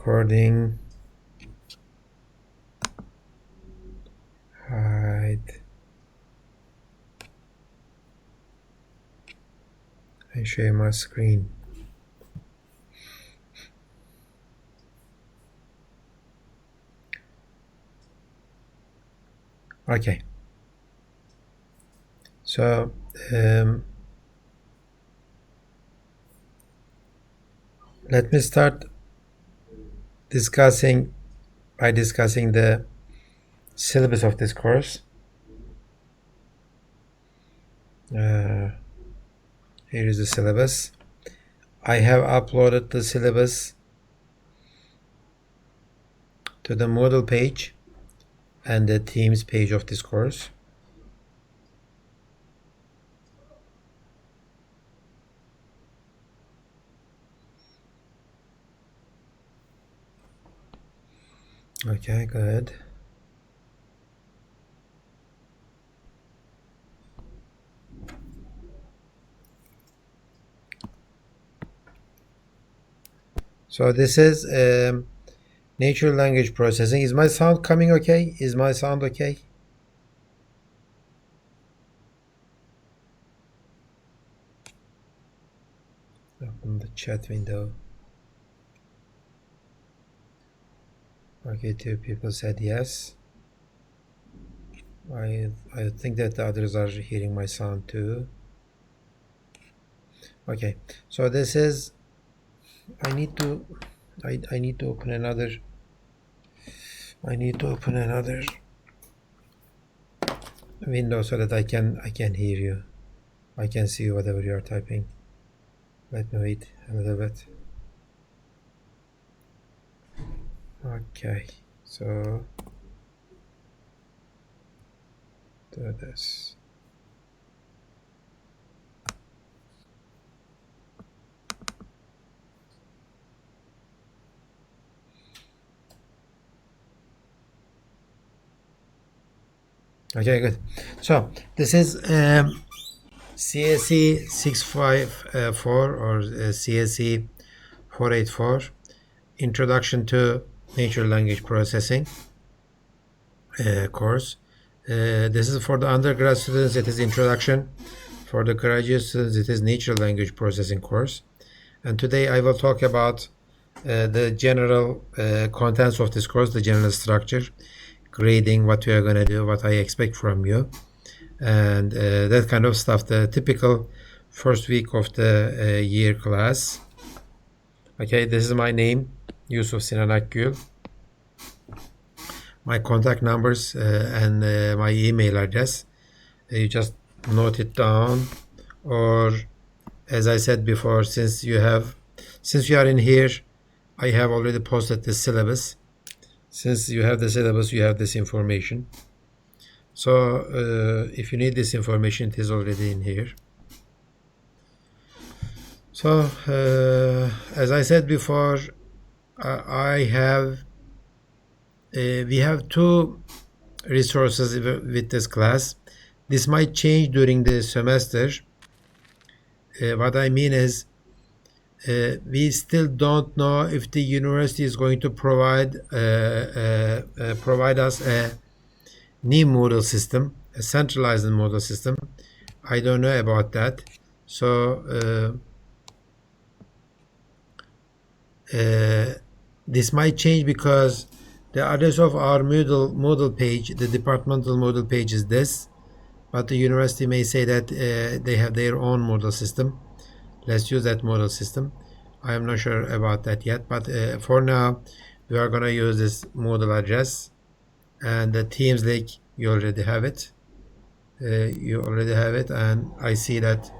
recording, hide, and share my screen. Okay, so let me start by discussing the syllabus of this course. Here is the syllabus. I have uploaded the syllabus to the Moodle page and the themes page of this course. Okay, good. So this is natural language processing. Is my sound coming okay? Is my sound okay? Open the chat window. Okay, 2 people said yes. I think that the others are hearing my sound too. Okay, so this is, I need to open another window so that I can hear you. I can see whatever you are typing. Let me wait a little bit. Okay, so do this. Okay, good. So this is CSE654 or CSE484, Introduction to Natural Language Processing course. This is for the undergrad students, it is introduction. For the graduate students, it is Natural Language Processing course. And today I will talk about the general contents of this course, the general structure, grading, what we are going to do, what I expect from you, and that kind of stuff, the typical first week of the year class. Okay, this is my name, Yusuf Sinan Akgül. My contact numbers and my email address. You just note it down, or as I said before, since you are in here, I have already posted the syllabus. Since you have the syllabus, you have this information. So if you need this information, it is already in here. So as I said before, we have 2 resources with this class. This might change during the semester. What I mean is, we still don't know if the university is going to provide us a new model system, a centralized model system. I don't know about that. So this might change because the address of our Moodle page, the departmental Moodle page, is this, but the university may say that they have their own model system. Let's use that model system. I am not sure about that yet, but for now, we are going to use this Moodle address, and the Teams link, you already have it. And I see that.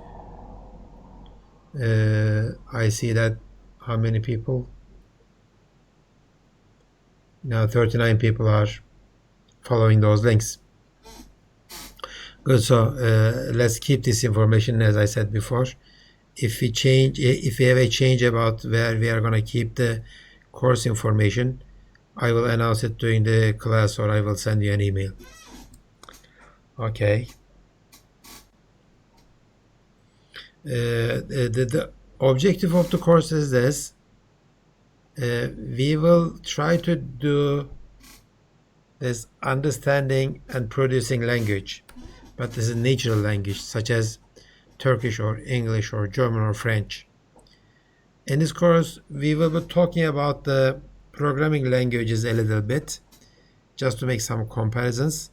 How many people? Now 39 people are following those links. Good. So let's keep this information as I said before. If we have a change about where we are going to keep the course information, I will announce it during the class, or I will send you an email. Okay. The objective of the course is this. We will try to do this understanding and producing language, but this is natural language such as Turkish or English or German or French. In this course, we will be talking about the programming languages a little bit, just to make some comparisons,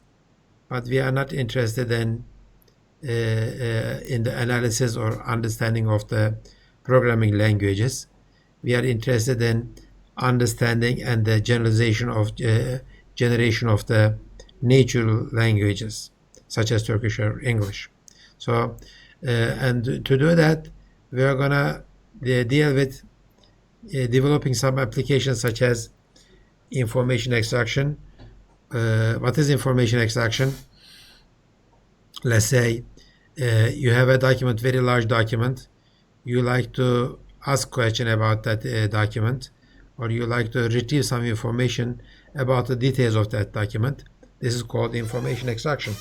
but we are not interested in the analysis or understanding of the programming languages. We are interested in understanding and the generation of the natural languages, such as Turkish or English. So, and to do that, we are gonna deal with developing some applications such as information extraction. What is information extraction? Let's say you have a document, very large document. You like to ask question about that document, or you like to retrieve some information about the details of that document. This is called information extraction.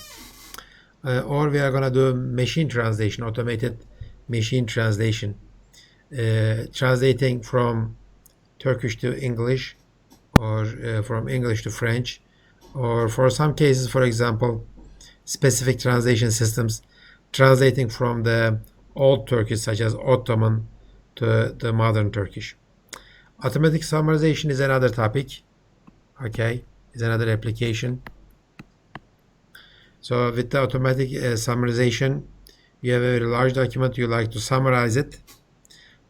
Or we are going to do machine translation, automated machine translation, translating from Turkish to English, or from English to French, or for some cases, for example, specific translation systems, translating from the old Turkish, such as Ottoman, to the modern Turkish. Automatic summarization is another topic, okay, is another application. So with the automatic summarization, you have a very large document, you like to summarize it.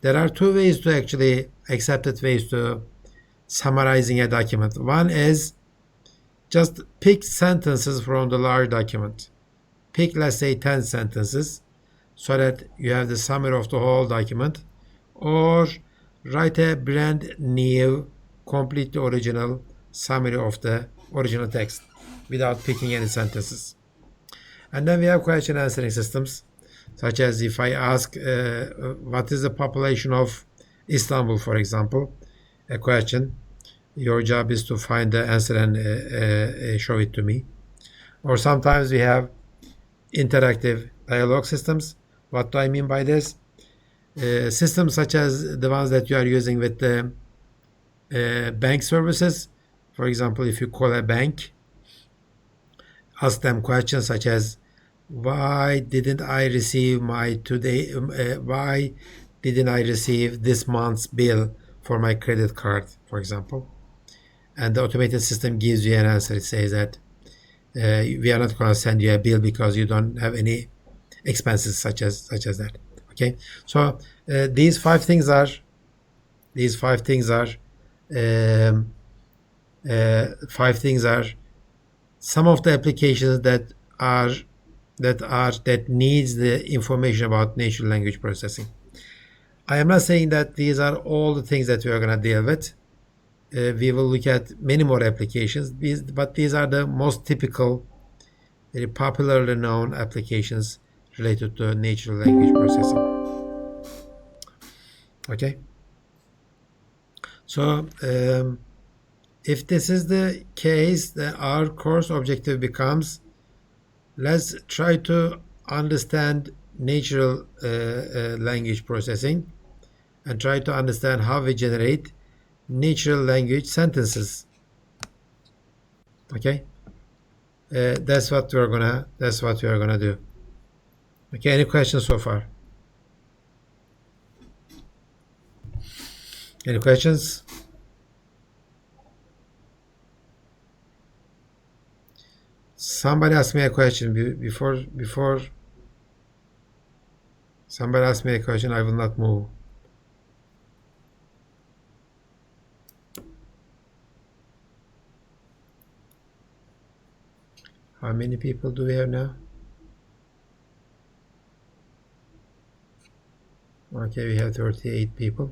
There are two ways to actually, accepted ways to summarizing a document. One is just pick sentences from the large document. Pick, let's say, 10 sentences so that you have the summary of the whole document, or write a brand new, completely original summary of the original text without picking any sentences. And then we have question answering systems, such as if I ask what is the population of Istanbul, for example, a question, your job is to find the answer and show it to me. Or sometimes we have interactive dialogue systems. What do I mean by this? Systems such as the ones that you are using with the bank services. For example, if you call a bank, ask them questions such as, why didn't I receive why didn't I receive this month's bill for my credit card, for example? And the automated system gives you an answer. It says that we are not going to send you a bill because you don't have any expenses such as that. Okay, so these five things are some of the applications that needs the information about natural language processing. I am not saying that these are all the things that we are going to deal with. We will look at many more applications, but these are the most typical, very popularly known applications related to natural language processing. Okay. So if this is the case, then our course objective becomes, let's try to understand natural language processing and try to understand how we generate natural language sentences. Okay, that's what we are gonna do. Okay, any questions so far? Any questions? Somebody asked me a question before somebody asked me a question. I will not move. How many people do we have now? Okay, we have 38 people.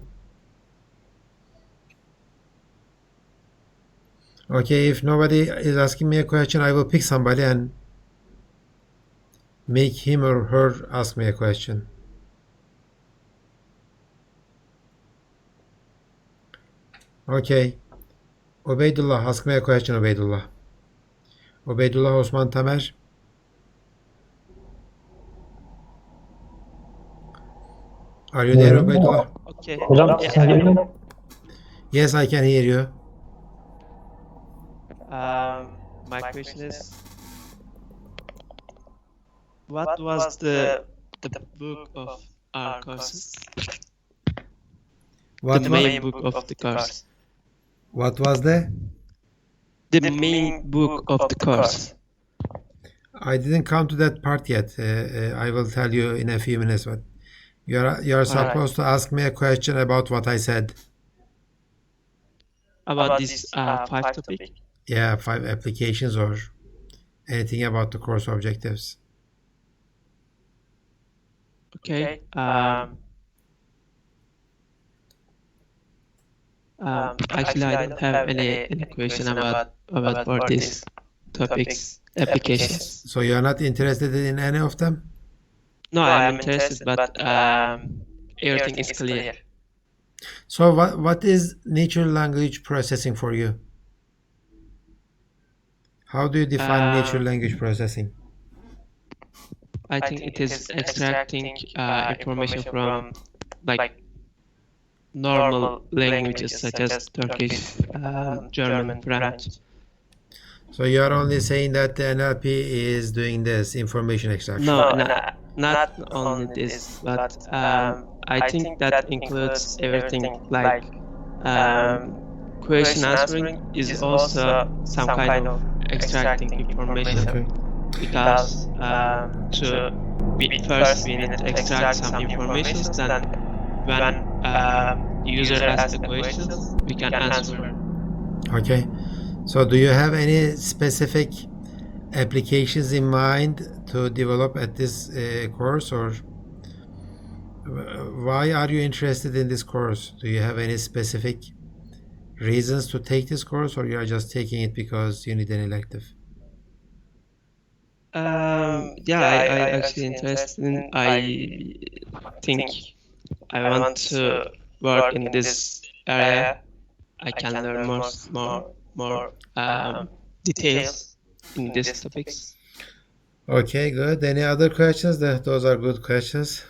Okay, if nobody is asking me a question, I will pick somebody and make him or her ask me a question. Okay, Ubeydullah, ask me a question, Ubeydullah. Ubeydullah Osman Tamer. Are you there, Ubeydullah? Okay. Hocam sesim geliyor mu? Yes, I can hear you. My question is, what was the book of our courses? The main book of the course. What was the? The main book of the course. I didn't come to that part yet. I will tell you in a few minutes. But you're supposed to ask me a question about what I said. About this 5 topic. Yeah, 5 applications or anything about the course objectives. Okay. Actually, I don't have any question about for these topics applications. So you're not interested in any of them? No, I'm interested, but everything is clear. So what is natural language processing for you? How do you define natural language processing? I think it is extracting information from like normal languages such as Turkish, German, French. So you are only saying that the NLP is doing this information extraction? No, not only this, but I think that includes everything like question answering is also some kind of extracting information. Okay. Because first we need to extract some information, then when user asks the questions, we can answer. Okay. So do you have any specific applications in mind to develop at this course, or why are you interested in this course? Do you have any specific reasons to take this course, or you are just taking it because you need an elective? Yeah, I actually interested in. I think I want to work in this area. I can learn more details in these topics. Okay, good. Any other questions? Those are good questions.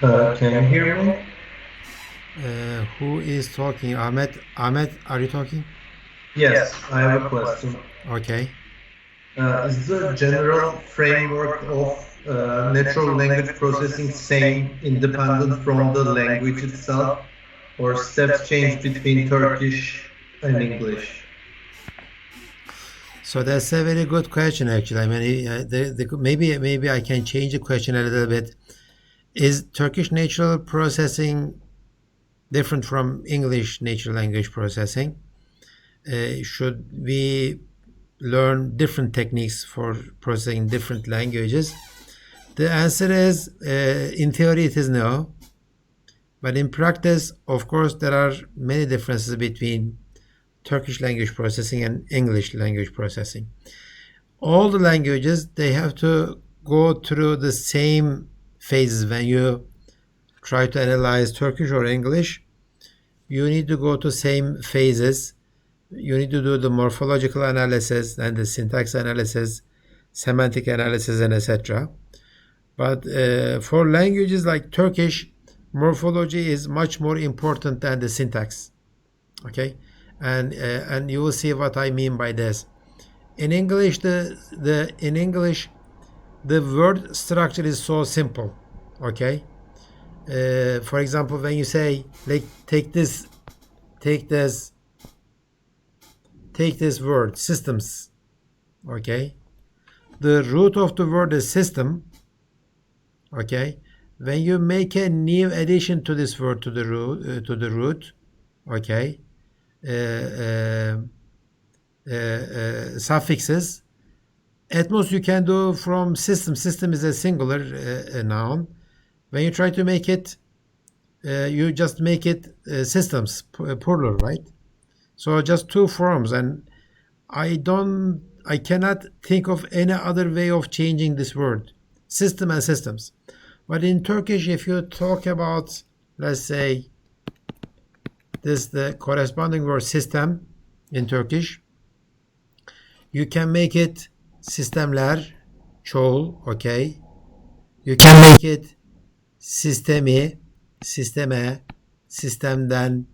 Can you hear me? Who is talking? Ahmet, are you talking? Yes, I have a question. Okay. Is the general framework of natural language processing same, independent from the language itself, or steps change between Turkish and English? So that's a very good question, actually. I mean, maybe I can change the question a little bit. Is Turkish natural processing different from English natural language processing? Should we learn different techniques for processing different languages? The answer is, in theory, it is no. But in practice, of course, there are many differences between Turkish language processing and English language processing. All the languages, they have to go through the same phases. When you try to analyze Turkish or English, you need to go to same phases. You need to do the morphological analysis and the syntax analysis, semantic analysis, and etc. But for languages like Turkish, morphology is much more important than the syntax. Okay, and you will see what I mean by this. In English, the word structure is so simple. Okay, for example, when you say, like, take this word, systems. Okay, the root of the word is system. Okay, when you make a new addition to this word to the root, okay, suffixes, at most you can do from system. System is a singular noun. When you try to make it, you just make it systems, plural, right? So just two forms, and I cannot think of any other way of changing this word, system and systems. But in Turkish, if you talk about, let's say, the corresponding word system in Turkish, you can make it sistemler, çoğul, okay? You can make it sistemi, sisteme, sistemden,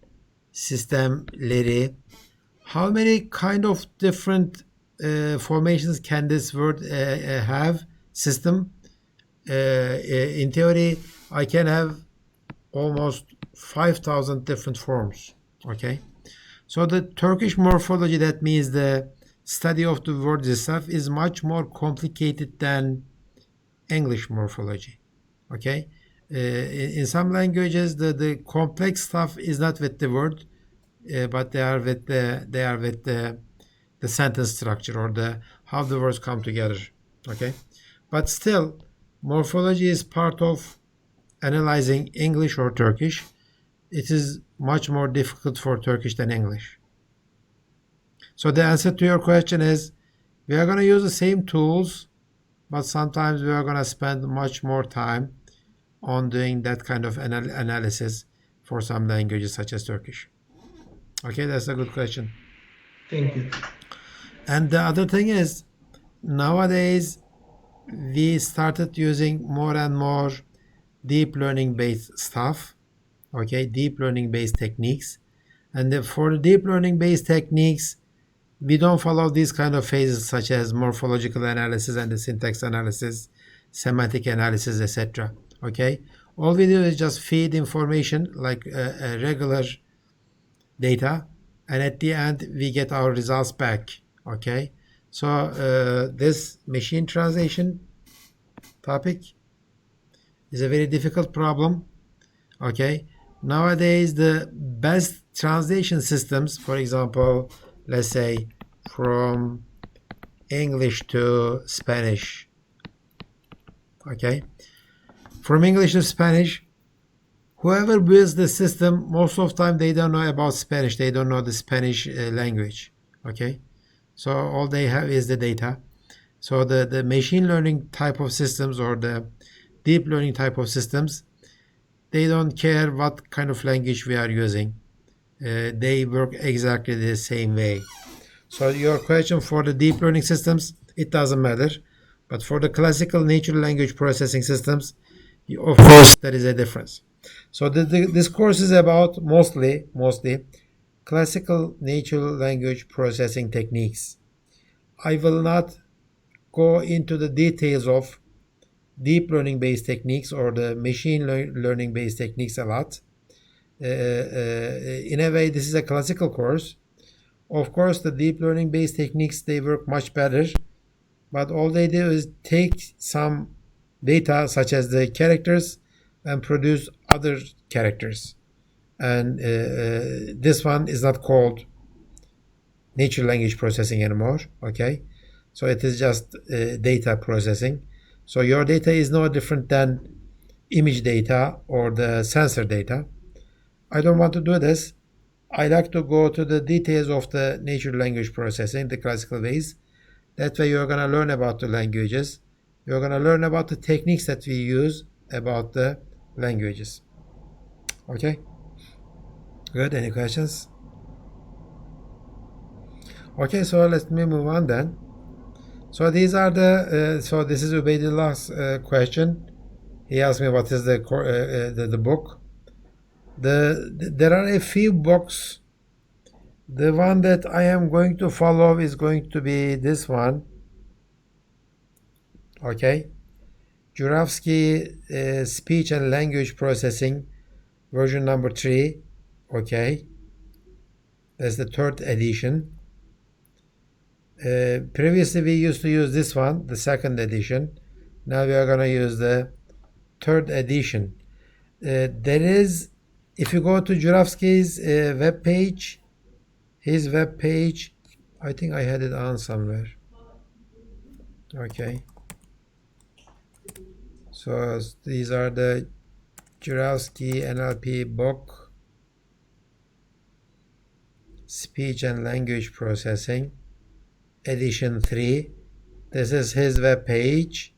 sistemleri. How many kind of different formations can this word have? System. In theory, I can have almost 5,000 different forms. Okay. So the Turkish morphology, that means the study of the word itself, is much more complicated than English morphology. Okay. In some languages, the complex stuff is not with the word, but they are with the sentence structure, or the how the words come together. Okay. But still, morphology is part of analyzing English or Turkish. It is much more difficult for Turkish than English. So the answer to your question is, we are going to use the same tools, but sometimes we are going to spend much more time on doing that kind of analysis for some languages such as Turkish. Okay, that's a good question. Thank you. And the other thing is, nowadays we started using more and more deep learning based stuff. Okay, deep learning based techniques. And for the deep learning based techniques, we don't follow these kind of phases such as morphological analysis and the syntax analysis, semantic analysis, etc. Okay, all we do is just feed information like a regular data, and at the end we get our results back. Okay, so this machine translation topic is a very difficult problem. Okay, nowadays the best translation systems, for example, let's say from English to Spanish. Okay, from English to Spanish, whoever builds the system, most of the time they don't know about Spanish. They don't know the Spanish language. Okay, so all they have is the data. So the machine learning type of systems, or the deep learning type of systems, they don't care what kind of language we are using. They work exactly the same way. So your question for the deep learning systems, it doesn't matter. But for the classical natural language processing systems, of course, there is a difference. So this course is about mostly classical natural language processing techniques. I will not go into the details of deep learning based techniques or the machine learning based techniques a lot. In a way, this is a classical course. Of course, the deep learning based techniques, they work much better, but all they do is take some data such as the characters and produce other characters. And this one is not called natural language processing anymore. Okay, so it is just data processing. So your data is no different than image data or the sensor data. I don't want to do this. I like to go to the details of the natural language processing, the classical ways. That way you're going to learn about the languages. You're going to learn about the techniques that we use about the languages. Okay? Good. Any questions? Okay, so let me move on then. So these are the, so this is Ubeydullah's question. He asked me what is the book. There are a few books. The one that I am going to follow is going to be this one. Okay. Juravsky Speech and Language Processing, version number 3. Okay. That's the 3rd edition. Previously we used to use this one, the 2nd edition. Now we are going to use the 3rd edition. There is, if you go to Juravsky's web page, his web page, I think I had it on somewhere. Okay. So these are the Juravsky NLP book, Speech and Language Processing, edition 3. This is his web page,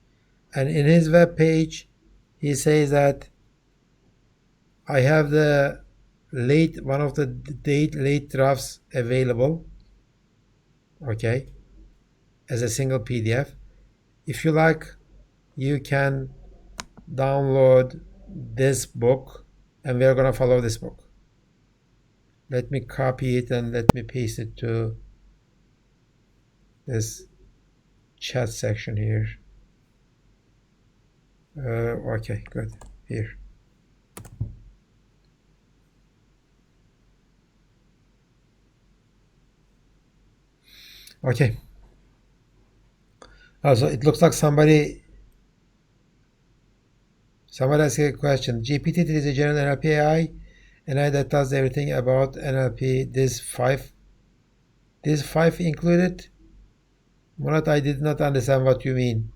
and in his web page he says that I have the one of the late drafts available, okay, as a single PDF. If you like, you can download this book, and we are going to follow this book. let me copy it and let me paste it to this chat section here. Okay, good. Here. Okay. So it looks like somebody asked a question. GPT is a general NLP AI, and AI that does everything about NLP. This five included? Murat, I did not understand what you mean.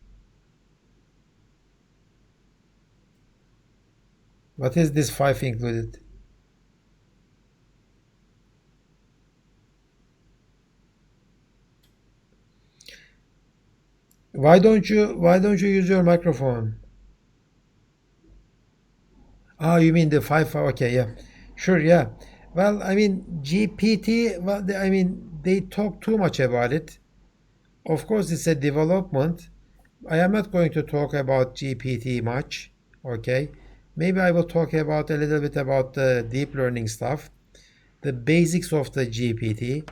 What is this 5 included? Why don't you use your microphone? Oh, you mean the 5? Okay, yeah. Sure, yeah. Well, I mean, GPT, well, I mean, they talk too much about it. Of course, it's a development. I am not going to talk about GPT much, okay? Maybe I will talk about a little bit about the deep learning stuff, the basics of the GPT.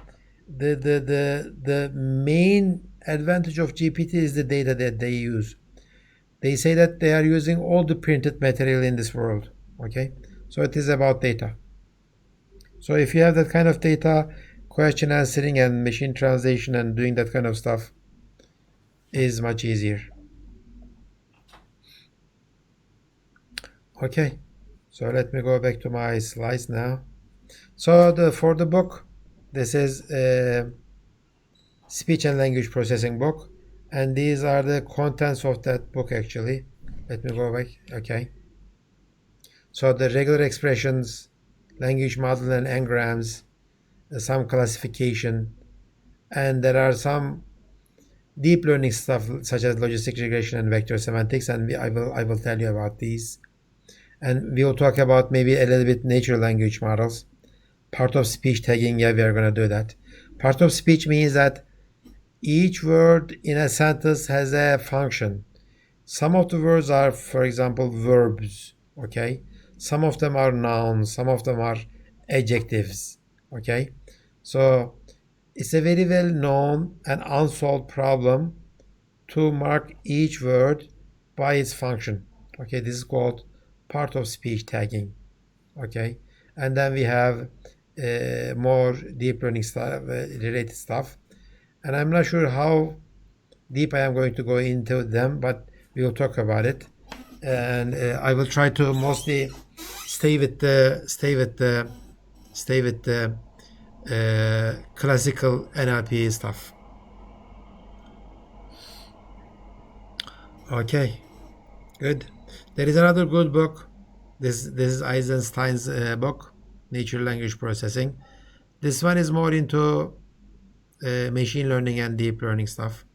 The main advantage of GPT is the data that they use. They say that they are using all the printed material in this world, okay? So it is about data. So if you have that kind of data, question answering and machine translation and doing that kind of stuff is much easier. Okay, so let me go back to my slides now. So for the book, this is a speech and language processing book, and these are the contents of that book actually. Let me go back. Okay. So the regular expressions, language model and engrams, some classification, and there are some deep learning stuff such as logistic regression and vector semantics, and I will tell you about these. And we will talk about maybe a little bit natural language models. Part of speech tagging, yeah, we are going to do that. Part of speech means that each word in a sentence has a function. Some of the words are, for example, verbs, okay? Some of them are nouns, some of them are adjectives, okay? So it's a very well known and unsolved problem to mark each word by its function, okay? This is called part of speech tagging, okay? And then we have more deep learning stuff, related stuff. And I'm not sure how deep I am going to go into them, but we will talk about it. And I will try to mostly stay with the classical NLP stuff. Okay, good. There is another good book. This is Eisenstein's book, Natural Language Processing. This one is more into machine learning and deep learning stuff.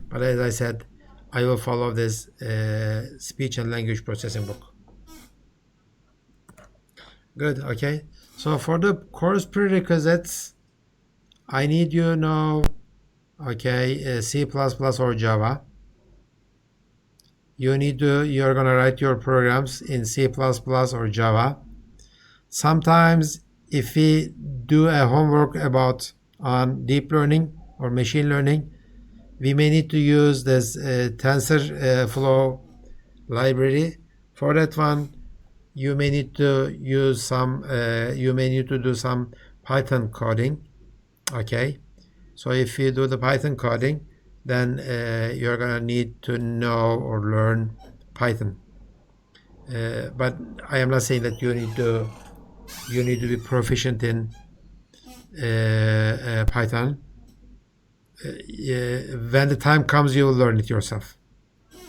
But as I said, I will follow this speech and language processing book. Good, okay. So for the course prerequisites, I need you to know, okay, C++ or Java. You're gonna write your programs in C++ or Java. Sometimes if we do a homework on deep learning or machine learning, we may need to use this TensorFlow library. For that one, you may need to use do some Python coding. Okay, so if you do the Python coding, then you're gonna need to know or learn Python. But I am not saying that you need to be proficient in Python. When the time comes, you will learn it yourself.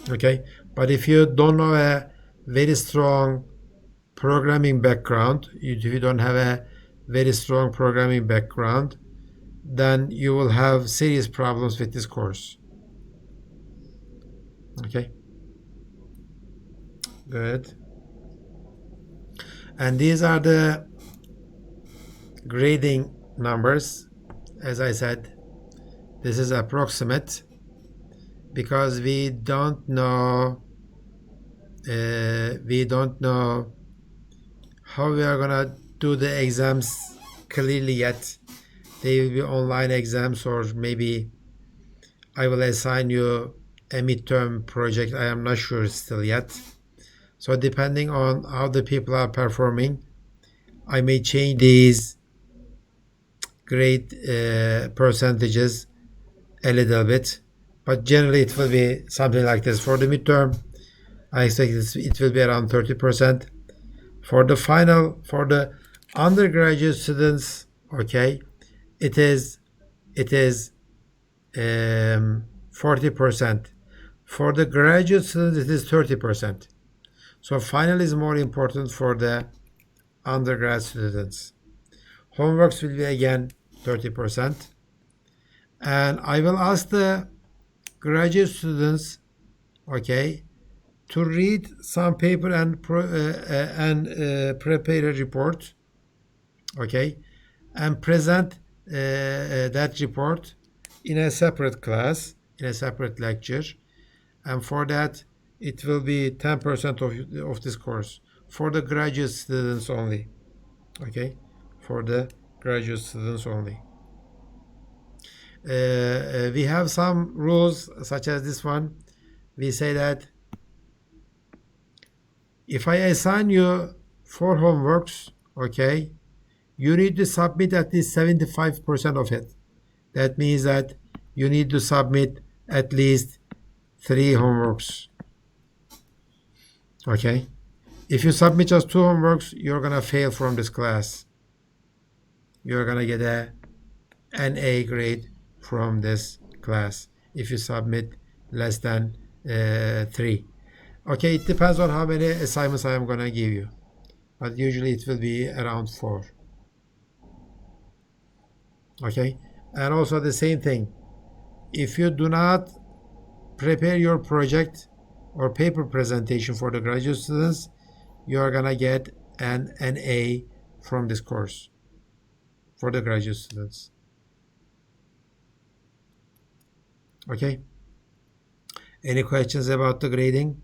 Okay, but if you don't know a very strong programming background, if you don't have a very strong programming background, then you will have serious problems with this course. Okay, good. And these are the grading numbers. As I said, this is approximate because we don't know how we are gonna do the exams clearly yet. They will be online exams, or maybe I will assign you a midterm project. I am not sure still yet. So depending on how the people are performing, I may change these grade percentages a little bit. But generally it will be something like this. For the midterm, I expect it will be around 30%. For the final, for the undergraduate students, okay, it is 40%. For the graduate students, it is 30%. So final is more important for the undergrad students. Homeworks will be again 30%. And I will ask the graduate students, okay, to read some paper and prepare a report, okay, and present that report in a separate class, in a separate lecture. And for that, it will be 10% of this course for the graduate students only, okay, for the graduate students only. We have some rules such as this one. We say that if I assign you 4 homeworks, okay, you need to submit at least 75% of it. That means that you need to submit at least 3 homeworks. Okay? If you submit just 2 homeworks, you're going to fail from this class. You're going to get an A grade from this class if you submit less than 3. Okay, it depends on how many assignments I am going to give you. But usually it will be around 4. Okay? And also the same thing. If you do not prepare your project or paper presentation for the graduate students, you are going to get an A from this course for the graduate students. Okay? Any questions about the grading?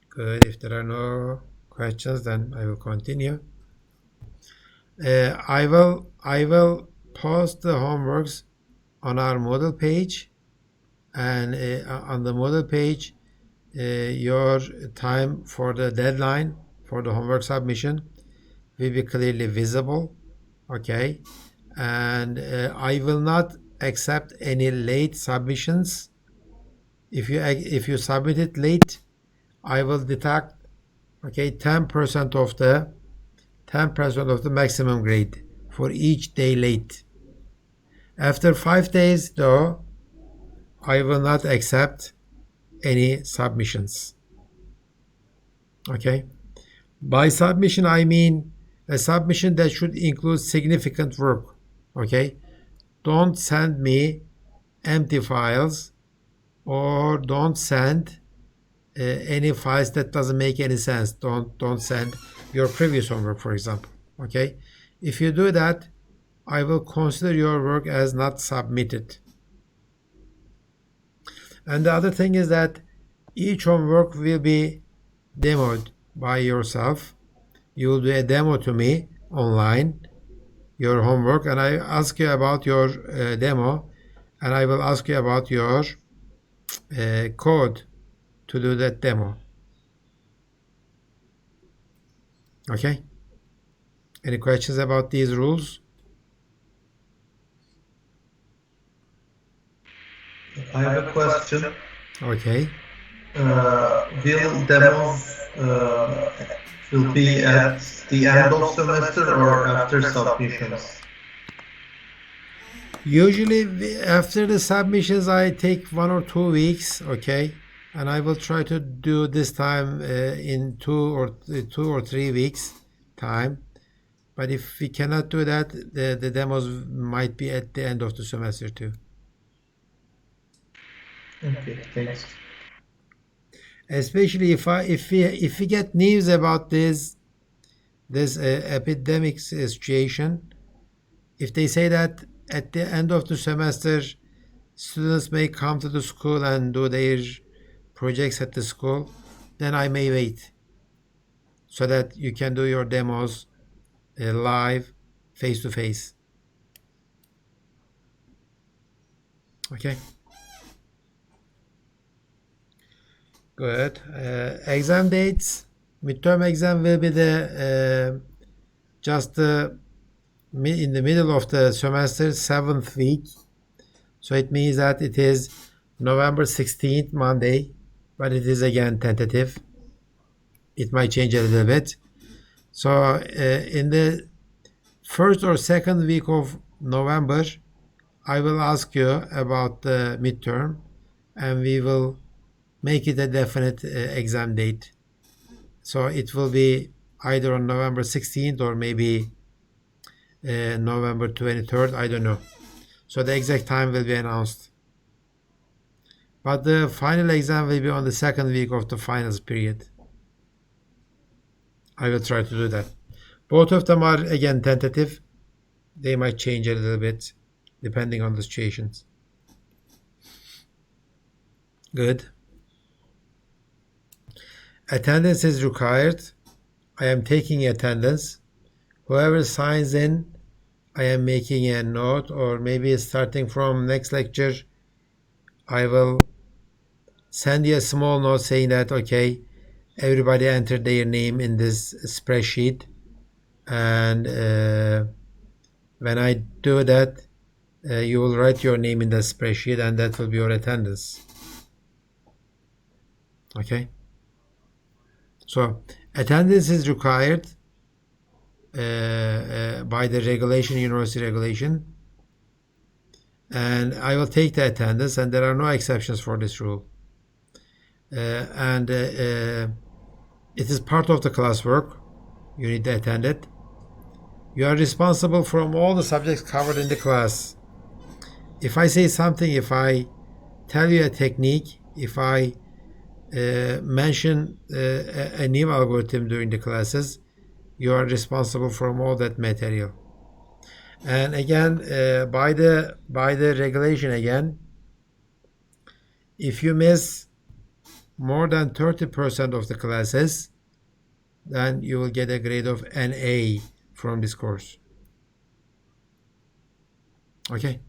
Good. If there are no questions, then I will continue. I will post the homeworks on our model page, and on the model page, your time for the deadline for the homework submission will be clearly visible. Okay, and I will not accept any late submissions. If you submit it late, I will deduct 10% of the maximum grade for each day late. After 5 days, though, I will not accept any submissions. Okay? By submission, I mean a submission that should include significant work. Okay? Don't send me empty files, or don't send any files that doesn't make any sense. Don't send your previous homework, for example. Okay? If you do that, I will consider your work as not submitted. And the other thing is that each homework will be demoed by yourself. You will do a demo to me online, your homework, and I ask you about your demo, and I will ask you about your code to do that demo. Okay? Any questions about these rules? I have a question. Okay. Will demos will be at the end of semester or after submissions? Usually after the submissions, I take 1 or 2 weeks, okay, and I will try to do this time in 2 or 3 weeks time. But if we cannot do that, the demos might be at the end of the semester too. Okay, thanks. Especially if we get news about this epidemic situation, if they say that at the end of the semester students may come to the school and do their projects at the school, then I may wait. so that you can do your demos live, face-to-face. Okay. Good. Exam dates. Midterm exam will be the just in the middle of the semester, 7th week. So it means that it is November 16th, Monday, but it is again tentative. It might change a little bit. So in the first or second week of November, I will ask you about the midterm, and we will make it a definite exam date. So it will be either on November 16th or maybe November 23rd, I don't know. So the exact time will be announced. But the final exam will be on the second week of the finals period. I will try to do that. Both of them are, again, tentative. They might change a little bit depending on the situations. Good. Attendance is required. I am taking attendance. Whoever signs in, I am making a note, or maybe starting from next lecture, I will send you a small note saying that, okay, everybody entered their name in this spreadsheet, and when I do that, you will write your name in the spreadsheet, and that will be your attendance. Okay? So attendance is required by the regulation, university regulation, and I will take the attendance, and there are no exceptions for this rule. And it is part of the classwork. You need to attend it. You are responsible from all the subjects covered in the class. If I say something, if I tell you a technique, if I mention a new algorithm during the classes, you are responsible from all that material. And again, by the regulation again, if you miss more than 30% of the classes, then you will get a grade of NA from this course. Okay.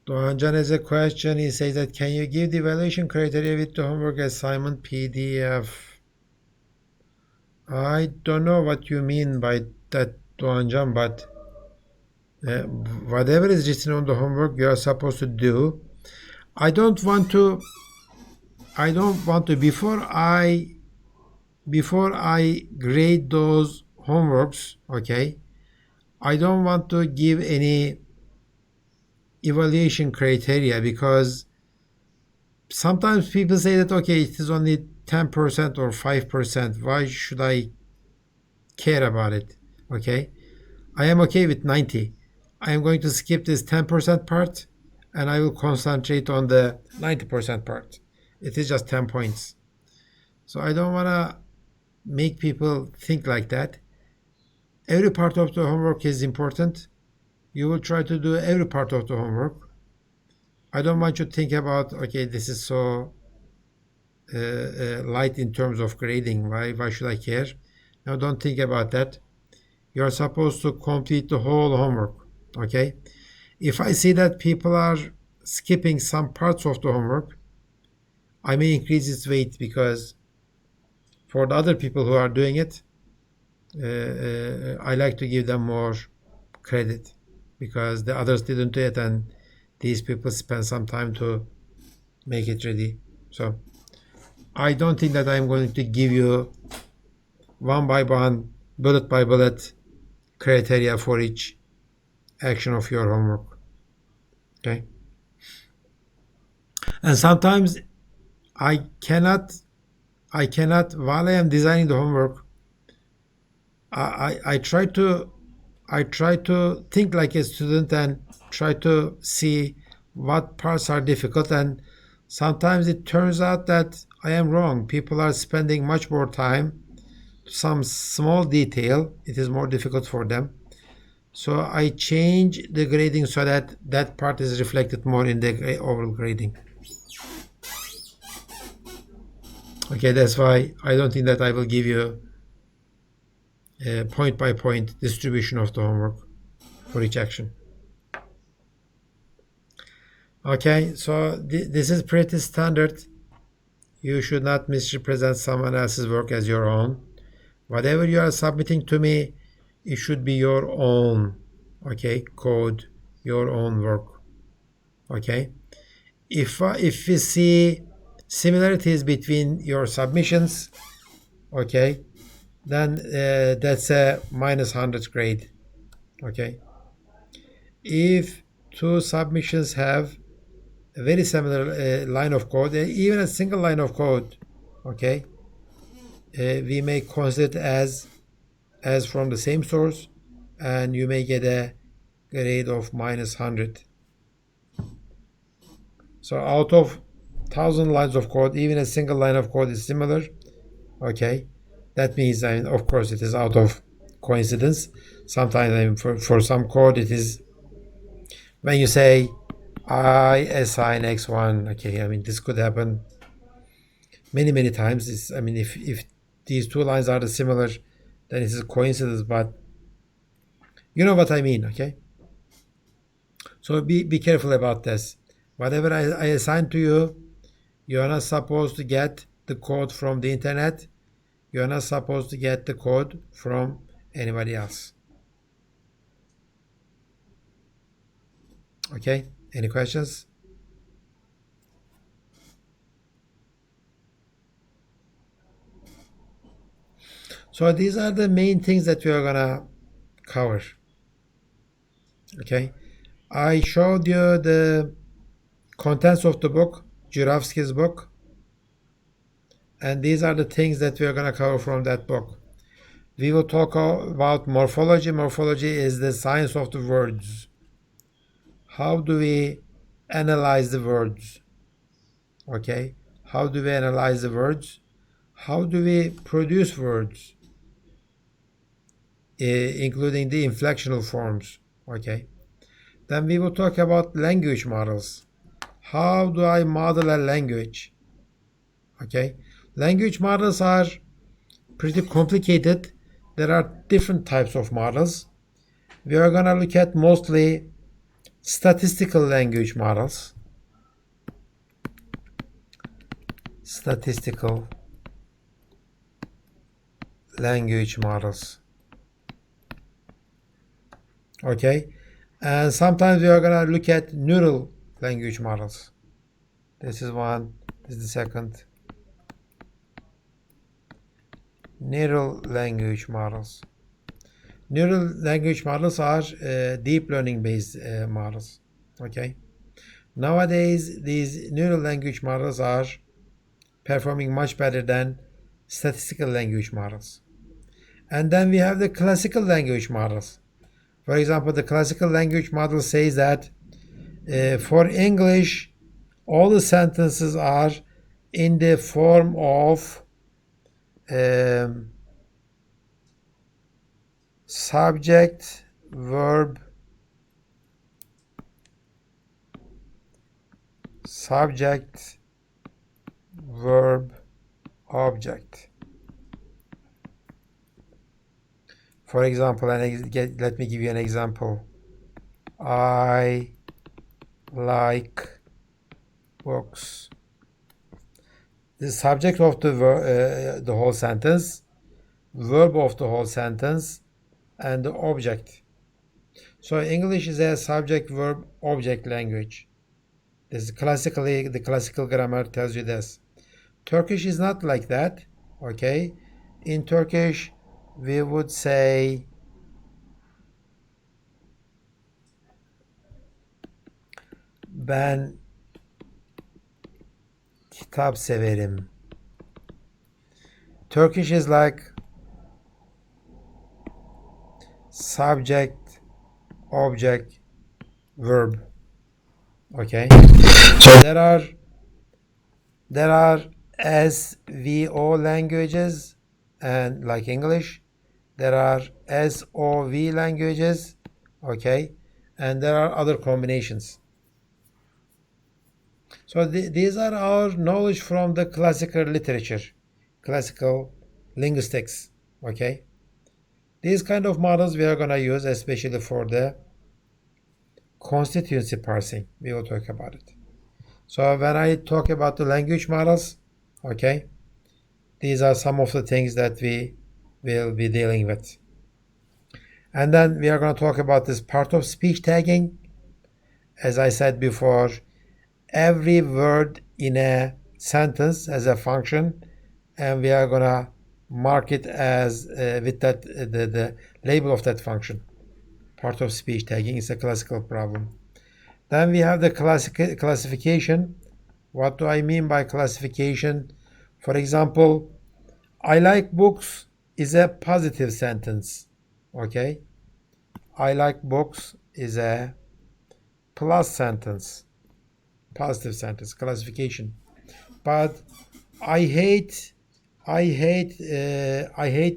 Doğancan has a question. He says that, can you give the evaluation criteria with the homework assignment PDF? I don't know what you mean by that, Doğancan, but whatever is written on the homework, you are supposed to do. I don't want to before I grade those homeworks, okay, I don't want to give any evaluation criteria, because sometimes people say that, okay, it is only 10% or 5%. Why should I care about it? Okay, I am okay with 90. I am going to skip this 10% part, and I will concentrate on the 90% part. It is just 10 points. So I don't want to make people think like that. Every part of the homework is important. You will try to do every part of the homework. I don't want you to think about, okay, this is so light in terms of grading. Why should I care? No, don't think about that. You are supposed to complete the whole homework. Okay? If I see that people are skipping some parts of the homework, I may increase its weight, because for the other people who are doing it, I like to give them more credit, because the others didn't do it, and these people spend some time to make it ready. So I don't think that I'm going to give you one by one, bullet by bullet criteria for each action of your homework. Okay? And sometimes I cannot, while I am designing the homework, I try to think like a student and try to see what parts are difficult, and sometimes it turns out that I am wrong. People are spending much more time to some small detail. It is more difficult for them. So I change the grading so that that part is reflected more in the overall grading. Okay, that's why I don't think that I will give you a point-by-point distribution of the homework for each action. Okay, so this is pretty standard. You should not misrepresent someone else's work as your own. Whatever you are submitting to me, it should be your own, okay, code, your own work, okay? If we see similarities between your submissions, okay, then that's a -100 grade, okay? If two submissions have a very similar line of code, even a single line of code, okay, we may consider it as from the same source, and you may get a grade of -100. So out of 1,000 lines of code, even a single line of code is similar, okay? That means, I mean, of course, it is out of coincidence. Sometimes, I mean, for some code, it is when you say I assign x1, okay, I mean, this could happen many times. I mean, if these two lines are similar, then it is a coincidence, but you know what I mean, okay? So be careful about this. Whatever I assign to you, you are not supposed to get the code from the internet. You are not supposed to get the code from anybody else. Okay? Any questions? So these are the main things that we are gonna cover. Okay? I showed you the contents of the book, Juravsky's book, and these are the things that we are gonna cover from that book. We will talk about morphology. Morphology is the science of the words. How do we analyze the words? Okay? How do we analyze the words? How do we produce words? Including the inflectional forms. Okay? Then we will talk about language models. How do I model a language? Okay? Language models are pretty complicated. There are different types of models. We are going to look at mostly statistical language models. Statistical language models. Okay? And sometimes we are going to look at neural language models. This is one. This is the second. Neural language models. Neural language models are deep learning based models. Okay? Nowadays, these neural language models are performing much better than statistical language models. And then we have the classical language models. For example, the classical language model says that for English, all the sentences are in the form of subject, verb, object. For example, let me give you an example. I like books. The subject of the whole sentence, verb of the whole sentence, and the object. So English is a subject, verb, object language. This is the classical grammar tells you this. Turkish is not like that. Okay? In Turkish, we would say ben kitap severim. Turkish is like subject, object, verb. Okay? So there are SVO languages, and like English, there are SOV languages, okay, and there are other combinations. So these are our knowledge from the classical literature, classical linguistics. Okay, these kind of models we are going to use especially for the constituency parsing. We will talk about it. So when I talk about the language models, okay, these are some of the things that we will be dealing with. And then we are going to talk about this part of speech tagging. As I said before, every word in a sentence has a function, and we are going to mark it as with that the label of that function. Part of speech tagging is a classical problem. Then we have the classification. What do I mean by classification? For example, I like books is a positive sentence. Okay? I like books is a plus sentence. Positive sentence, classification. But I hate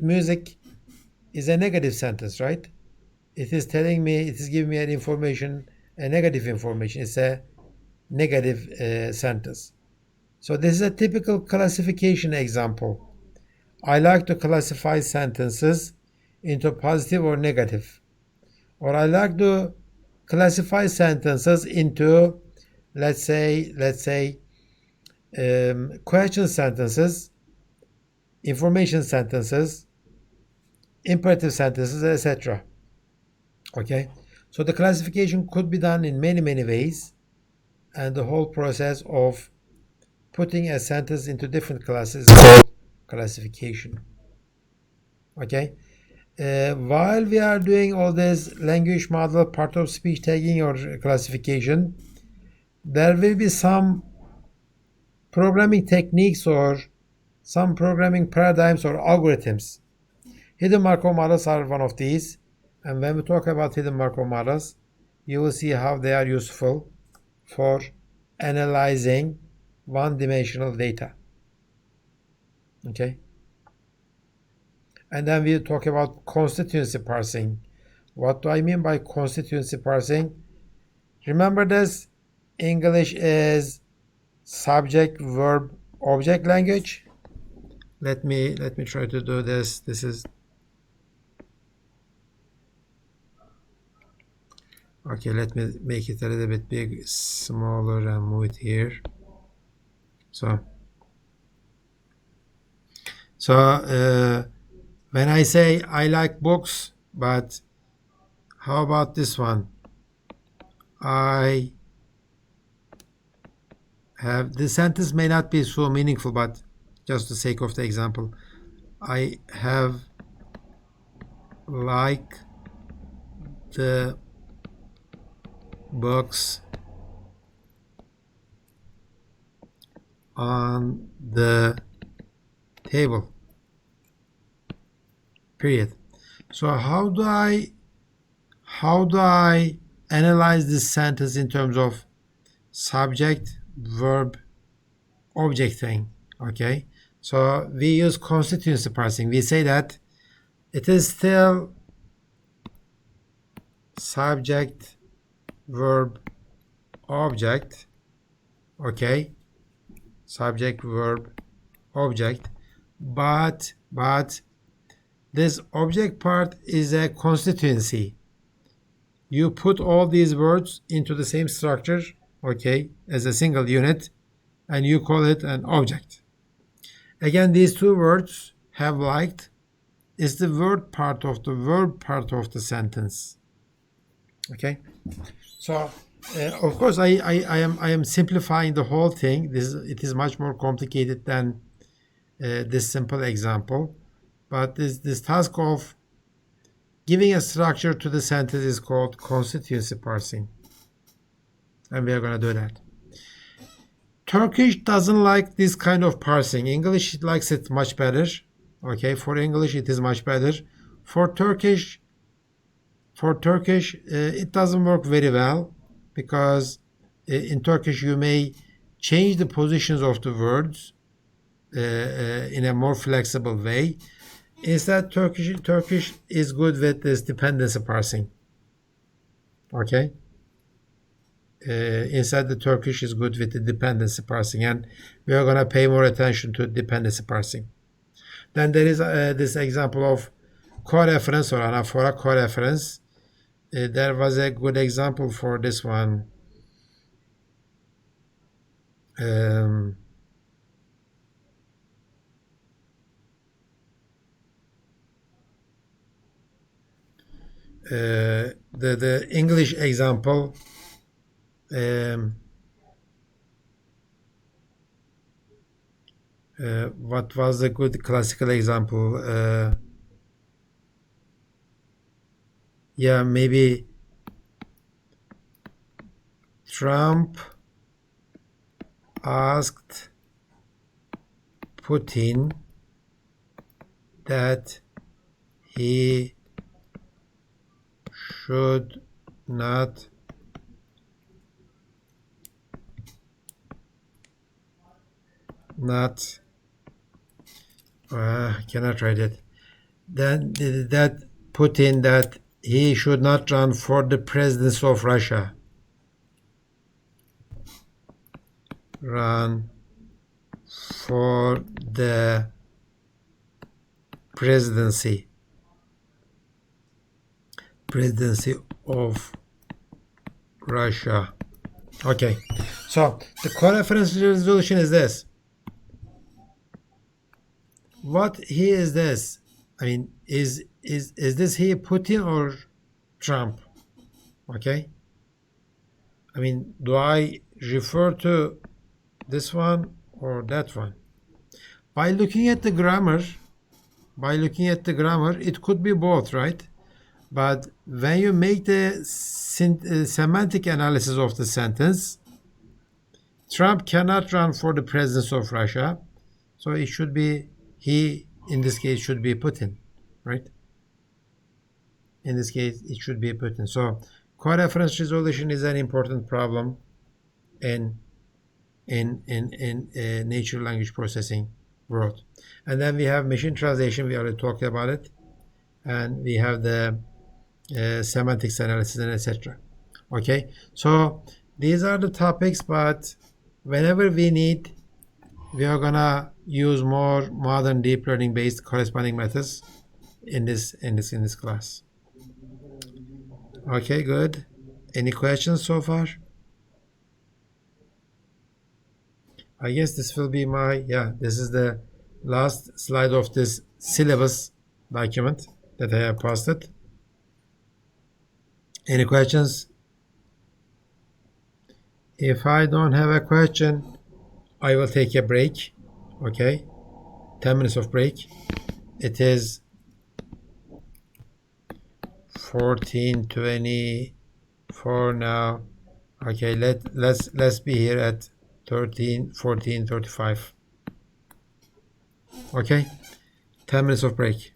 music is a negative sentence, right? It is telling me, it is giving me an information, a negative information. It's a negative sentence. So this is a typical classification example. I like to classify sentences into positive or negative. Or I like to classify sentences into, let's say, question sentences, information sentences, imperative sentences, etc. Okay, so the classification could be done in many ways, and the whole process of putting a sentence into different classes is called classification. Okay, while we are doing all this language model, part of speech tagging or classification, there will be some programming techniques or some programming paradigms or algorithms. Hidden Markov models are one of these, and when we talk about hidden Markov models, you will see how they are useful for analyzing one-dimensional data. Okay? And then we'll talk about constituency parsing. What do I mean by constituency parsing? Remember this, English is subject, verb, object language. Let me try to do this. This is okay. Let me make it a little bit big, smaller, and move it here. So when I say I like books, but how about this one? I have, the sentence may not be so meaningful, but just for the sake of the example, I have like the books on the table. Period. So how do I analyze this sentence in terms of subject, verb, object thing? Okay. So we use constituency parsing. We say that it is still subject, verb, object. Okay. Subject, verb, object. But this object part is a constituency. You put all these words into the same structure, okay, as a single unit, and you call it an object. Again, these two words, have liked, is the word part of the verb part of the sentence. Okay, so of course I am simplifying the whole thing. It is much more complicated than this simple example, but this task of giving a structure to the sentence is called constituency parsing, and we are going to do that. Turkish doesn't like this kind of parsing. English likes it much better. Okay, for English it is much better. For Turkish, it doesn't work very well, because in Turkish you may change the positions of the words in a more flexible way. Instead, Turkish is good with this dependency parsing. Okay. Inside the Turkish is good with the dependency parsing, and we are going to pay more attention to dependency parsing. Then there is this example of co-reference or anaphora co-reference. There was a good example for this one. The English example, what was the good classical example? Yeah, maybe Trump asked Putin that he should not cannot write it. Then that Putin that he should not run for the presidency of Russia. Run for the presidency of Russia. Okay, so the co-reference resolution is this. What he is this? I mean, is this he Putin or Trump? Okay. I mean, do I refer to this one or that one? By looking at the grammar, it could be both, right? But when you make the semantic analysis of the sentence, Trump cannot run for the presidency of Russia, so it should be he, in this case, should be Putin, right? In this case, it should be Putin. So co-reference resolution is an important problem in natural language processing world. And then we have machine translation. We already talked about it, and we have the semantics analysis and etc. Okay, so these are the topics, but whenever we need, we are gonna use more modern deep learning based corresponding methods in this class. Okay, good. Any questions so far? I guess this will be this is the last slide of this syllabus document that I have posted. Any questions? If I don't have a question, I will take a break. Okay, 10 minutes of break. It is 14:24 now. Okay, let's be here at 14:35. Okay, 10 minutes of break.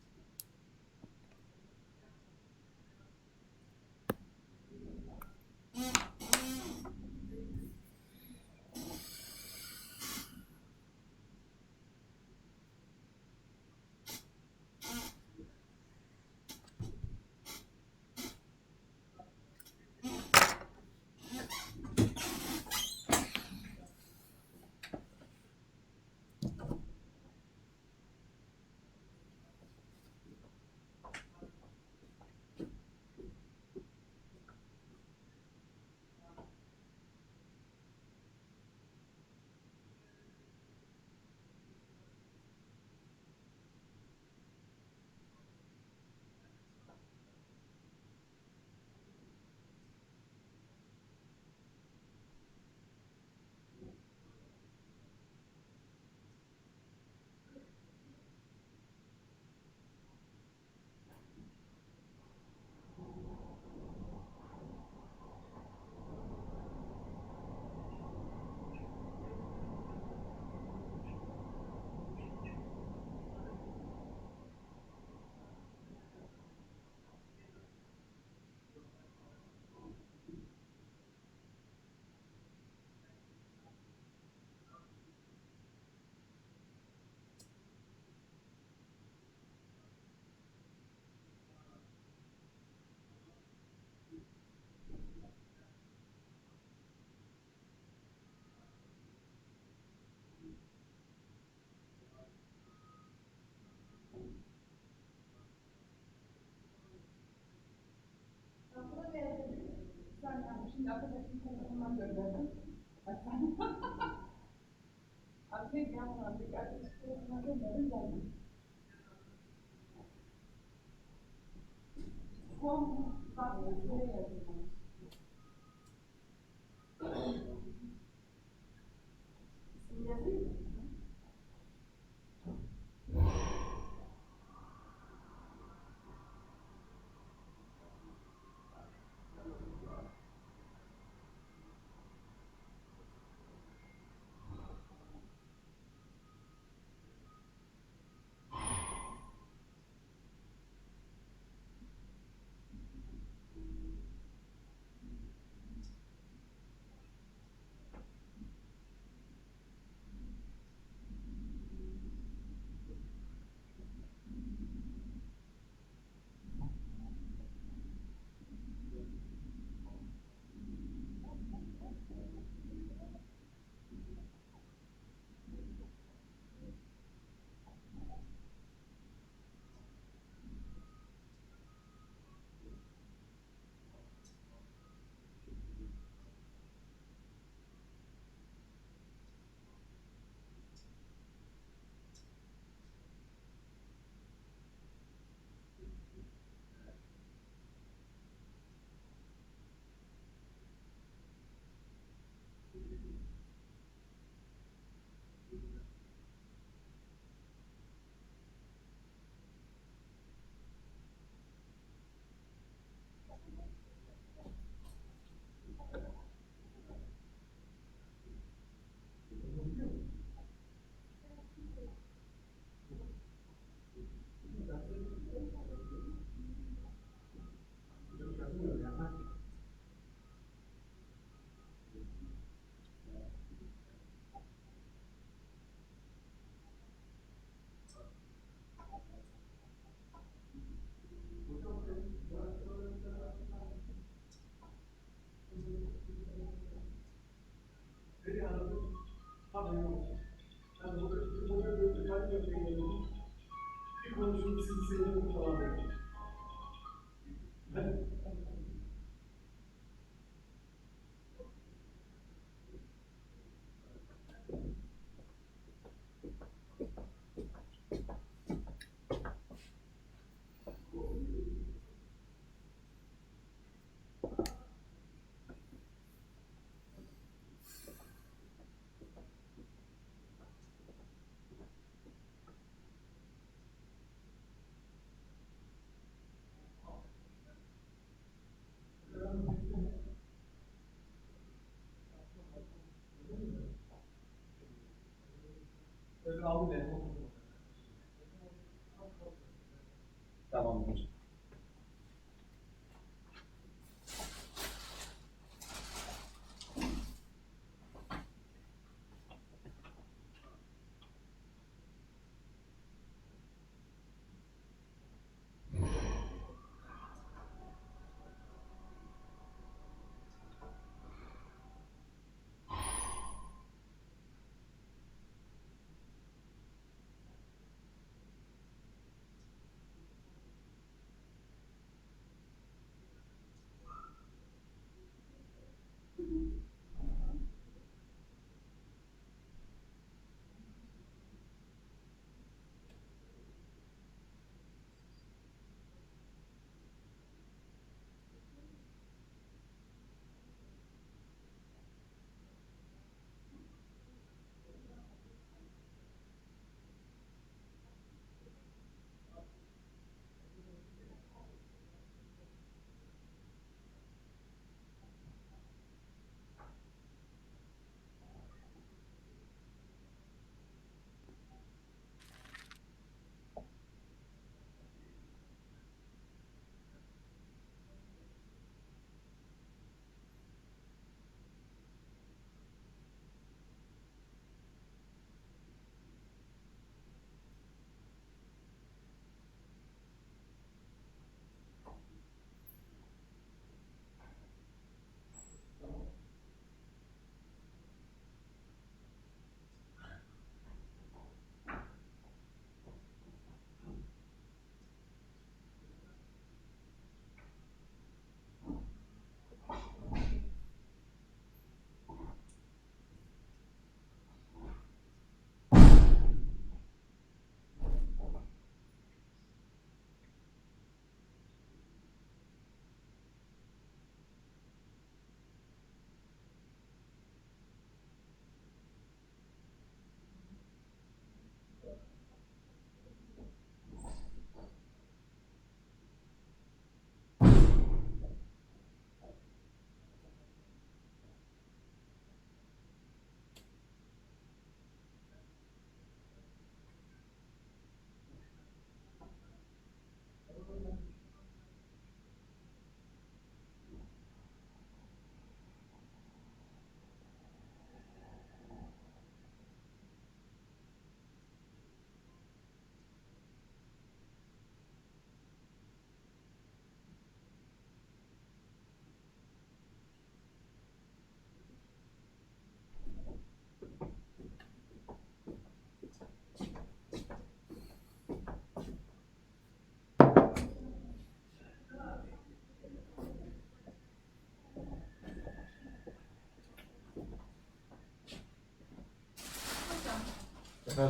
Sen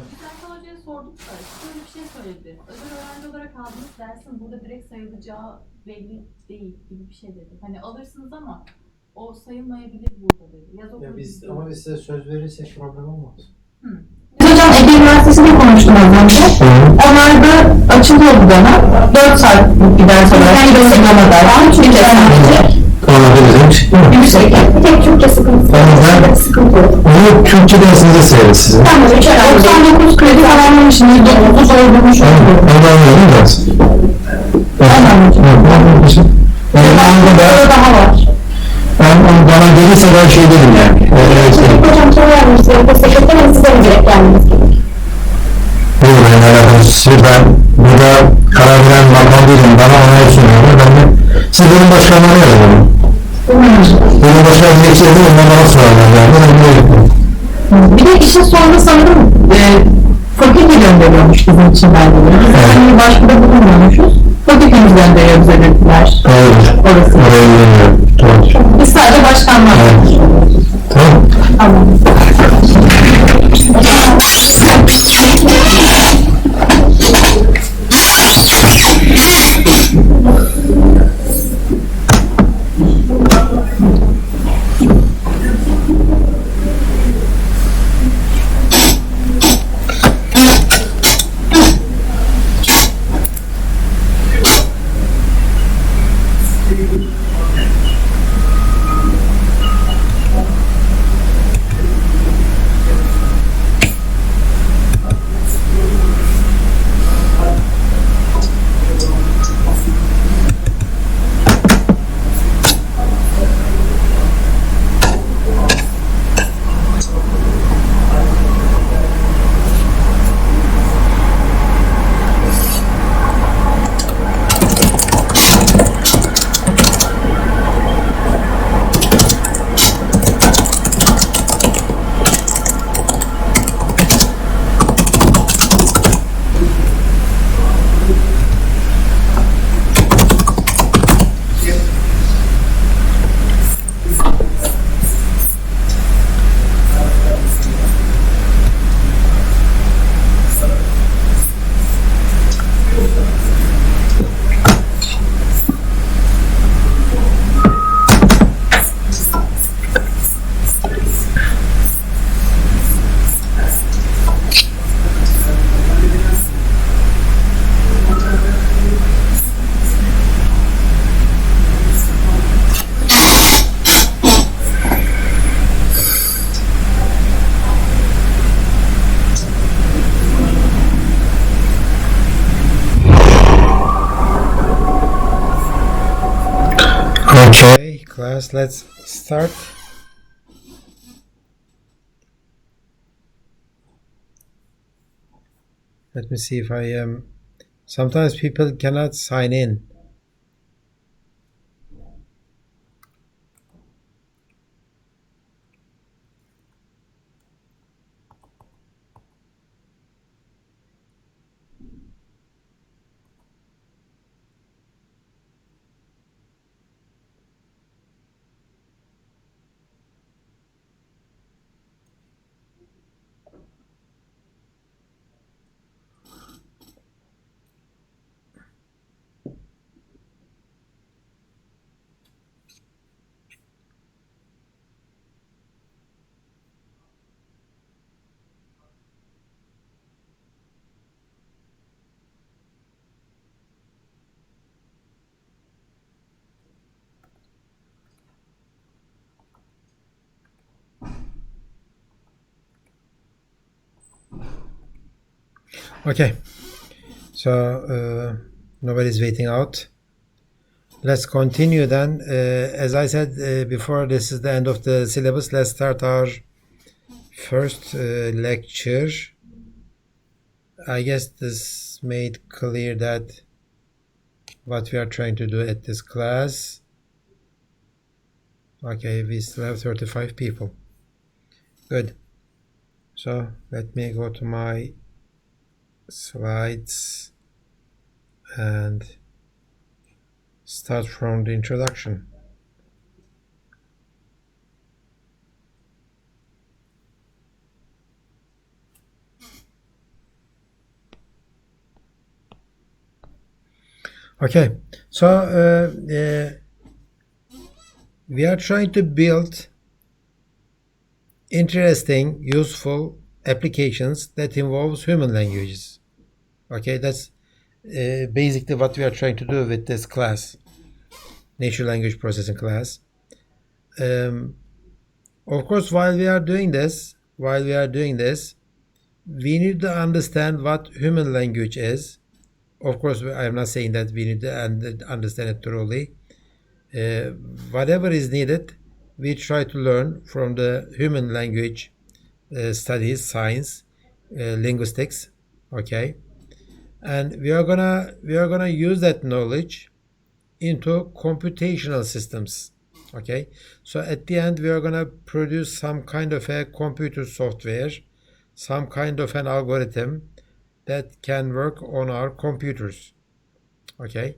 hocaya sorduk da şöyle bir şey söyledi. Özel öğrenci olarak aldığınız dersin burada direkt sayılacağı belli değil gibi bir şey dedi. Hani alırsınız ama o sayılmayabilir burada dedi. Yaz okulu Biz değil. ama biz size söz verirsek problem olmaz. Hocam Ege Üniversitesi'nde konuştum az önce. Onlar da açılıyor bu dönem. 4 saatlik bir ders olarak. Yani uygulama dersi. Çünkü yüksek. Bir tek Türkçe sıkıntı. Sıkıntı yok. Onu Türkçe dersinize sayarız sizin. Tamam, 99 kredi tamamlamışsınız. 9 olduğunu söylüyorum. Onu anlıyorum da. Anladım. Ben daha var. bana gelirse ben şey derim yani. Hocam soru vermişti. Sekreterin size mi direkt gelmeniz gerekiyor? Buyurun yani alakası. Ben burada karar veren makam değilim. Bana onay sunuyorlar. Ben de siz benim başkanlarına yazıyorum. Benim başkanım geçirdi. Onlar bana sorarlar yani. Ben böyle yapıyorum. Bir de işin sonunda sanırım fakülte gönderiyormuş bizim için belgeleri. Biz hani başvuruda bulunmuyormuşuz. Fakültemiz gönderiyor bize dediler. Doğrudur. Orası. Oraya ilgileniyorum. Doğrudur. Biz sadece başkanlar. Evet. Tamam. Anladım. Okay, class, let's start. Let me see if I am. Sometimes people cannot sign in. Okay, so Nobody's waiting out. Let's continue then. As I said before, this is the end of the syllabus. Let's start our first lecture. I guess this made clear that what we are trying to do at this class. Okay, we still have 35 people. Good. So let me go to my slides and start from the introduction. Okay, so we are trying to build interesting, useful applications that involves human languages. Okay, that's basically what we are trying to do with this class, natural language processing class. Of course, while we are doing this, we need to understand what human language is. Of course, I am not saying that we need to understand it thoroughly. Whatever is needed, we try to learn from the human language studies, science, linguistics. Okay, and we are gonna use that knowledge into computational systems. Okay, so at the end we are gonna produce some kind of a computer software, some kind of an algorithm that can work on our computers. Okay,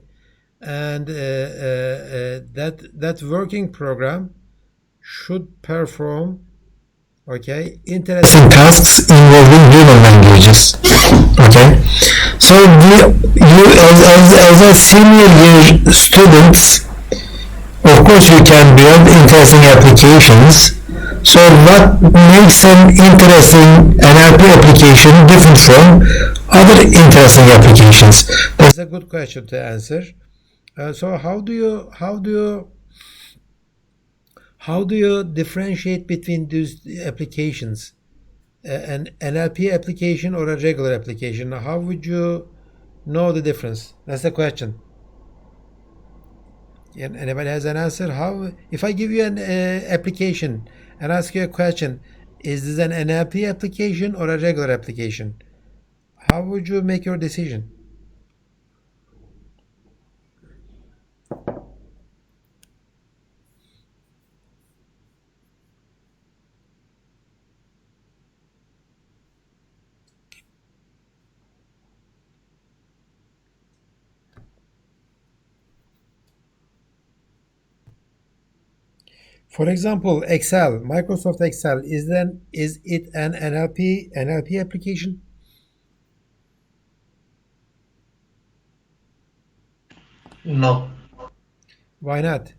and that working program should perform interesting tasks involving human languages. Okay, so you as a senior year students, of course you can build interesting applications. So what makes an interesting NLP application different from other interesting applications? That's a good question to answer. So how do you differentiate between these applications? An NLP application or a regular application? How would you know the difference? That's the question. Anybody has an answer? How, if I give you an application and ask you a question, is this an NLP application or a regular application? How would you make your decision? For example, Excel, Microsoft Excel, is it an NLP application? No. Why not?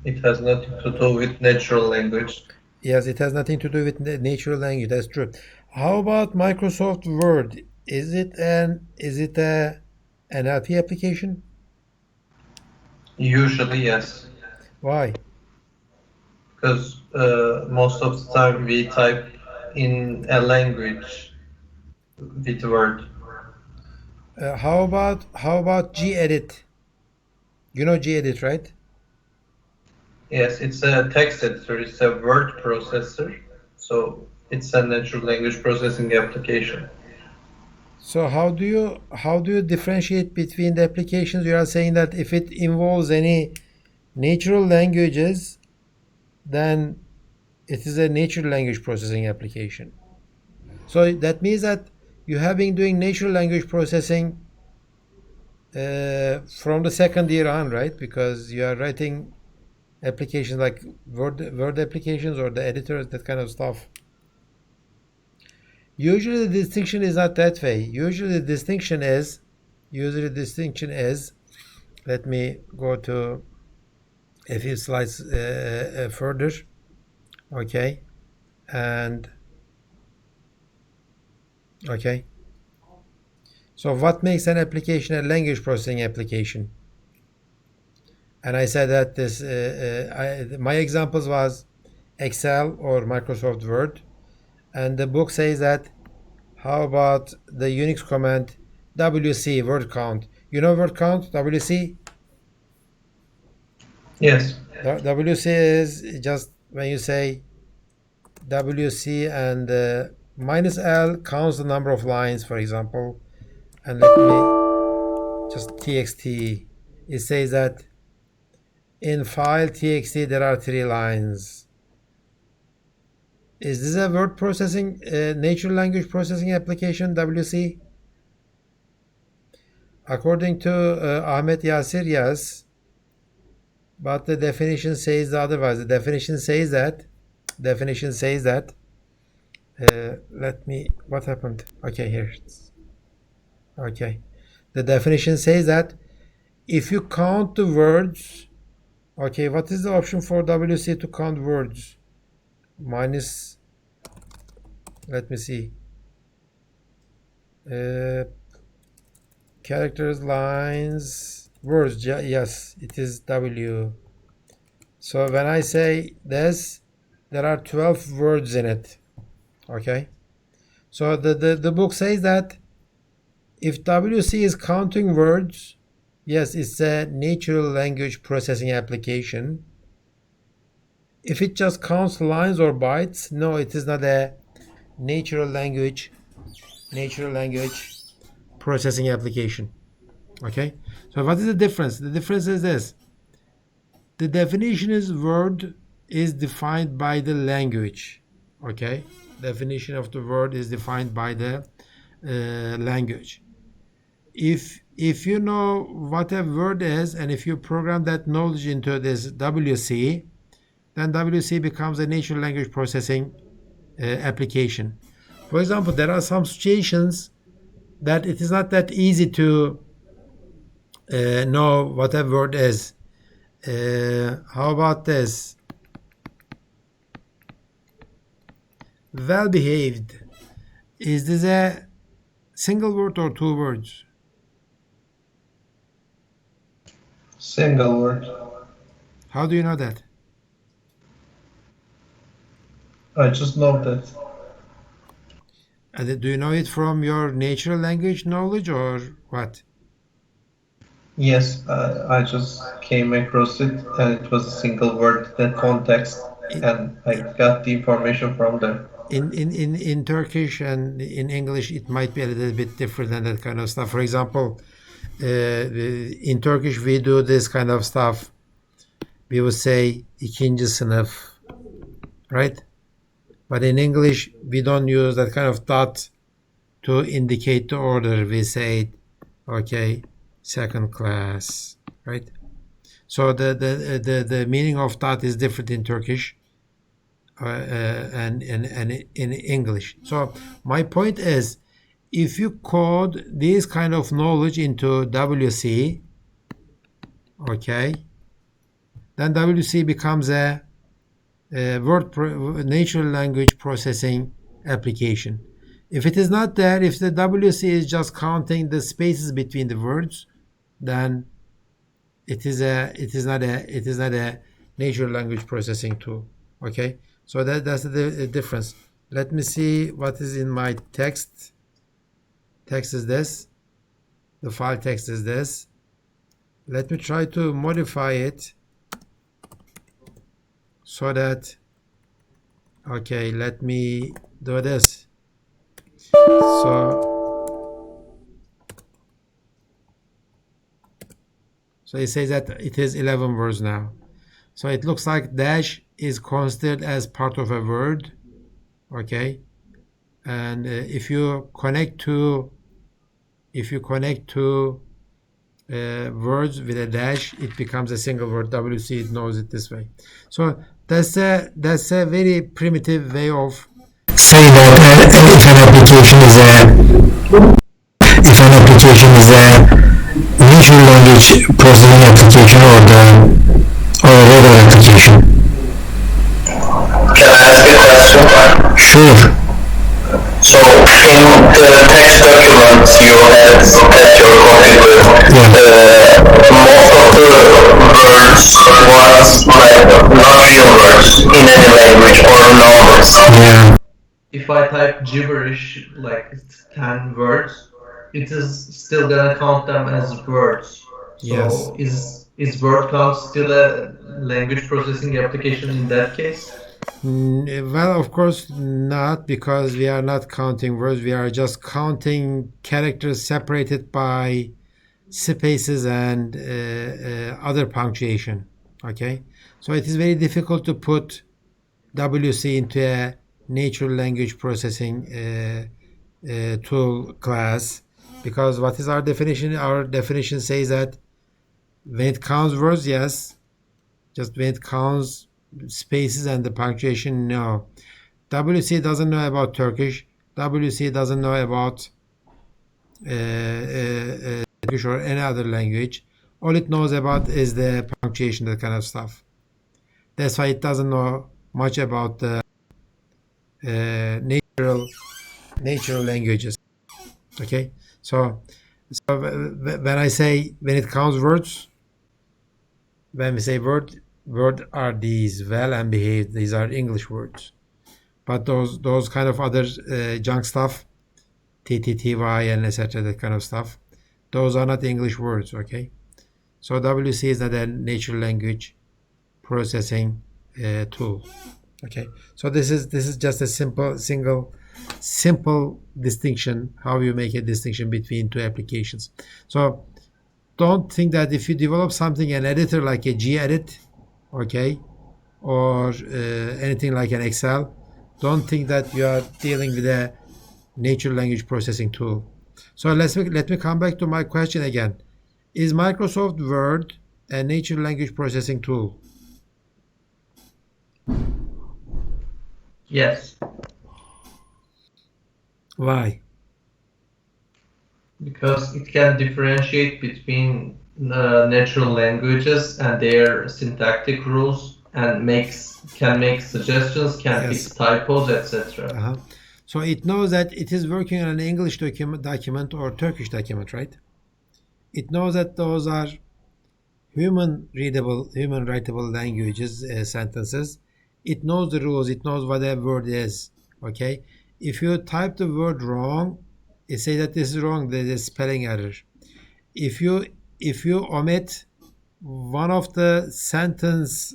It has nothing to do with natural language. Yes, it has nothing to do with natural language. That's true. How about Microsoft Word? Is it a NLP application? Usually, yes. Why? Because most of the time we type in a language with Word. How about Gedit? You know Gedit, right? Yes, it's a text editor. It's a word processor. So it's a natural language processing application. So how do you differentiate between the applications? You are saying that if it involves any natural languages, then it is a natural language processing application. So that means that you have been doing natural language processing from the second year on, right? Because you are writing applications like Word applications or the editors, that kind of stuff. Usually the distinction is not that way. Usually the distinction is, let me go to a few slides further. Okay, and okay. So what makes an application a language processing application? And I said that this my examples was Excel or Microsoft Word, and the book says that how about the Unix command WC, word count. You know word count, WC? Yes. WC is just when you say WC and minus L counts the number of lines, for example. And let me just TXT. It says that in file TXT there are 3 lines. Is this a word processing, natural language processing application, WC? According to Ahmet Yasir, yes. But the definition says otherwise. The definition says that, let me, what happened? Okay, here. Okay. The definition says that if you count the words, okay, what is the option for WC to count words? Minus, let me see. Characters, lines, words, yes, it is W. So when I say this, there are 12 words in it. Okay. So the book says that if WC is counting words, yes, it's a natural language processing application. If it just counts lines or bytes, no, it is not a natural language processing application. Okay. So what is the difference? The difference is this. The definition is word is defined by the language. Okay. Definition of the word is defined by the language. If you know what a word is, and if you program that knowledge into this WC, then WC becomes a natural language processing application. For example, there are some situations that it is not that easy to know what a word is. How about this? Well behaved. Is this a single word or 2 words? Single word. How do you know that? I just know that. And do you know it from your natural language knowledge or what? Yes, I just came across it and it was a single word in context and I got the information from there. In Turkish and in English it might be a little bit different than that kind of stuff. For example, in Turkish we do this kind of stuff. We would say ikinci sınıf, right? But in English we don't use that kind of dot to indicate the order. We say, okay, second class, right? So the meaning of dot is different in Turkish and in English. So my point is, if you code this kind of knowledge into WC, okay, then WC becomes a natural language processing application. If it is not there, if the WC is just counting the spaces between the words, then it is not a natural language processing tool. Okay, so that's the difference. Let me see what is in my text. Text is this. The file text is this. Let me try to modify it so that, okay, let me do this. So it says that it is 11 words now. So it looks like dash is considered as part of a word, okay? And if you connect to words with a dash, it becomes a single word. WC knows it this way. So that's a very primitive way of saying that if an application is a natural language processing application or a regular application. Can I ask a question? Sure. So in the text documents you had that you're coding with, most of the words was like not real words in any language or numbers. Yeah. If I type gibberish, like it's 10 words, it is still gonna count them as words. So is word count still a language processing application in that case? Well, of course not, because we are not counting words. We are just counting characters separated by spaces and other punctuation. Okay, so it is very difficult to put WC into a natural language processing tool class, because what is our definition? Our definition says that when it counts words, yes. Just when it counts spaces and the punctuation, no. WC doesn't know about Turkish. WC doesn't know about Turkish or any other language. All it knows about is the punctuation, that kind of stuff. That's why it doesn't know much about the natural languages. Okay, so when I say when it counts words, when we say word are these well and behaved. These are English words. But those kind of other junk stuff, TTTY and etc., that kind of stuff, those are not English words. Okay, so WC is not a natural language processing tool. Okay, so this is just a simple distinction, how you make a distinction between two applications. So don't think that if you develop something, an editor like a gedit, okay, or anything like an Excel, don't think that you are dealing with a natural language processing tool. So let me come back to my question again. Is Microsoft Word a natural language processing tool? Yes. Why? Because it can differentiate between natural languages and their syntactic rules, and can make suggestions, can fix typos, etc. So it knows that it is working on an English document or Turkish document, right? It knows that those are human writable languages, sentences. It knows the rules. It knows what a word is. Okay. If you type the word wrong, it says that this is wrong. There is a spelling error. If you omit one of the sentence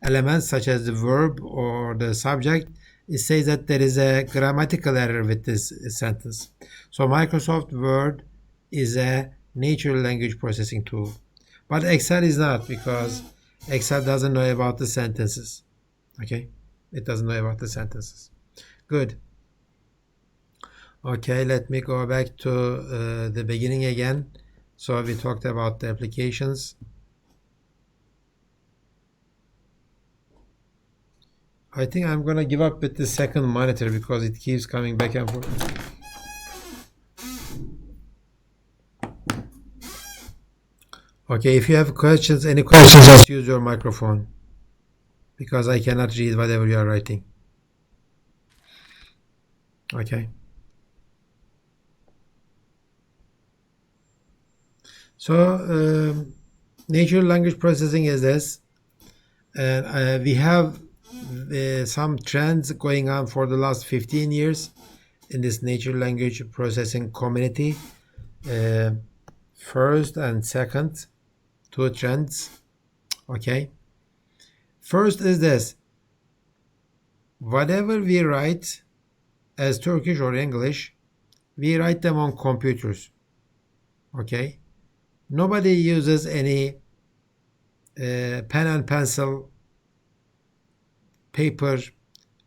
elements, such as the verb or the subject, it says that there is a grammatical error with this sentence. So Microsoft Word is a natural language processing tool. But Excel is not, because Excel doesn't know about the sentences. Okay? It doesn't know about the sentences. Good. Okay, let me go back to the beginning again. So we talked about the applications. I think I'm going to give up with the second monitor because it keeps coming back and forth. Okay, if you have questions, any questions, just use your microphone, because I cannot read whatever you are writing. Okay. So natural language processing is this, and we have some trends going on for the last 15 years in this natural language processing community. First and second, two trends. Okay. First is this: whatever we write as Turkish or English, we write them on computers. Okay. Nobody uses any pen and pencil, paper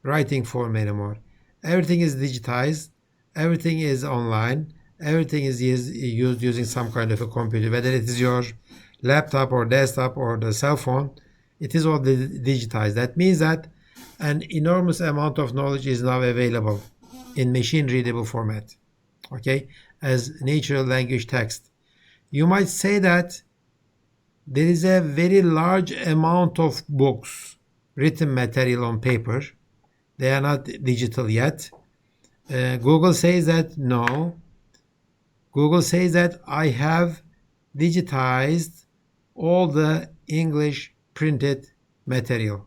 writing form anymore. Everything is digitized. Everything is online. Everything is used using some kind of a computer, whether it is your laptop or desktop or the cell phone. It is all digitized. That means that an enormous amount of knowledge is now available in machine readable format, okay, as natural language text. You might say that there is a very large amount of books, written material on paper. They are not digital yet. Google says that no. Google says that I have digitized all the English printed material.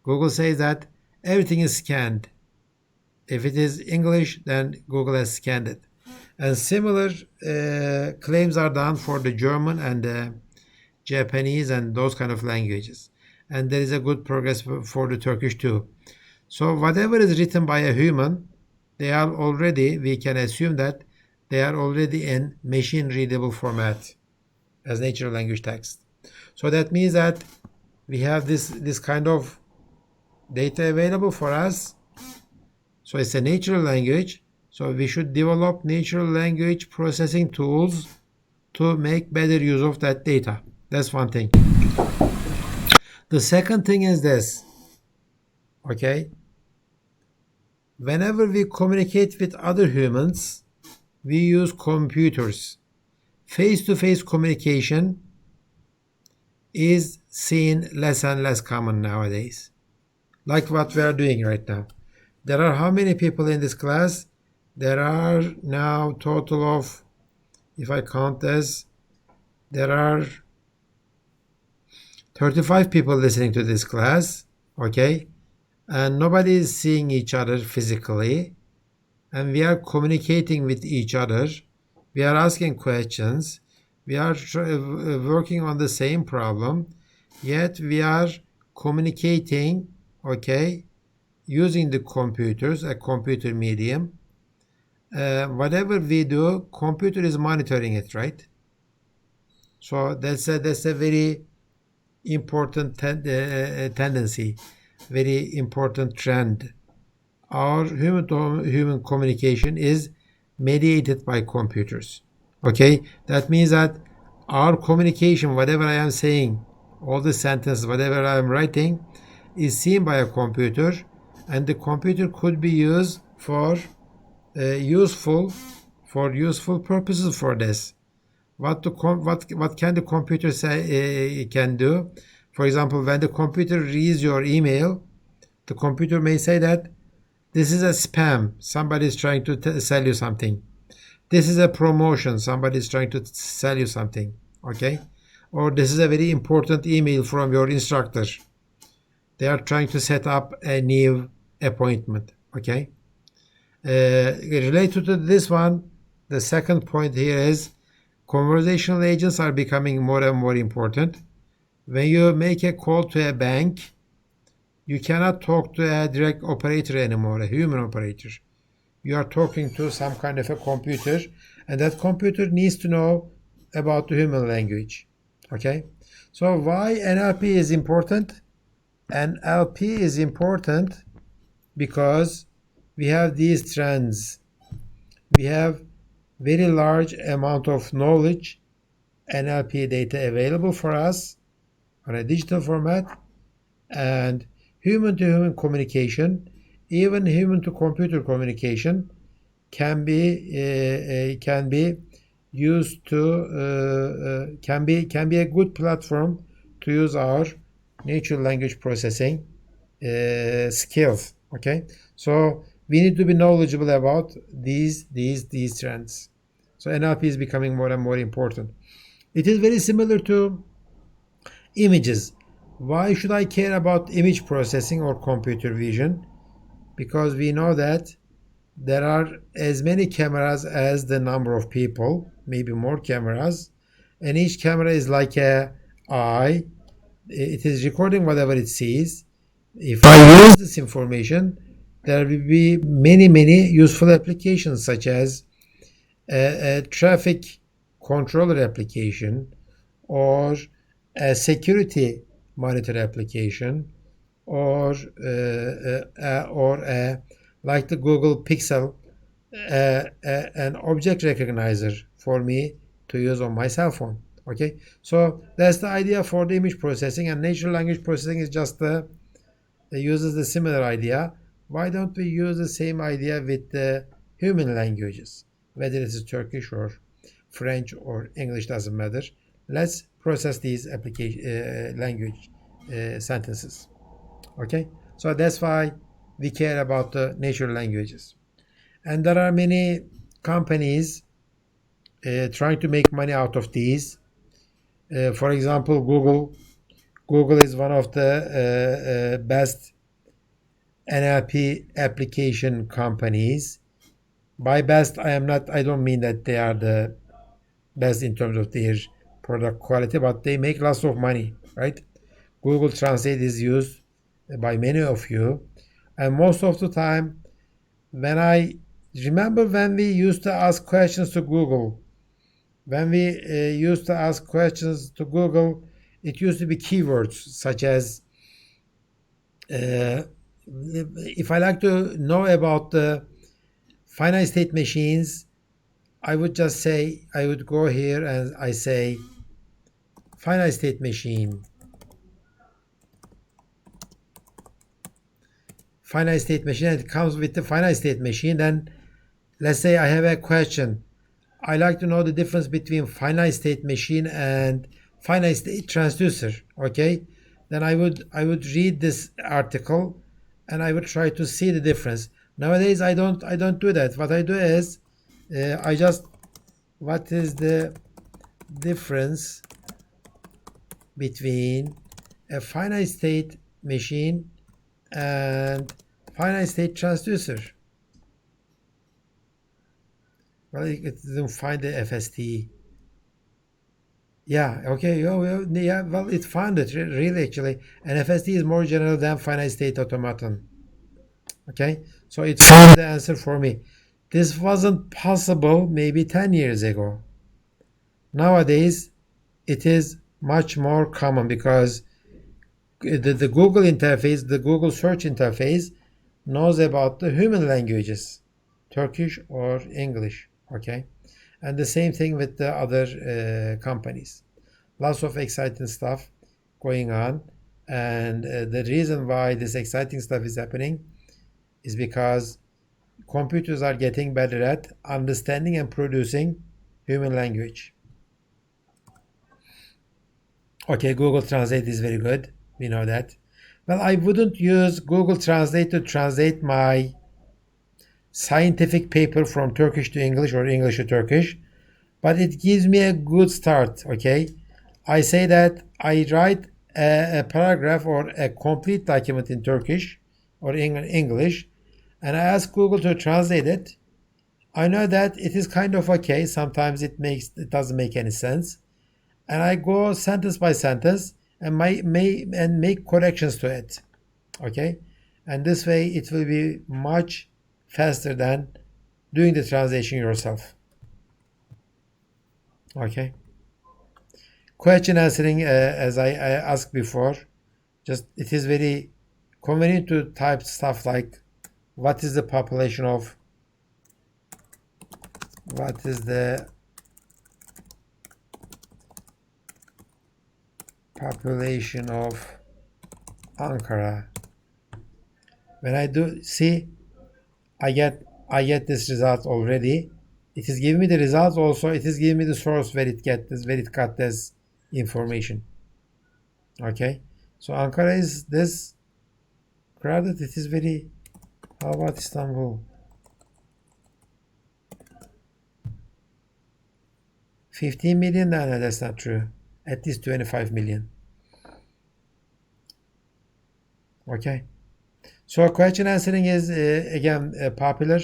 Google says that everything is scanned. If it is English, then Google has scanned it. And similar claims are done for the German and the Japanese and those kind of languages. And there is a good progress for the Turkish too. So whatever is written by a human, they are already, we can assume that they are already in machine readable format as natural language text. So that means that we have this kind of data available for us. So it's a natural language. So we should develop natural language processing tools to make better use of that data. That's one thing. The second thing is this. Okay? Whenever we communicate with other humans, we use computers. Face-to-face communication is seen less and less common nowadays. Like what we are doing right now. There are how many people in this class? There are now total of, if I count this, there are 35 people listening to this class, okay? And nobody is seeing each other physically. And we are communicating with each other. We are asking questions. We are working on the same problem. Yet we are communicating, okay, using the computers, a computer medium. Whatever we do, computer is monitoring it, right? So that's a very important tendency, very important trend. Our human-to-human communication is mediated by computers. Okay, that means that our communication, whatever I am saying, all the sentences, whatever I am writing, is seen by a computer, and the computer could be used for useful purposes for this. What can the computer say can do? For example, when the computer reads your email, the computer may say that this is a spam. Somebody is trying to sell you something. This is a promotion. Somebody is trying to sell you something. Okay? Or this is a very important email from your instructor. They are trying to set up a new appointment. Okay? Related to this one, the second point here is conversational agents are becoming more and more important. When you make a call to a bank, you cannot talk to a direct operator anymore, a human operator. You are talking to some kind of a computer, and that computer needs to know about the human language. Okay? So why NLP is important? NLP is important because we have these trends. We have very large amount of knowledge, NLP data available for us on a digital format, and human-to-human communication, even human-to-computer communication, can be used to can be a good platform to use our natural language processing skills. Okay, so we need to be knowledgeable about these trends. So NLP is becoming more and more important. It is very similar to images. Why should I care about image processing or computer vision? Because we know that there are as many cameras as the number of people, maybe more cameras, and each camera is like a eye. It is recording whatever it sees. If I use this information, there will be many useful applications, such as a traffic controller application, or a security monitor application, or like the Google Pixel, an object recognizer for me to use on my cell phone. Okay, so that's the idea for the image processing, and natural language processing is just uses the similar idea. Why don't we use the same idea with the human languages, whether it is Turkish or French or English, doesn't matter. Let's process these language sentences. Okay, so that's why we care about the natural languages. And there are many companies trying to make money out of these. For example, Google is one of the best NLP application companies. By best, I don't mean that they are the best in terms of their product quality, but they make lots of money, right? Google Translate is used by many of you, and most of the time, when I remember when we used to ask questions to Google, it used to be keywords such as if I like to know about the finite state machines, I would go here and I say finite state machine, and it comes with the finite state machine. Then let's say I have a question. I like to know the difference between finite state machine and finite state transducer. Okay, then I would read this article and I would try to see the difference. Nowadays I don't do that. What I do is what is the difference between a finite state machine and finite state transducer? Well, it doesn't find the FST. Yeah, okay, yeah, well, it found it really actually. And FST is more general than finite state automaton. Okay, so it found the answer for me. This wasn't possible maybe 10 years ago. Nowadays, it is much more common because the Google interface, the Google search interface knows about the human languages, Turkish or English, okay? And the same thing with the other companies. Lots of exciting stuff going on. And the reason why this exciting stuff is happening is because computers are getting better at understanding and producing human language. Okay, Google Translate is very good. We know that. Well, I wouldn't use Google Translate to translate my scientific paper from Turkish to English or English to Turkish, but it gives me a good start, okay? I say that I write a paragraph or a complete document in Turkish or in English, and I ask Google to translate it. I know that it is kind of okay. Sometimes it doesn't make any sense. And I go sentence by sentence and make corrections to it, okay? And this way it will be much faster than doing the translation yourself, okay? Question answering, as I asked before, it is very convenient to type stuff like what is the population of Ankara. When I do, see, I get this result already. It is giving me the results also. It is giving me the source where it got this information. Okay, so Ankara is this crowded. It is very. How about Istanbul? 15 million? No, that's not true. At least 25 million. Okay. So question answering is again popular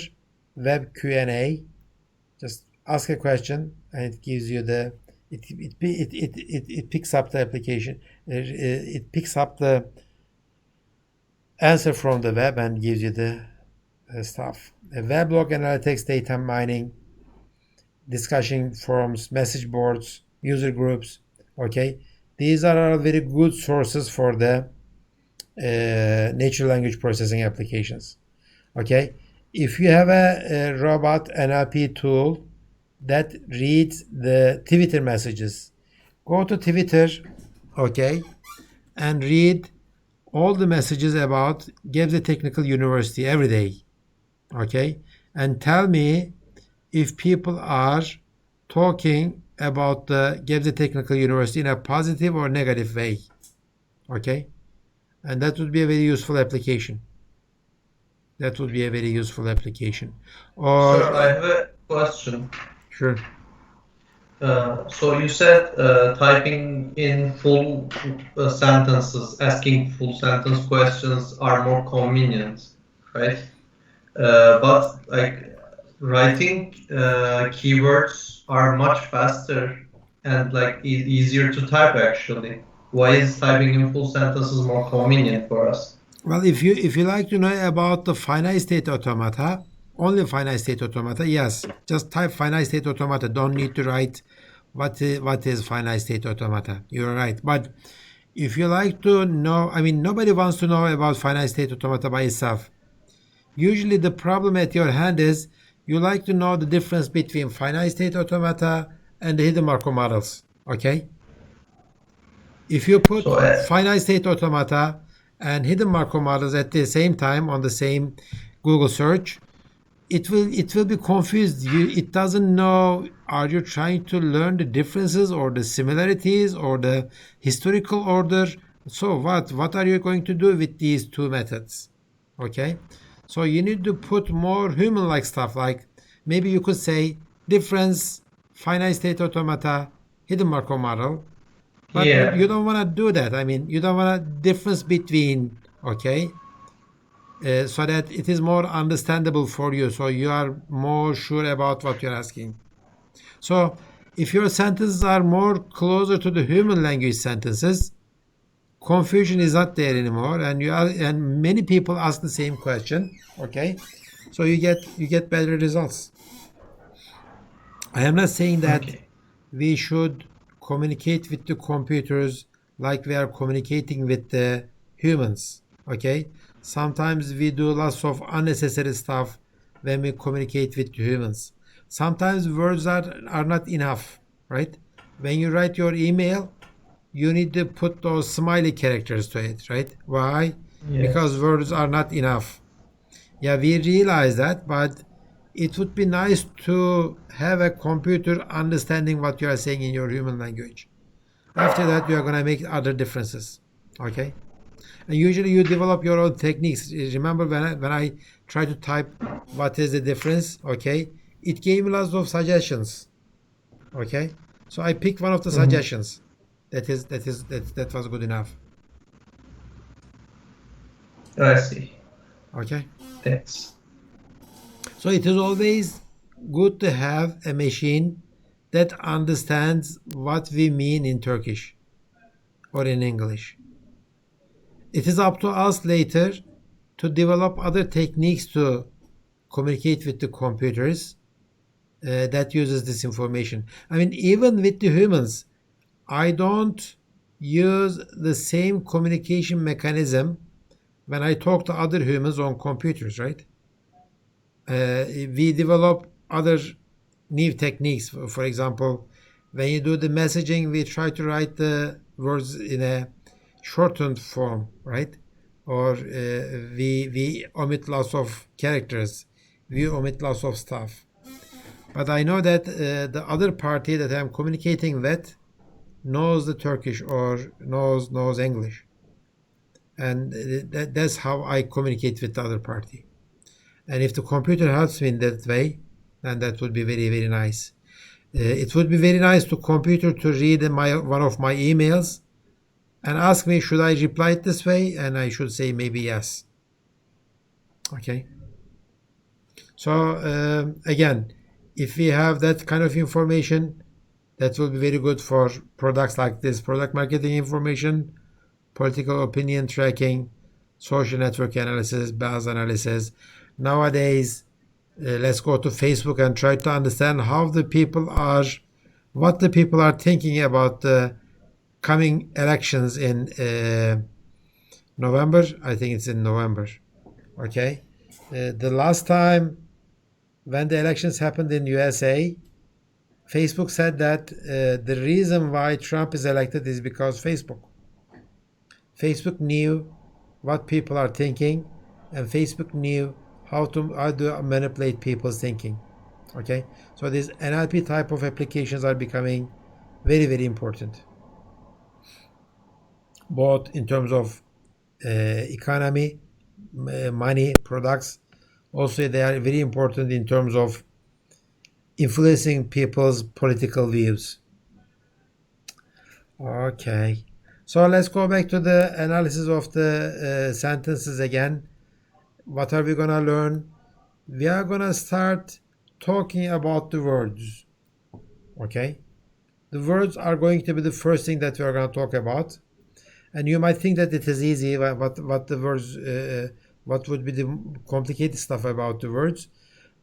web Q&A. Just ask a question and it gives you it picks up the application. It picks up the answer from the web and gives you the stuff. Weblog analytics, data mining, discussion forums, message boards, user groups. Okay, these are all very good sources for the natural language processing applications. Okay, if you have a robot NLP tool that reads the Twitter messages, go to Twitter, okay, and read all the messages about Gebze Technical University every day, okay, and tell me if people are talking about the Gebze Technical University in a positive or negative way, okay, and that would be a very useful application. Or Sir, I have a question. Sure. So you said typing in full sentences, asking full sentence questions are more convenient, right? But like writing keywords are much faster and like easier to type actually. Why is typing in full sentences more convenient for us? Well, if you like to know about the finite state automata, only finite state automata, yes, just type finite state automata. Don't need to write what is finite state automata. You're right. But if you like to know, I mean, nobody wants to know about finite state automata by itself. Usually the problem at your hand is you like to know the difference between finite state automata and the hidden Markov models. Okay? If you put finite state automata and hidden Markov models at the same time on the same Google search, it will be confused. It doesn't know, are you trying to learn the differences or the similarities or the historical order? So what are you going to do with these two methods? Okay? So you need to put more human-like stuff, like maybe you could say difference, finite state automata, hidden Markov model. But Yeah. you don't want to do that. I mean, you don't want a difference between, okay? So that it is more understandable for you, so you are more sure about what you're asking. So if your sentences are more closer to the human language sentences, confusion is not there anymore, and many people ask the same question, okay? So you get better results. I am not saying that we should communicate with the computers like we are communicating with the humans, okay? Sometimes we do lots of unnecessary stuff when we communicate with humans. Sometimes words are not enough, right? When you write your email, you need to put those smiley characters to it, right? Why? Yes. Because words are not enough. Yeah, we realize that, but it would be nice to have a computer understanding what you are saying in your human language. After that, you are going to make other differences, okay? And usually you develop your own techniques. Remember when I try to type what is the difference, okay? It gave me lots of suggestions, okay? So I picked one of the suggestions. That was good enough. I see. Okay. Thanks. So it is always good to have a machine that understands what we mean in Turkish or in English. It is up to us later to develop other techniques to communicate with the computers that uses this information. I mean, even with the humans, I don't use the same communication mechanism when I talk to other humans on computers, right? We develop other new techniques. For example, when you do the messaging, we try to write the words in a shortened form, right? Or we omit lots of characters. We omit lots of stuff. But I know that the other party that I'm communicating with knows the Turkish or knows English. And that's how I communicate with the other party. And if the computer helps me in that way, then that would be very, very nice. It would be very nice to computer to read one of my emails and ask me, should I reply it this way? And I should say maybe yes. Okay. So again, if we have that kind of information, that will be very good for products like this: product marketing information, political opinion tracking, social network analysis, Bayes analysis. Nowadays, let's go to Facebook and try to understand what the people are thinking about the coming elections in November. I think it's in November. Okay. The last time when the elections happened in USA, Facebook said that the reason why Trump is elected is because Facebook knew what people are thinking, and Facebook knew how to manipulate people's thinking. Okay, so these NLP type of applications are becoming very, very important, both in terms of economy, money, products. Also, they are very important in terms of influencing people's political views. Okay, so let's go back to the analysis of the sentences again. What are we going to learn? We are going to start talking about the words. Okay, the words are going to be the first thing that we are going to talk about, and you might think that it is easy. What the words? What would be the complicated stuff about the words?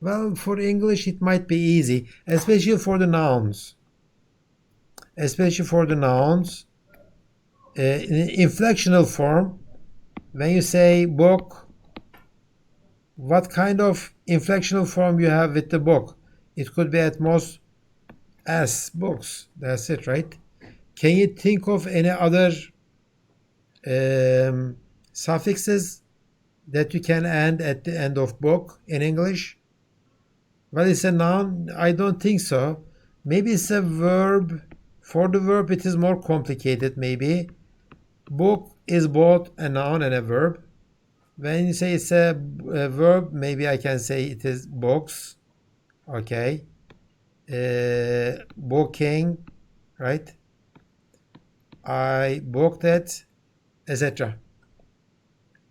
Well, for English it might be easy, especially for the nouns. Especially for the nouns, in inflectional form. When you say book, what kind of inflectional form you have with the book? It could be at most S, books. That's it, right? Can you think of any other suffixes that you can add at the end of book in English? Well, it's a noun. I don't think so. Maybe it's a verb. For the verb, it is more complicated, maybe. Book is both a noun and a verb. When you say it's a verb, maybe I can say it is books. Okay. Booking, right? I booked it, etc.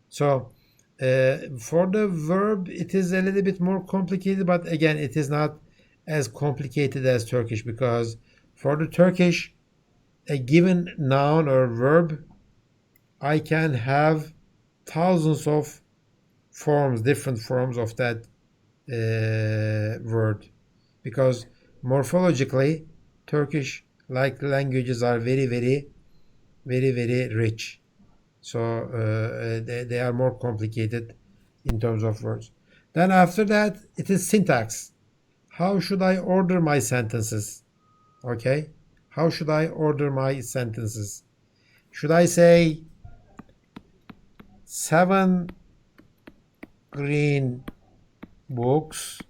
So, for the verb, it is a little bit more complicated, but again, it is not as complicated as Turkish, because for the Turkish, a given noun or verb, I can have thousands of forms, different forms of that word, because morphologically, Turkish like languages are very, very, very, very rich. So they are more complicated in terms of words. Then after that, it is syntax. How should I order my sentences? Okay, how should I order my sentences? Should I say 7 green books,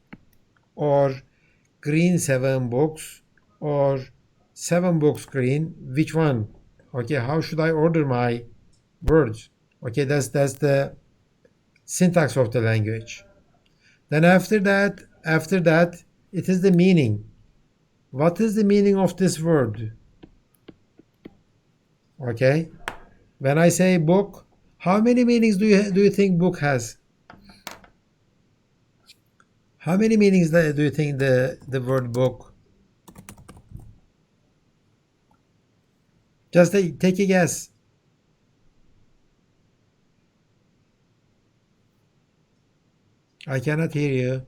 or green 7 books, or 7 books green? Which one? Okay, how should I order my words? Okay, that's the syntax of the language. Then after that, it is the meaning. What is the meaning of this word? Okay, when I say book, how many meanings do you think book has? How many meanings do you think the word book? Just take a guess. I cannot hear you.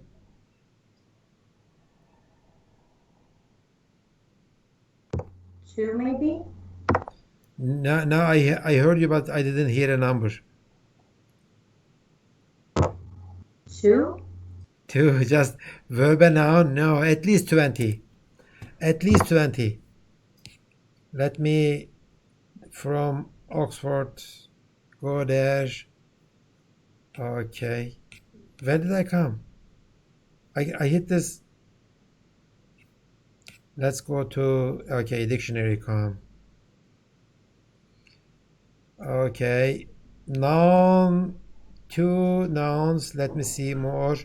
Two, maybe? No, I heard you, but I didn't hear a number. 2? 2, just verb and noun? No, at least 20. At least 20. Let me, from Oxford, go there. Okay. Where did I come? I hit this. Let's go to, okay, dictionary.com. Okay. Noun, 2 nouns. Let me see more.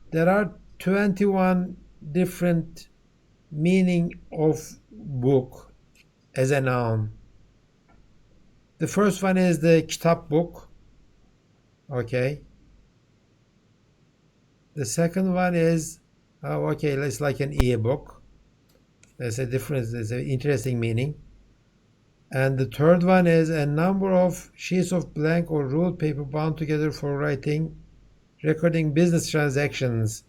There are 21 different meaning of book as a noun. The first one is the kitap book. Okay. The second one is, okay, it's like an e-book. There's a difference, there's an interesting meaning. And the third one is a number of sheets of blank or ruled paper bound together for writing, recording business transactions.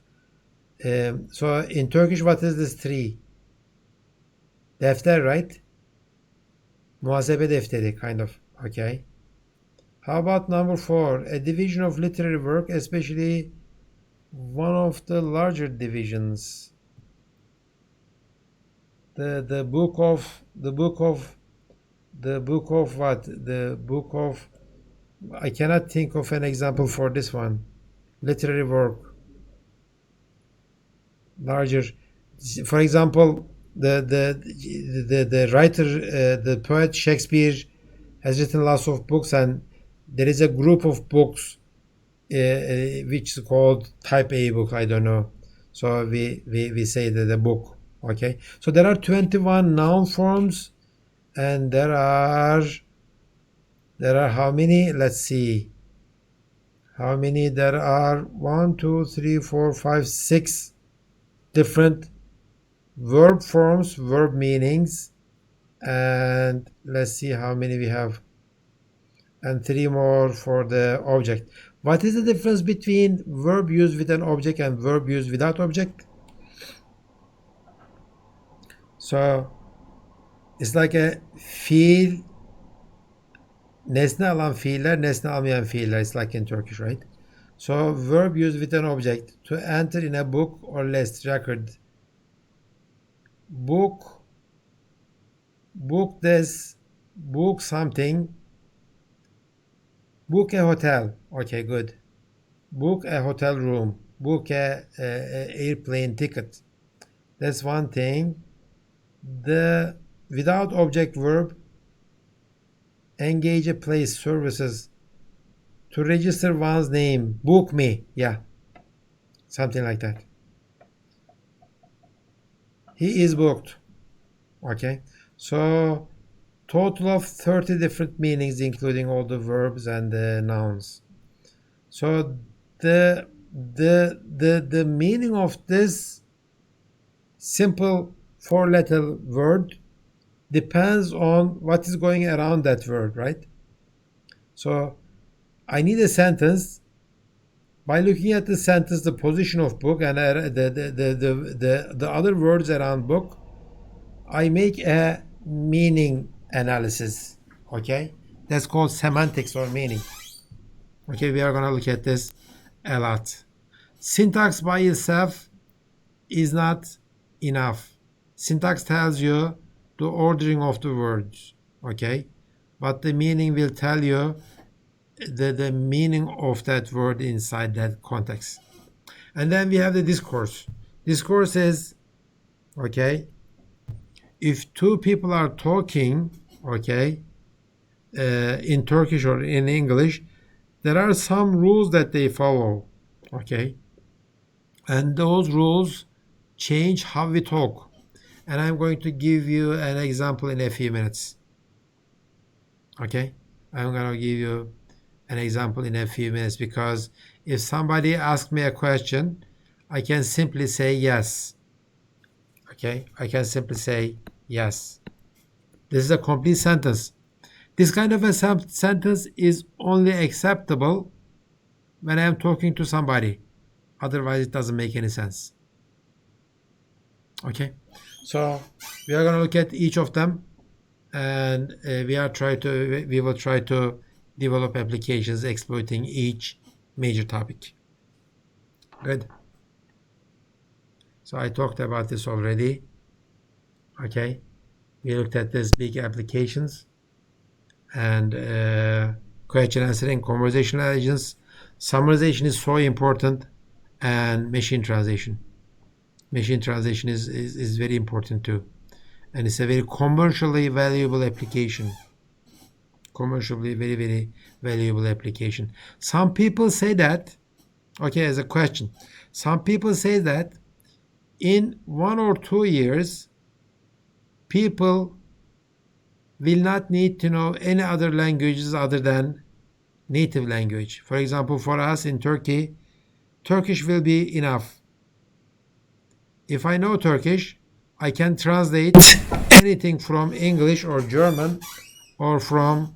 So in Turkish, what is this 3? Defter, right? Muhasebe defteri, kind of. Okay. How about number 4? A division of literary work, especially one of the larger divisions. The book of what? The book of, I cannot think of an example for this one. Literary work. Larger. For example, the writer, the poet Shakespeare has written lots of books, and there is a group of books which is called type A book. I don't know. So we say that the book. Okay. So there are 21 noun forms, and there are how many? Let's see. How many there are? 1, 2, 3, 4, 5, 6. different verb forms, verb meanings, and let's see how many we have, and 3 more for the object. What is the difference between verb used with an object and verb used without object? So it's like a fiil, nesne alan fiiller, nesne almayan fiiller. It's like in Turkish, right? So verb used with an object: to enter in a book or list record. Book this, book something, book a hotel. Okay, good. Book a hotel room, book a airplane ticket. That's one thing. The without object verb: engage a place, services, to register one's name, book me, yeah, something like that. He is booked. Okay, so total of 30 different meanings, including all the verbs and the nouns. So the meaning of this simple 4-letter word depends on what is going around that word, right? So I need a sentence. By looking at the sentence, the position of book, and the other words around book, I make a meaning analysis. Okay, that's called semantics or meaning. Okay, we are going to look at this a lot. Syntax by itself is not enough. Syntax tells you the ordering of the words, okay, but the meaning will tell you the meaning of that word inside that context. And then we have the discourse. Discourse is, okay, if two people are talking, okay, in Turkish or in English, there are some rules that they follow, okay, and those rules change how we talk. And I'm going to give you an example in a few minutes. Okay, I'm going to give you an example in a few minutes, because if somebody asks me a question, I can simply say yes. Okay, I can simply say yes. This is a complete sentence. This kind of a sentence is only acceptable when I'm talking to somebody. Otherwise, it doesn't make any sense. Okay, so we are going to look at each of them, and we will try to develop applications exploiting each major topic. Good. So I talked about this already. Okay, we looked at these big applications, and question answering, conversational agents, summarization is so important, and machine translation. Machine translation is very important too, and it's a very commercially valuable application. Commercially very valuable application. Some people say that, okay, as a question, some people say that in 1 or 2 years, people will not need to know any other languages other than native language. For example, for us in Turkey, Turkish will be enough. If I know Turkish, I can translate anything from English or German or from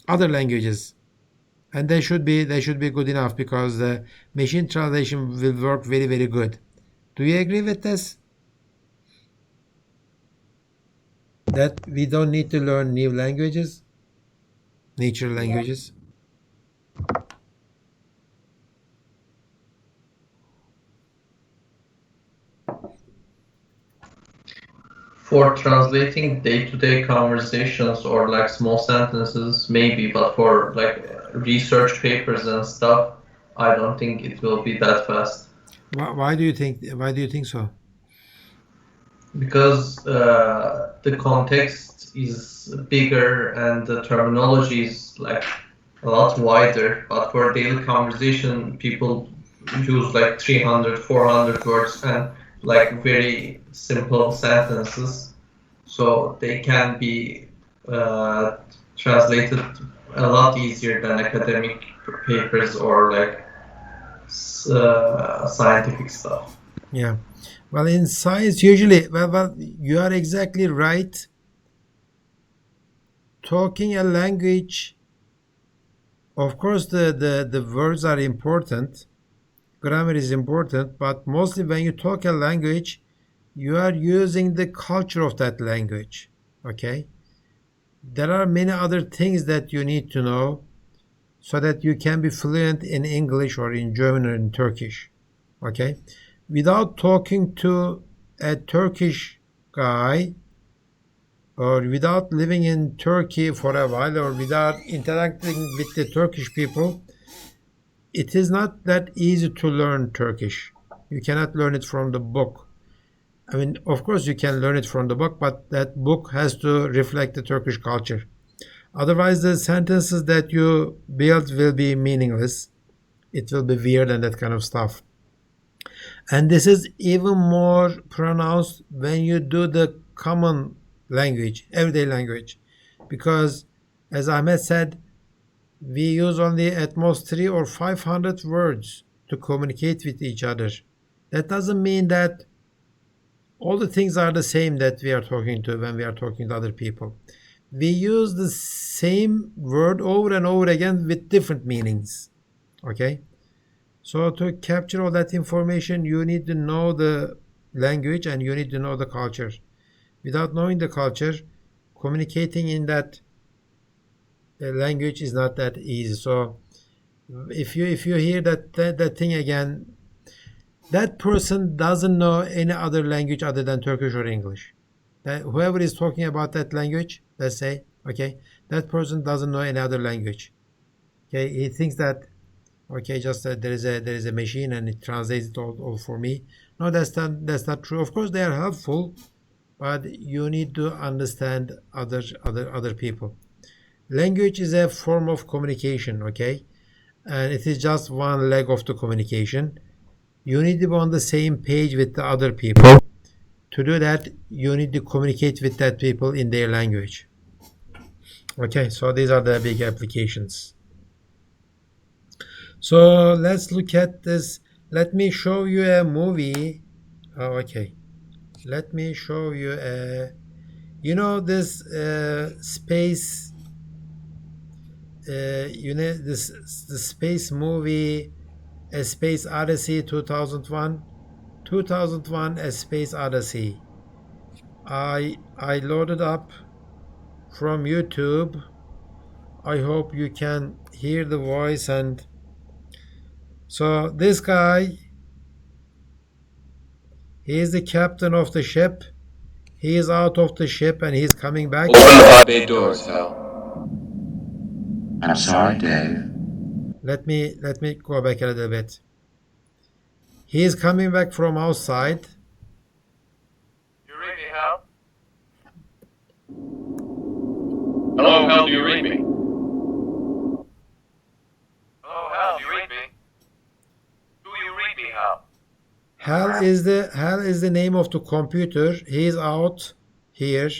other languages, and they should be good enough, because the machine translation will work very good. Do you agree with this? That we don't need to learn new languages, natural languages? For translating day-to-day conversations or like small sentences, maybe, but for like research papers and stuff, I don't think it will be that fast. Why do you think so? Because the context is bigger and the terminology is like a lot wider. But for daily conversation, people use like 300, 400 words and like very simple sentences, so they can be translated a lot easier than academic papers or like scientific stuff. Yeah, Well, in science, usually, well, you are exactly right. Talking a language, of course, the words are important. Grammar is important, but mostly when you talk a language, you are using the culture of that language. Okay? There are many other things that you need to know so that you can be fluent in English or in German or in Turkish. Okay? Without talking to a Turkish guy, or without living in Turkey for a while, or without interacting with the Turkish people, it is not that easy to learn Turkish. You cannot learn it from the book. I mean, of course you can learn it from the book, but that book has to reflect the Turkish culture. Otherwise, the sentences that you build will be meaningless. It will be weird and that kind of stuff. And this is even more pronounced when you do the common language, everyday language. Because, as Ahmed said, we use only at most 300 or 500 words to communicate with each other. That doesn't mean that all the things are the same that we are talking to when we are talking to other people. We use the same word over and over again with different meanings. Okay? So to capture all that information, you need to know the language and you need to know the culture. Without knowing the culture, communicating in that language is not that easy. So if you hear that thing again, that person doesn't know any other language other than Turkish or English. Whoever is talking about that language, let's say, okay, that person doesn't know any other language. Okay, he thinks that, okay, just there is a machine and it translates it all for me. No, that's not true. Of course, they are helpful, but you need to understand other people. Language is a form of communication, okay, and it is just one leg of the communication. You need to be on the same page with the other people. To do that, you need to communicate with that people in their language. Okay, so these are the big applications. So let's look at this. Let me show you a movie. Oh, okay. Let me show you this space, the space movie, A Space Odyssey 2001. 2001 A Space Odyssey. I loaded up from YouTube. I hope you can hear the voice. And so this guy, he is the captain of the ship. He is out of the ship and he's coming back. Open the pod bay doors, Hal. I'm sorry, Dave. Let me go back a little bit. He is coming back from outside. You read me, Hal? Hello, Hal, do you read me? Hello, Hal, do you read me? Do you read me, Hal? Hal is the name of the computer. He is out here.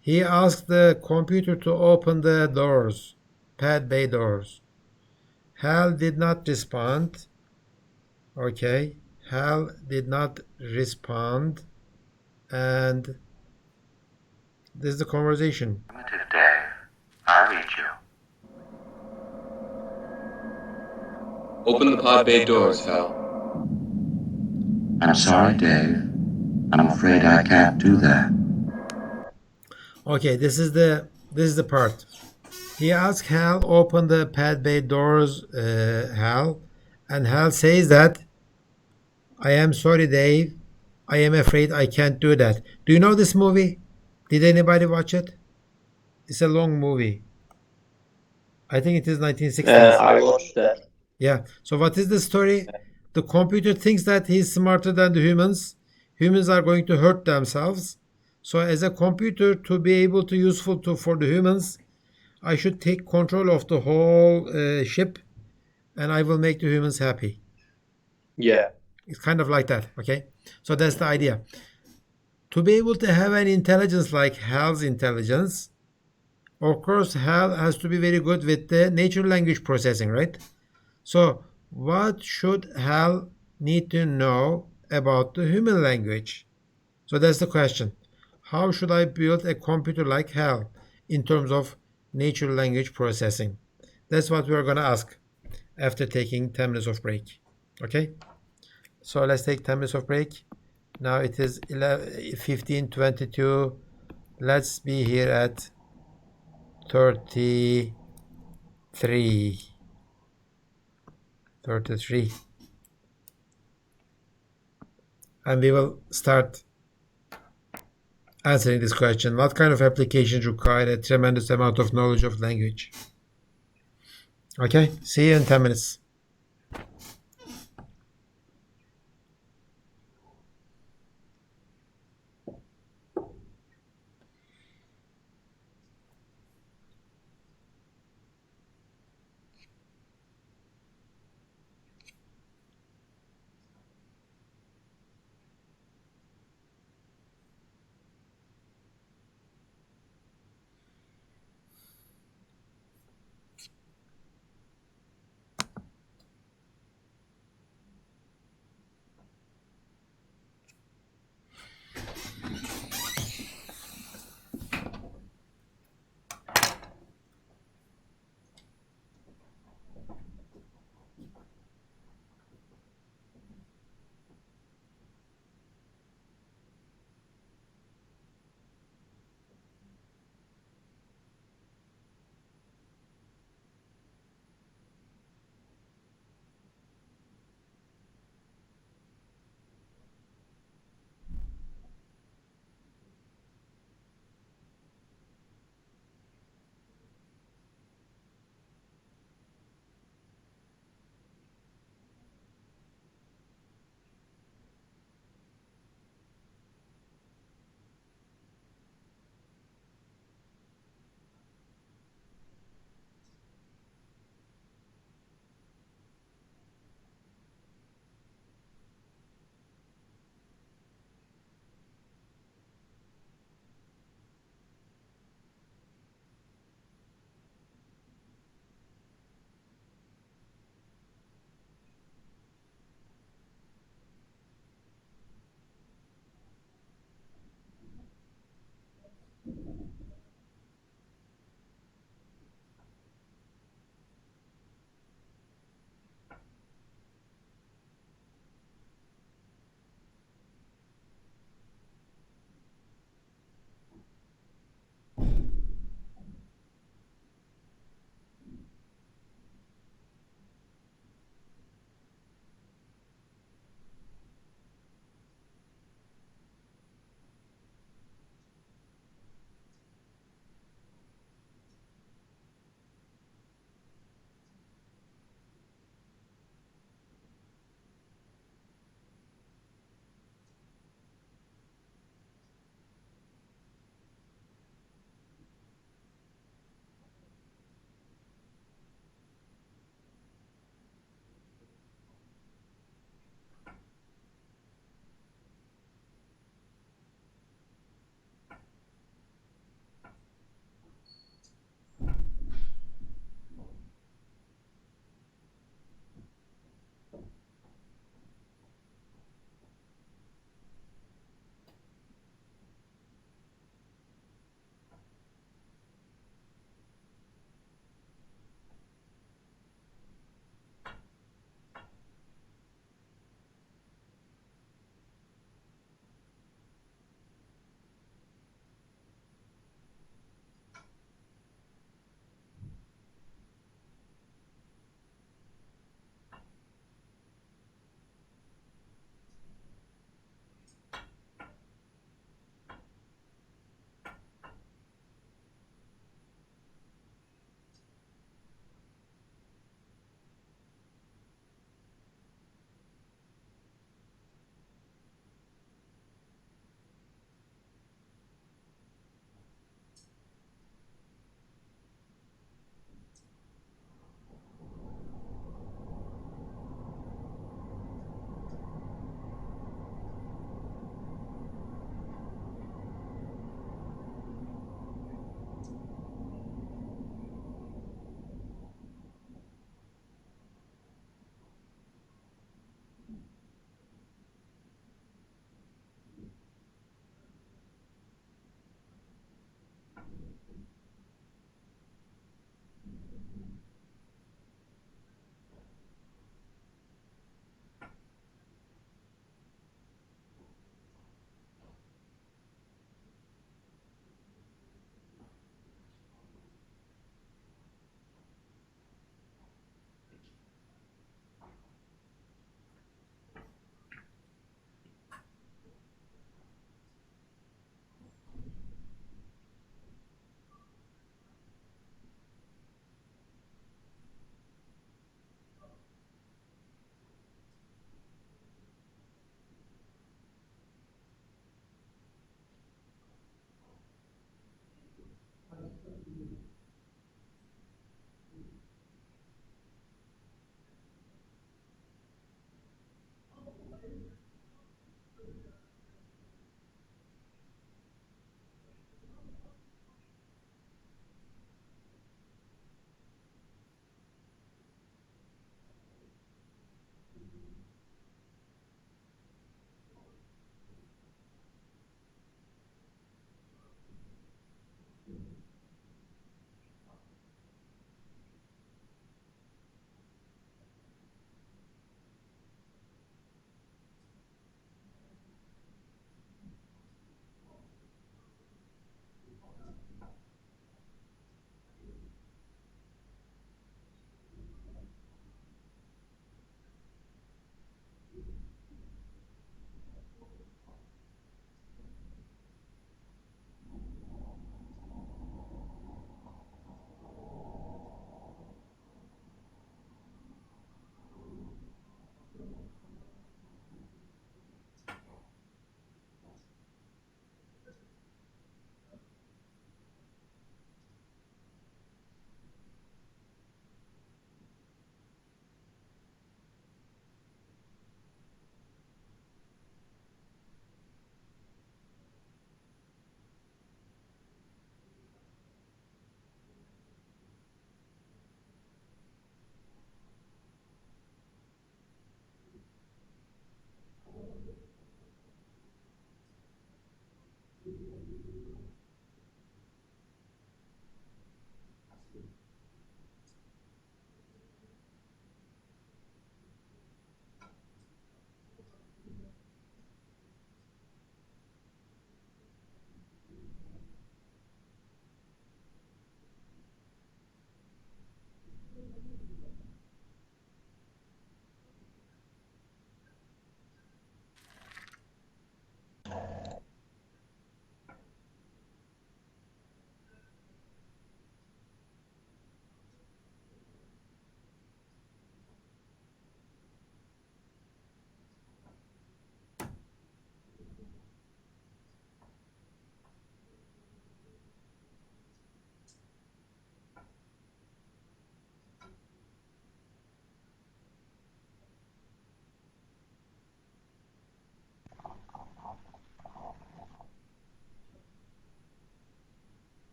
He asked the computer to open the doors, pad bay doors. Hal did not respond. Okay, Hal did not respond, and this is the conversation. Dave, I'll read you. Open the pod bay doors, Hal. I'm sorry, Dave. I'm afraid I can't do that. Okay, this is the part. He asked Hal open the pad bay doors, Hal, and Hal says that, I am sorry, Dave. I am afraid I can't do that. Do you know this movie? Did anybody watch it? It's a long movie. I think it is 1960s. I watched that. Yeah. So what is the story? The computer thinks that he's smarter than the humans. Humans are going to hurt themselves. So as a computer, to be able to useful for the humans, I should take control of the whole ship, and I will make the humans happy. Yeah. It's kind of like that, okay? So that's the idea. To be able to have an intelligence like Hal's intelligence, of course, Hal has to be very good with the natural language processing, right? So what should Hal need to know about the human language. So that's the question. How should I build a computer like hell in terms of natural language processing? That's what we are going to ask after taking 10 minutes of break. Okay? So let's take 10 minutes of break. Now it is 15:22. Let's be here at 33. And we will start answering this question. What kind of applications require a tremendous amount of knowledge of language? Okay, see you in 10 minutes.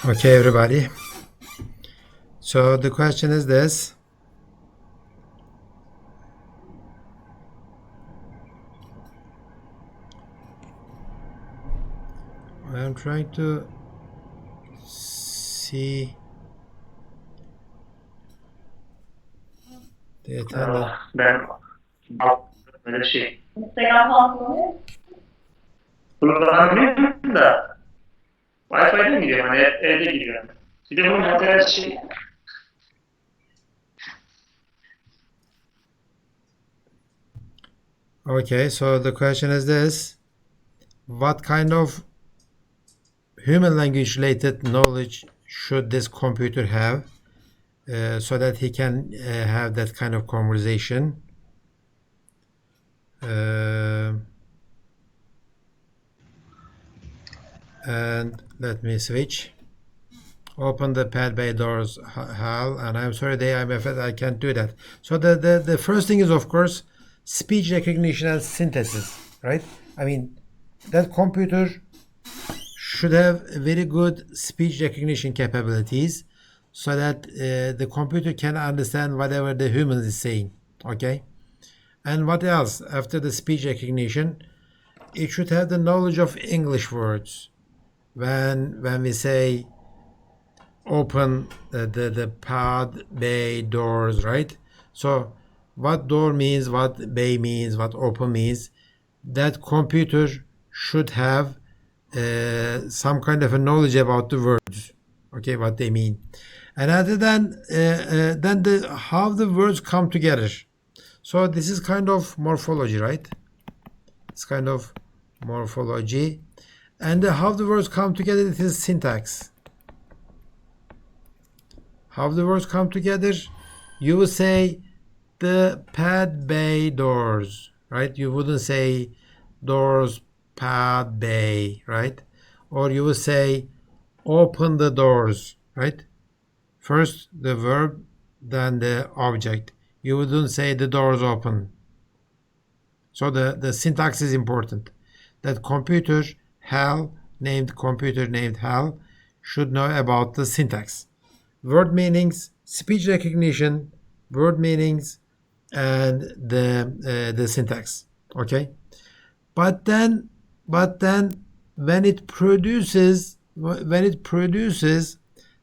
Okay, everybody. So the question is this. I am trying to see the attendant. Ben böyle şey. Instagram kullanıyor. Kullanabiliyorum da Wi-Fi'den gidiyorum. Hani evde gidiyorum. Bir de bunun materyal şey. Okay, so the question is this. What kind of human language related knowledge should this computer have so that he can have that kind of conversation? And let me switch. Open the pad bay doors, Hal, and I'm sorry, I'm afraid I can't do that. So the first thing is, of course, speech recognition and synthesis, right? I mean, that computer should have very good speech recognition capabilities so that the computer can understand whatever the human is saying, okay? And what else? After the speech recognition, it should have the knowledge of English words. When we say open the pod bay doors, right? So what door means, what bay means, what open means, that computer should have some kind of a knowledge about the words, okay, what they mean. And other than how the words come together. So this is kind of morphology, right? It's kind of morphology. And how the words come together, it is syntax. How the words come together, you will say the pad bay doors, right? You wouldn't say doors pad bay, right? Or you will say open the doors, right? First the verb than the object. You wouldn't say the doors open. So the syntax is important. That computer named Hal should know about the syntax. Word meanings, speech recognition, word meanings, and the syntax. Okay? But then when it produces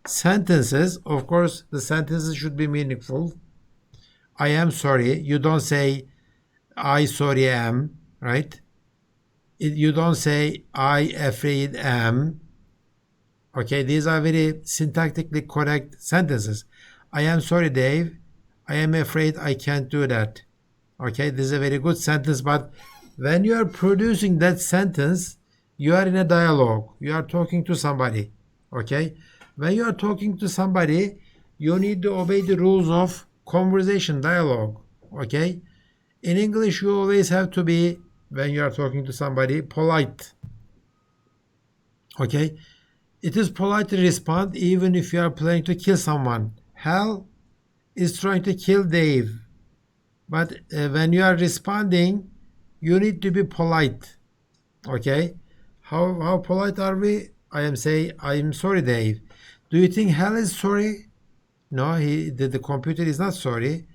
sentences, of course the sentences should be meaningful. I am sorry. You don't say I sorry am, right? You don't say I afraid am. Okay, these are very syntactically correct sentences. I am sorry, Dave. I am afraid I can't do that. Okay, this is a very good sentence, but when you are producing that sentence, you are in a dialogue. You are talking to somebody. Okay, when you are talking to somebody, you need to obey the rules of conversation, dialogue. Okay, in English, you always have to be, when you are talking to somebody, polite. Okay, it is polite to respond even if you are planning to kill someone. Hal is trying to kill Dave. But when you are responding, you need to be polite. Okay? How polite are we? I am saying, I am sorry, Dave. Do you think Hal is sorry? No, the computer is not sorry.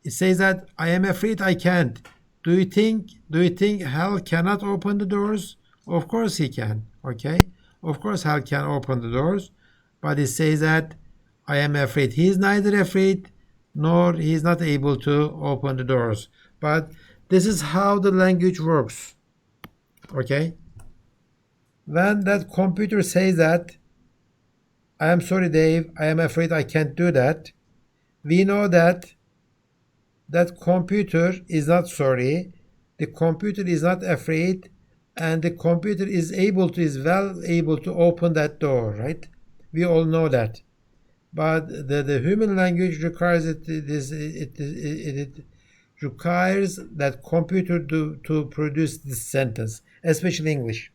It says that I am afraid I can't. Do you think Hal cannot open the doors? Of course he can. Okay? Of course Hal can open the doors, but it says that I am afraid. He is neither afraid nor he is not able to open the doors. But this is how the language works. Okay? When that computer says that I am sorry, Dave, I am afraid I can't do that, we know that that computer is not sorry, the computer is not afraid, and the computer is well able to open that door, right? We all know that. But the human language requires it requires that computer to produce this sentence, especially English.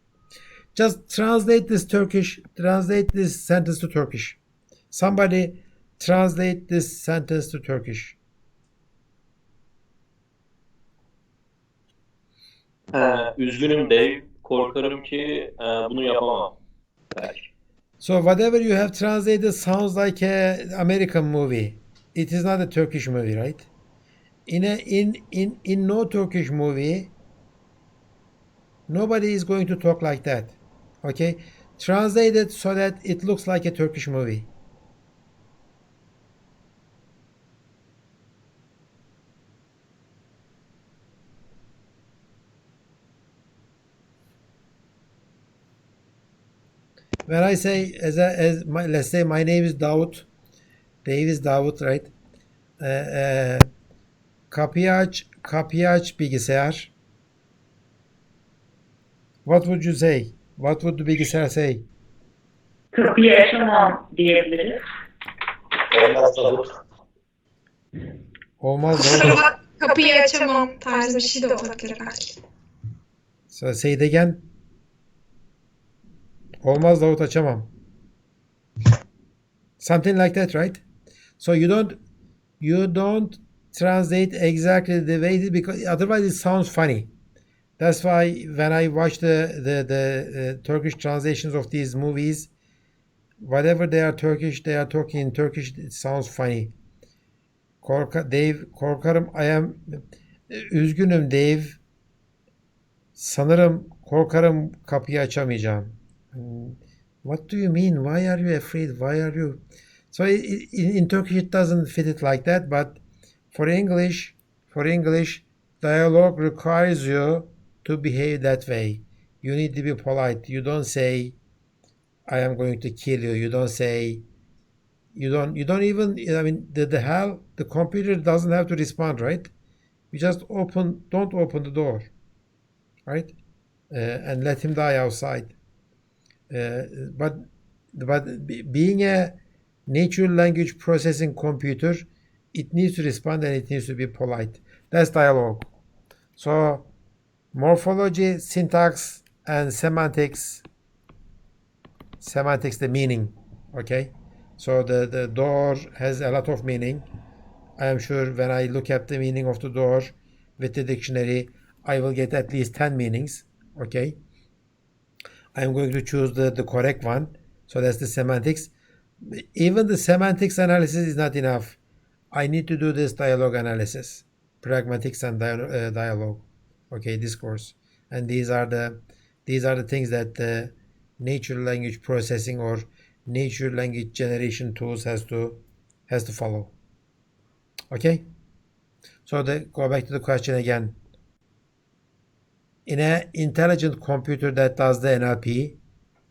Just translate this sentence to Turkish. Somebody translate this sentence to Turkish. Üzgünüm Dave, korkarım ki bunu yapamam. Belki. So whatever you have translated sounds like an American movie. It is not a Turkish movie, right? In no Turkish movie, nobody is going to talk like that. Okay? Translate it so that it looks like a Turkish movie. When I say, let's say my name is Davut, Dave is Davut, right? Kapıyı aç bilgisayar. What would you say? What would the bilgisayar say? Kapıyı açamam diyebiliriz. Olmaz Davut. Olmaz Kusura Davut. bak, kapıyı açamam tarzı bir şey de olabilir belki. So say it again. Olmaz Davut, açamam. Something like that, right? So you don't translate exactly the way, because otherwise it sounds funny. That's why when I watch the Turkish translations of these movies, whatever they are Turkish, they are talking in Turkish, it sounds funny. Dave, korkarım, üzgünüm Dave. Sanırım korkarım kapıyı açamayacağım. What do you mean? Why are you afraid? Why are you? So in Turkish it doesn't fit it like that, but for English, dialogue requires you to behave that way. You need to be polite. You don't say, I am going to kill you. You don't say, you don't even, I mean, the computer doesn't have to respond, right? You just don't open the door, right? And let him die outside. But being a natural language processing computer, it needs to respond and it needs to be polite. That's dialogue. So morphology, syntax, and semantics, the meaning, okay? So the door has a lot of meaning. I am sure when I look at the meaning of the door with the dictionary, I will get at least 10 meanings. Okay. I'm going to choose the correct one. So that's the semantics. Even the semantics analysis is not enough. I need to do this dialogue analysis, pragmatics and dialogue. Okay, discourse. And these are the things that the natural language processing or natural language generation tools has to follow. Okay. So go back to the question again. In an intelligent computer that does the NLP,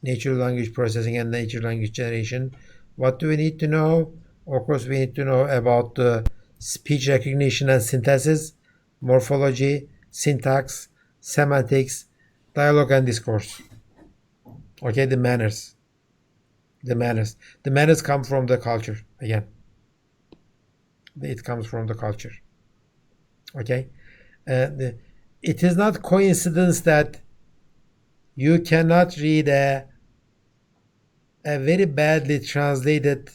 natural language processing and natural language generation, what do we need to know? Of course, we need to know about the speech recognition and synthesis, morphology, syntax, semantics, dialogue and discourse. Okay, the manners. The manners come from the culture again. It comes from the culture. Okay, it is not coincidence that you cannot read a very badly translated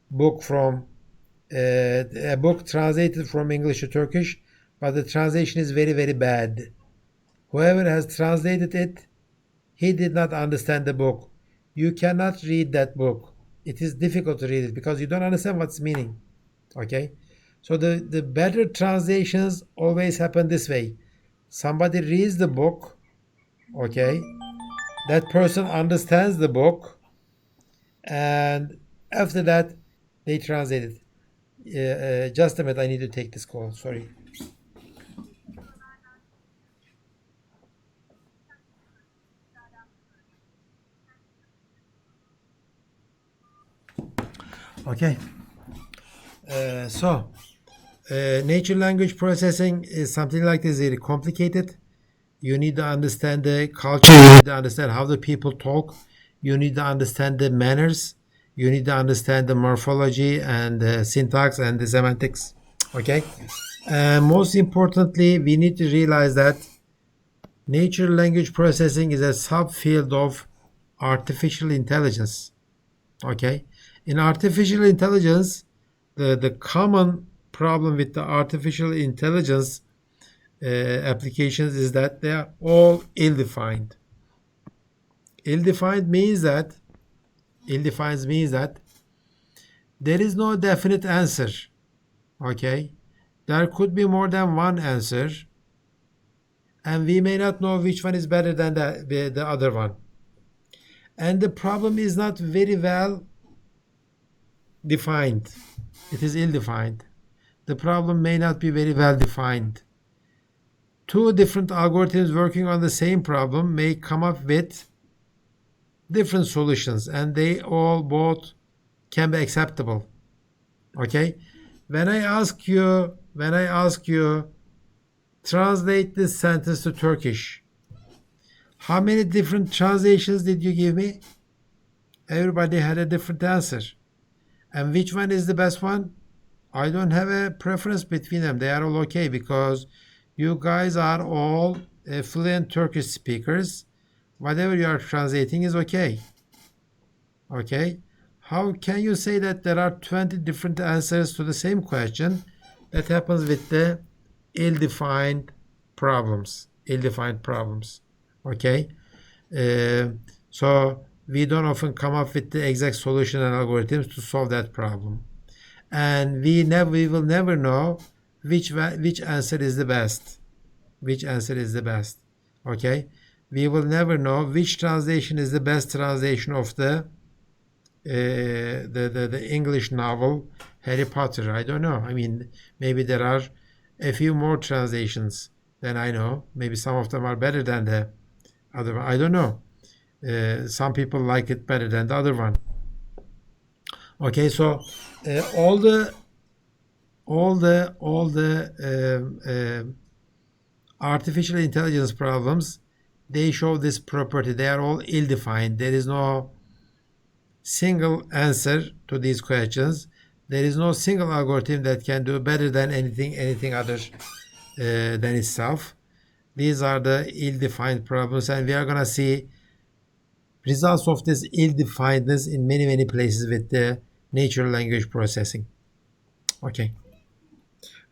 book from a book translated from English to Turkish, but the translation is very, very bad. Whoever has translated it, he did not understand the book. You cannot read that book. It is difficult to read it because you don't understand what's meaning. Okay? So the better translations always happen this way. Somebody reads the book, okay? That person understands the book, and after that, they translate it. Just a minute, I need to take this call. Sorry. Okay. Natural language processing is something like this, very complicated. You need to understand the culture. You need to understand how the people talk. You need to understand the manners. You need to understand the morphology and the syntax and the semantics. Okay. And most importantly, we need to realize that natural language processing is a subfield of artificial intelligence. Okay. In artificial intelligence, the common problem with the artificial intelligence applications is that they are all ill-defined. Ill-defined means that there is no definite answer. Okay, there could be more than one answer, and we may not know which one is better than the other one. And the problem is not very well defined. It is ill-defined. The problem may not be very well defined. Two different algorithms working on the same problem may come up with different solutions, and they all both can be acceptable. Okay? When I ask you, translate this sentence to Turkish, how many different translations did you give me? Everybody had a different answer. And which one is the best one? I don't have a preference between them. They are all okay because you guys are all fluent Turkish speakers. Whatever you are translating is okay. Okay? How can you say that there are 20 different answers to the same question? That happens with the ill-defined problems. Okay? So we don't often come up with the exact solution and algorithms to solve that problem. And we will never know which answer is the best. Okay? We will never know which translation is the best translation of the English novel Harry Potter. I don't know. I mean, maybe there are a few more translations than I know. Maybe some of them are better than the other one. I don't know. Some people like it better than the other one. Okay, so all the artificial intelligence problems, they show this property. They are all ill-defined. There is no single answer to these questions. There is no single algorithm that can do better than anything other than itself. These are the ill-defined problems, and we are going to see results of this ill-definedness in many places with the natural language processing. Okay.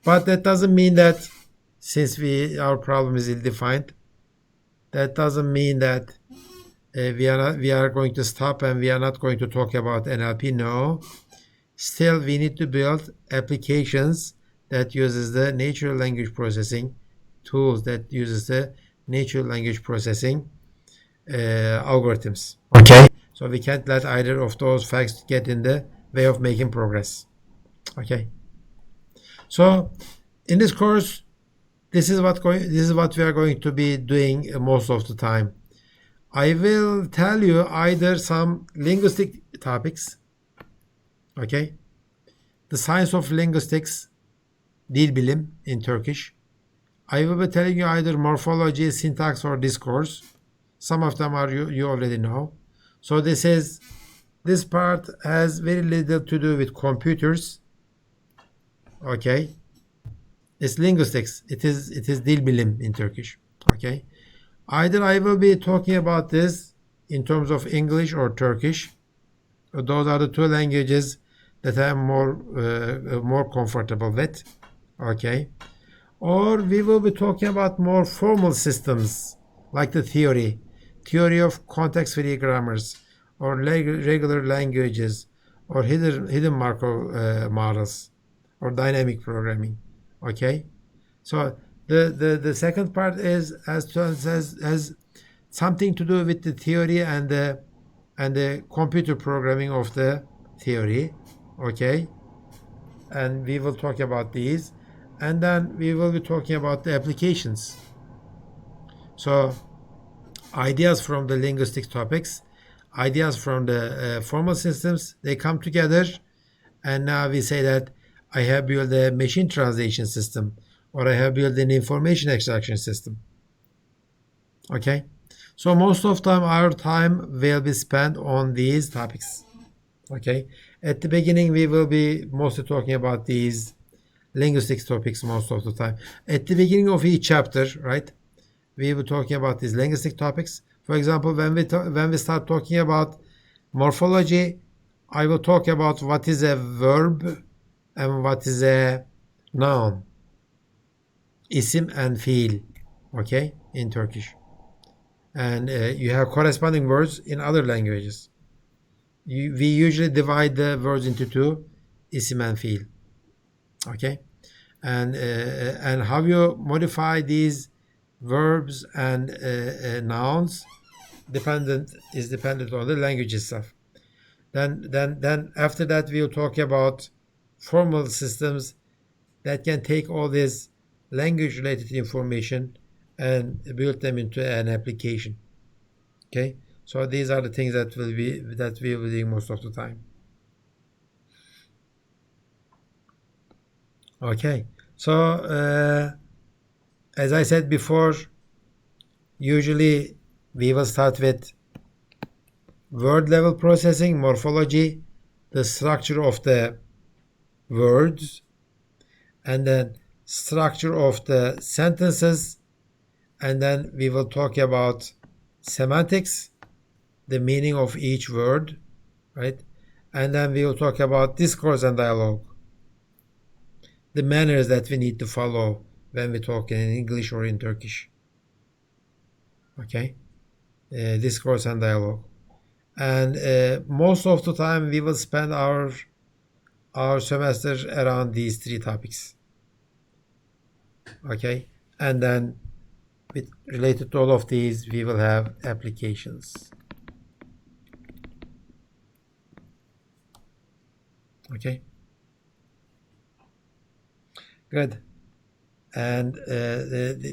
But that doesn't mean that since our problem is ill-defined, that doesn't mean that we are going to stop and we are not going to talk about NLP. No. Still, we need to build applications that uses the natural language processing tools, that uses the natural language processing algorithms. Okay. So we can't let either of those facts get in the way of making progress. Okay. So in this course, this is what we are going to be doing most of the time. I will tell you either some linguistic topics, okay, the science of linguistics, dil bilim in Turkish. I will be telling you either morphology, syntax, or discourse. Some of them are you already know. So this part has very little to do with computers. Okay, it's linguistics. It is dil bilim in Turkish. Okay, either I will be talking about this in terms of English or Turkish. Those are the two languages that I am more comfortable with. Okay, or we will be talking about more formal systems like the theory of context-free grammars, or regular languages, or hidden Markov models, or dynamic programming. Okay, so the second part has something to do with the theory and the computer programming of the theory. Okay, and we will talk about these, and then we will be talking about the applications. So ideas from the linguistic topics, ideas from the formal systems, they come together, and now we say that I have built a machine translation system, or I have built an information extraction system. Okay, so most of our time will be spent on these topics. Okay, at the beginning we will be mostly talking about these linguistics topics most of the time. At the beginning of each chapter, right, we will be talking about these linguistic topics. For example, when we start talking about morphology, I will talk about what is a verb and what is a noun, isim and fiil, okay, in Turkish. And you have corresponding words in other languages. We usually divide the words into two, isim and fiil, okay, and how you modify these verbs and nouns dependent on the language itself. Then after that we'll talk about formal systems that can take all this language related information and build them into an application. Okay, so these are the things that we will be doing most of the time. Okay, so as I said before, usually we will start with word level processing, morphology, the structure of the words, and then structure of the sentences, and then we will talk about semantics, the meaning of each word, right? And then we will talk about discourse and dialogue, the manners that we need to follow when we talk in English or in Turkish. Okay, discourse and dialogue, and most of the time we will spend our semester around these three topics. Okay, and then related to all of these, we will have applications. Okay, good. And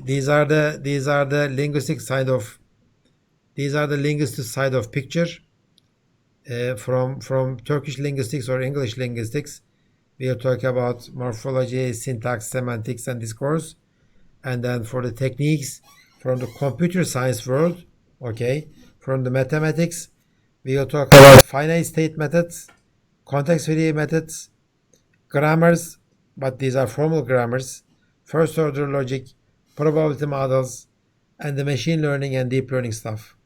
these are the linguistic side of picture from Turkish linguistics or English linguistics. We'll talk about morphology, syntax, semantics, and discourse. And then for the techniques from the computer science world, okay, from the mathematics, we'll talk about finite state methods, context-free methods, grammars, but these are formal grammars, first order logic, probability models, and the machine learning and deep learning stuff.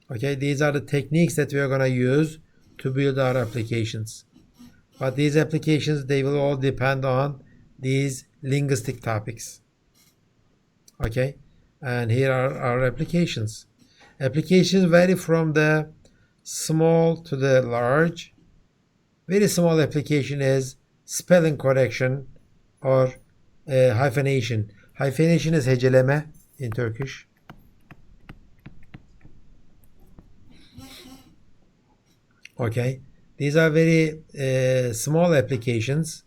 Okay, these are the techniques that we are going to use to build our applications. But these applications, they will all depend on these linguistic topics. Okay, and here are our applications. Applications vary from the small to the large. Very small application is spelling correction or hyphenation. Hyphenation is heceleme in Turkish. Okay, these are very small applications.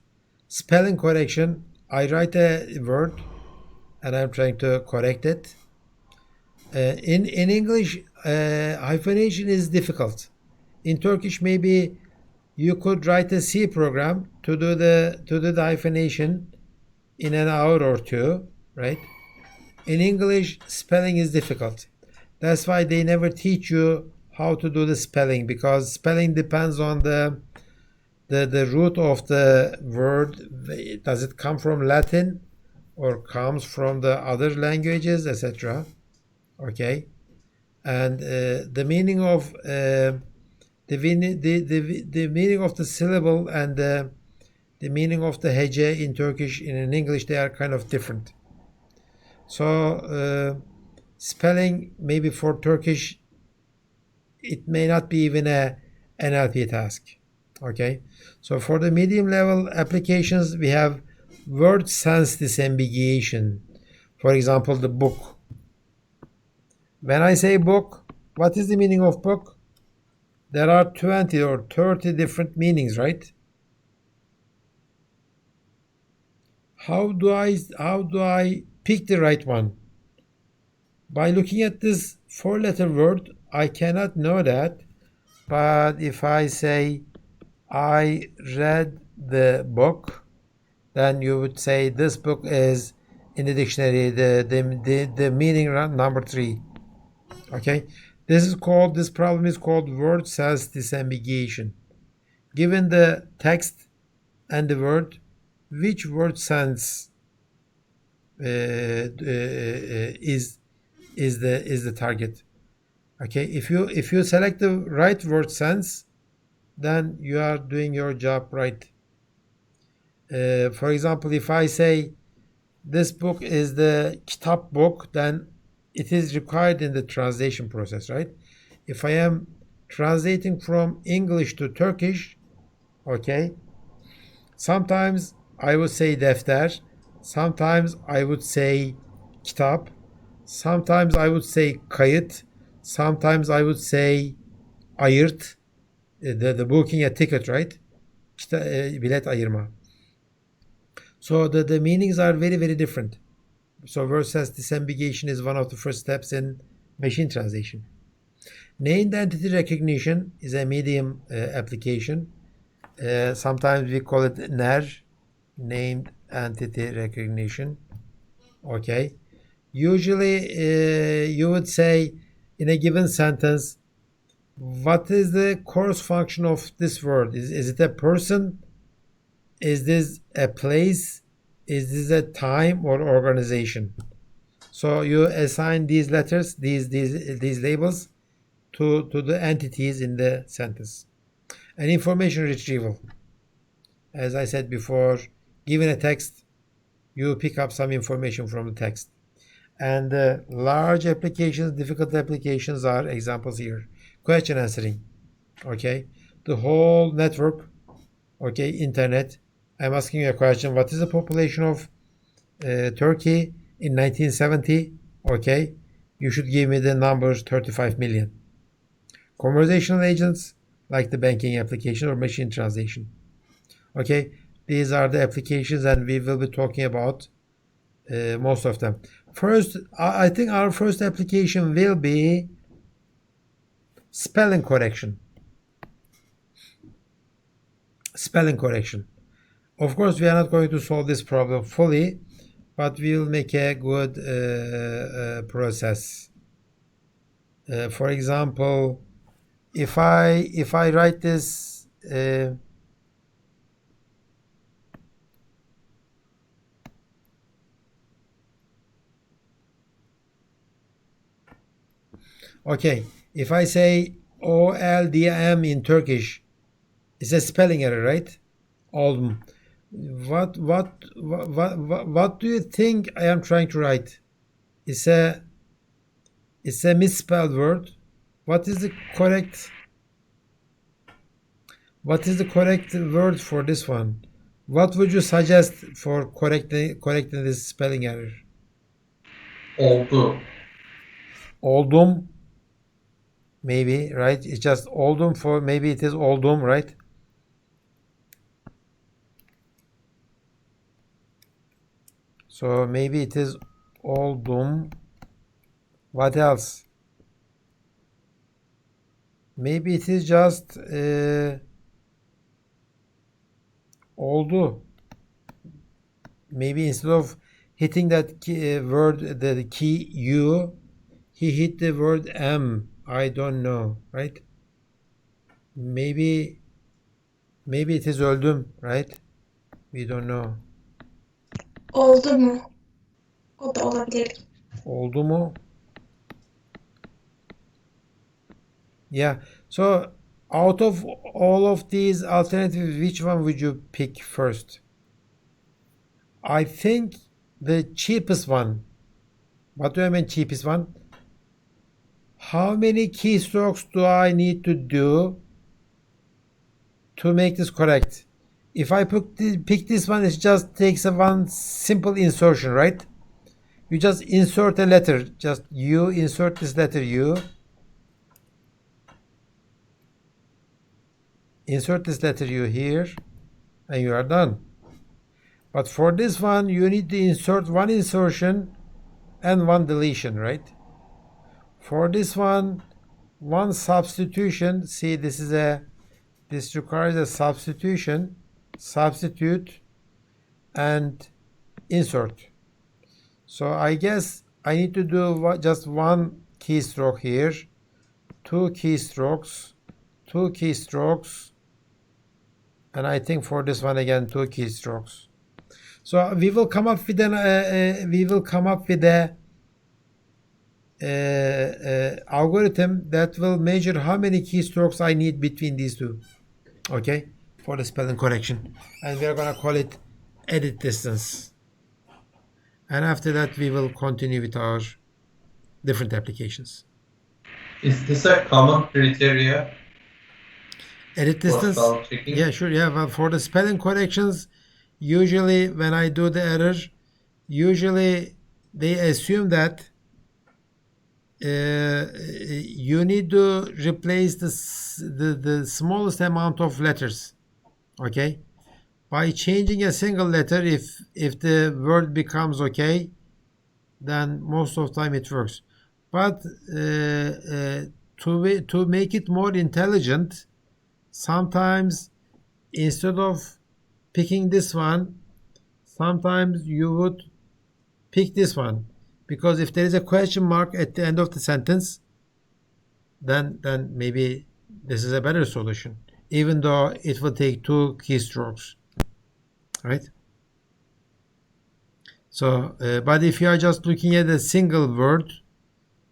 Spelling correction, I write a word and I'm trying to correct it. In English, hyphenation is difficult. In Turkish, maybe you could write a C program to do the hyphenation in an hour or two, right? In English, spelling is difficult. That's why they never teach you how to do the spelling, because spelling depends on the root of the word. Does it come from Latin or comes from the other languages, etc.? Okay, and the meaning of the meaning of the syllable and the meaning of the hece in Turkish and in English, they are kind of different. So spelling, maybe for Turkish, it may not be even a NLP task. Okay, so for the medium level applications, we have word sense disambiguation. For example, the book. When I say book, what is the meaning of book? There are 20 or 30 different meanings, right? How do I pick the right one? By looking at this 4-letter word, I cannot know that. But if I say I read the book, then you would say this book is in the dictionary the meaning number 3. Okay, this problem is called word sense disambiguation. Given the text and the word, which word sense is the target? Okay, if you select the right word sense, then you are doing your job right. For example, if I say this book is the kitap book, then it is required in the translation process, right? If I am translating from English to Turkish, okay, sometimes I would say defter, sometimes I would say kitap, sometimes I would say kayıt, sometimes I would say ayırt, the booking a ticket, right? Bilet ayırma. So the meanings are very, very different. So word sense disambiguation is one of the first steps in machine translation. Named entity recognition is a medium application. Sometimes we call it NER, named entity recognition. Okay. Usually you would say in a given sentence, what is the course function of this word? Is it a person? Is this a place? Is this a time or organization? So you assign these letters, these labels to the entities in the sentence. And information retrieval. As I said before, given a text, you pick up some information from the text. And large applications, difficult applications are examples here. Question answering. Okay. The whole network, okay, internet. I'm asking you a question. What is the population of Turkey in 1970? Okay. You should give me the numbers 35 million. Conversational agents, like the banking application or machine translation. Okay. These are the applications, and we will be talking about most of them. First, I think our first application will be spelling correction. Spelling correction. Of course, we are not going to solve this problem fully, but we will make a good process. For example, if I write this okay, If I say OLDM in Turkish, it's a spelling error, right? Oldum. What do you think I am trying to write? It's a misspelled word. What is the correct word for this one? What would you suggest for correcting this spelling error? Oldu. Oldum. Maybe, right? It's just oldum for, maybe it is oldum, right? So maybe it is oldum. What else? Maybe it is just oldu. Maybe instead of hitting that word, the key U, he hit the word M. I don't know, right? Maybe it is öldüm, right? We don't know. Oldu mu? O da olabilir. Oldu mu? Yeah. So out of all of these alternatives, which one would you pick first? I think the cheapest one. What do I mean cheapest one? How many keystrokes do I need to do to make this correct? If I pick this one, it just takes a one simple insertion, right? You just insert a letter. Just you insert this letter U. Insert this letter U here, and you are done. But for this one, you need to insert one insertion and one deletion, right? For this one substitution. See, this requires a substitution, substitute, and insert. So I guess I need to do just one keystroke here, two keystrokes, and I think for this one again, two keystrokes. So we will come up with a algorithm that will measure how many keystrokes I need between these two, okay, for the spelling correction, and we are going to call it edit distance. And after that, we will continue with our different applications. Is this a common criteria? Edit distance? Yeah, sure. Yeah, well, for the spelling corrections, usually when I do the error, usually they assume that you need to replace the smallest amount of letters, okay, by changing a single letter. If the word becomes okay, then most of the time it works. But to make it more intelligent, sometimes instead of picking this one, sometimes you would pick this one, because if there is a question mark at the end of the sentence, then maybe this is a better solution, even though it will take two keystrokes, right? So, but if you are just looking at a single word,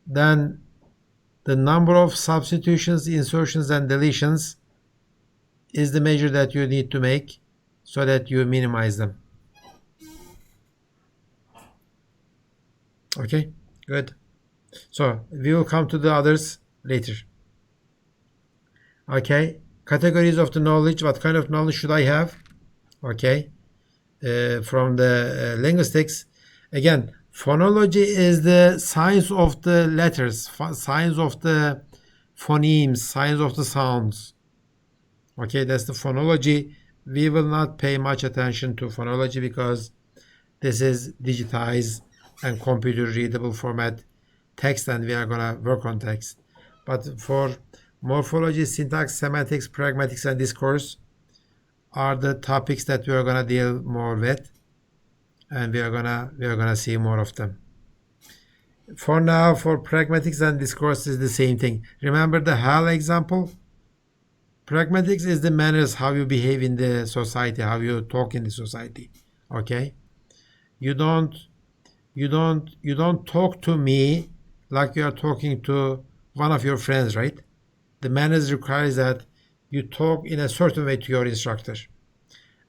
then the number of substitutions, insertions, and deletions is the measure that you need to make so that you minimize them. Okay, good. So we will come to the others later. Okay, categories of the knowledge. What kind of knowledge should I have? Okay, from the linguistics. Again, phonology is the science of the letters, science of the phonemes, science of the sounds. Okay, that's the phonology. We will not pay much attention to phonology because this is digitized and computer readable format text, and we are going to work on text. But for morphology, syntax, semantics, pragmatics, and discourse are the topics that we are going to deal more with, and we are gonna see more of them. For now, for pragmatics and discourse is the same thing. Remember the HAL example? Pragmatics is the manners, how you behave in the society, how you talk in the society. Okay? You don't talk to me like you are talking to one of your friends, right? The manager requires that you talk in a certain way to your instructor.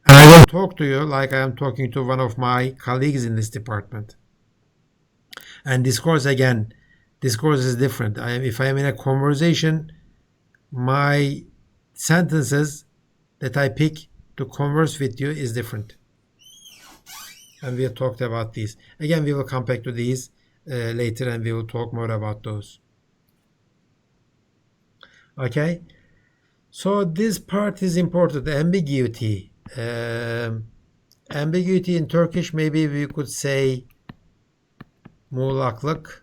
And I will talk to you like I am talking to one of my colleagues in this department. And discourse, again, discourse is different. If I am in a conversation, my sentences that I pick to converse with you is different. And we have talked about these. Again, we will come back to these later and we will talk more about those. Okay? So this part is important, ambiguity. Ambiguity in Turkish, maybe we could say muğlaklık.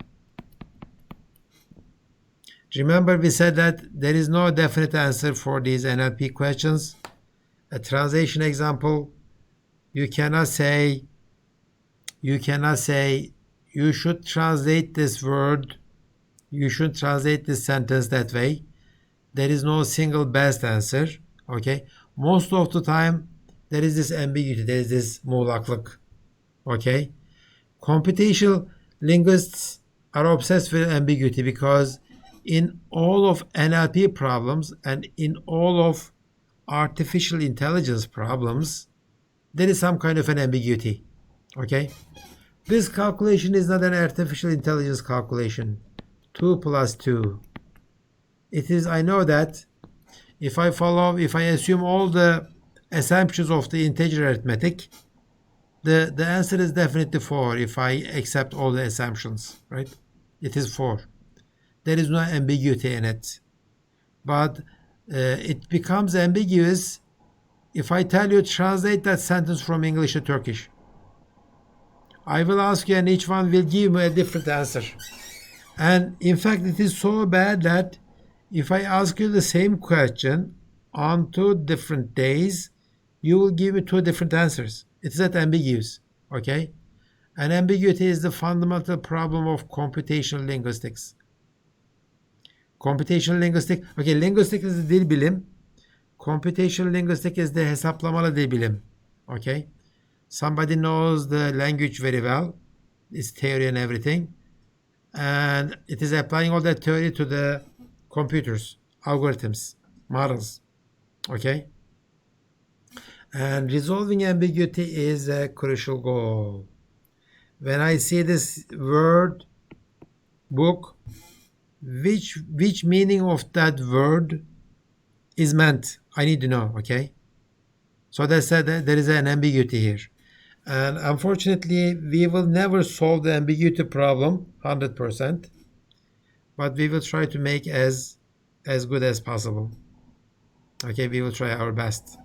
Remember we said that there is no definite answer for these NLP questions. A translation example, you cannot say you should translate this word, you should translate this sentence that way. There is no single best answer. Okay, most of the time there is this ambiguity, there is this muğlaklık. Okay, computational linguists are obsessed with ambiguity because in all of NLP problems and in all of artificial intelligence problems, there is some kind of an ambiguity. Okay, this calculation is not an artificial intelligence calculation. 2 plus 2. It is, I know that if I assume all the assumptions of the integer arithmetic, the answer is definitely 4 if I accept all the assumptions, right? It is 4. There is no ambiguity in it. But it becomes ambiguous if I tell you translate that sentence from English to Turkish. I will ask you and each one will give me a different answer. And in fact, it is so bad that if I ask you the same question on 2 different days, you will give me 2 different answers. It's that ambiguous, okay? And ambiguity is the fundamental problem of computational linguistics. Computational linguistic, okay, linguistic is the dil bilim. Computational linguistic is the hesaplamalı dil bilim, okay? Somebody knows the language very well, its theory and everything, and it is applying all that theory to the computers, algorithms, models, okay? And resolving ambiguity is a crucial goal. When I see this word, book, which meaning of that word is meant, I need to know, okay? So that's that there is an ambiguity here. And unfortunately, we will never solve the ambiguity problem 100%, but we will try to make as good as possible. Okay, we will try our best.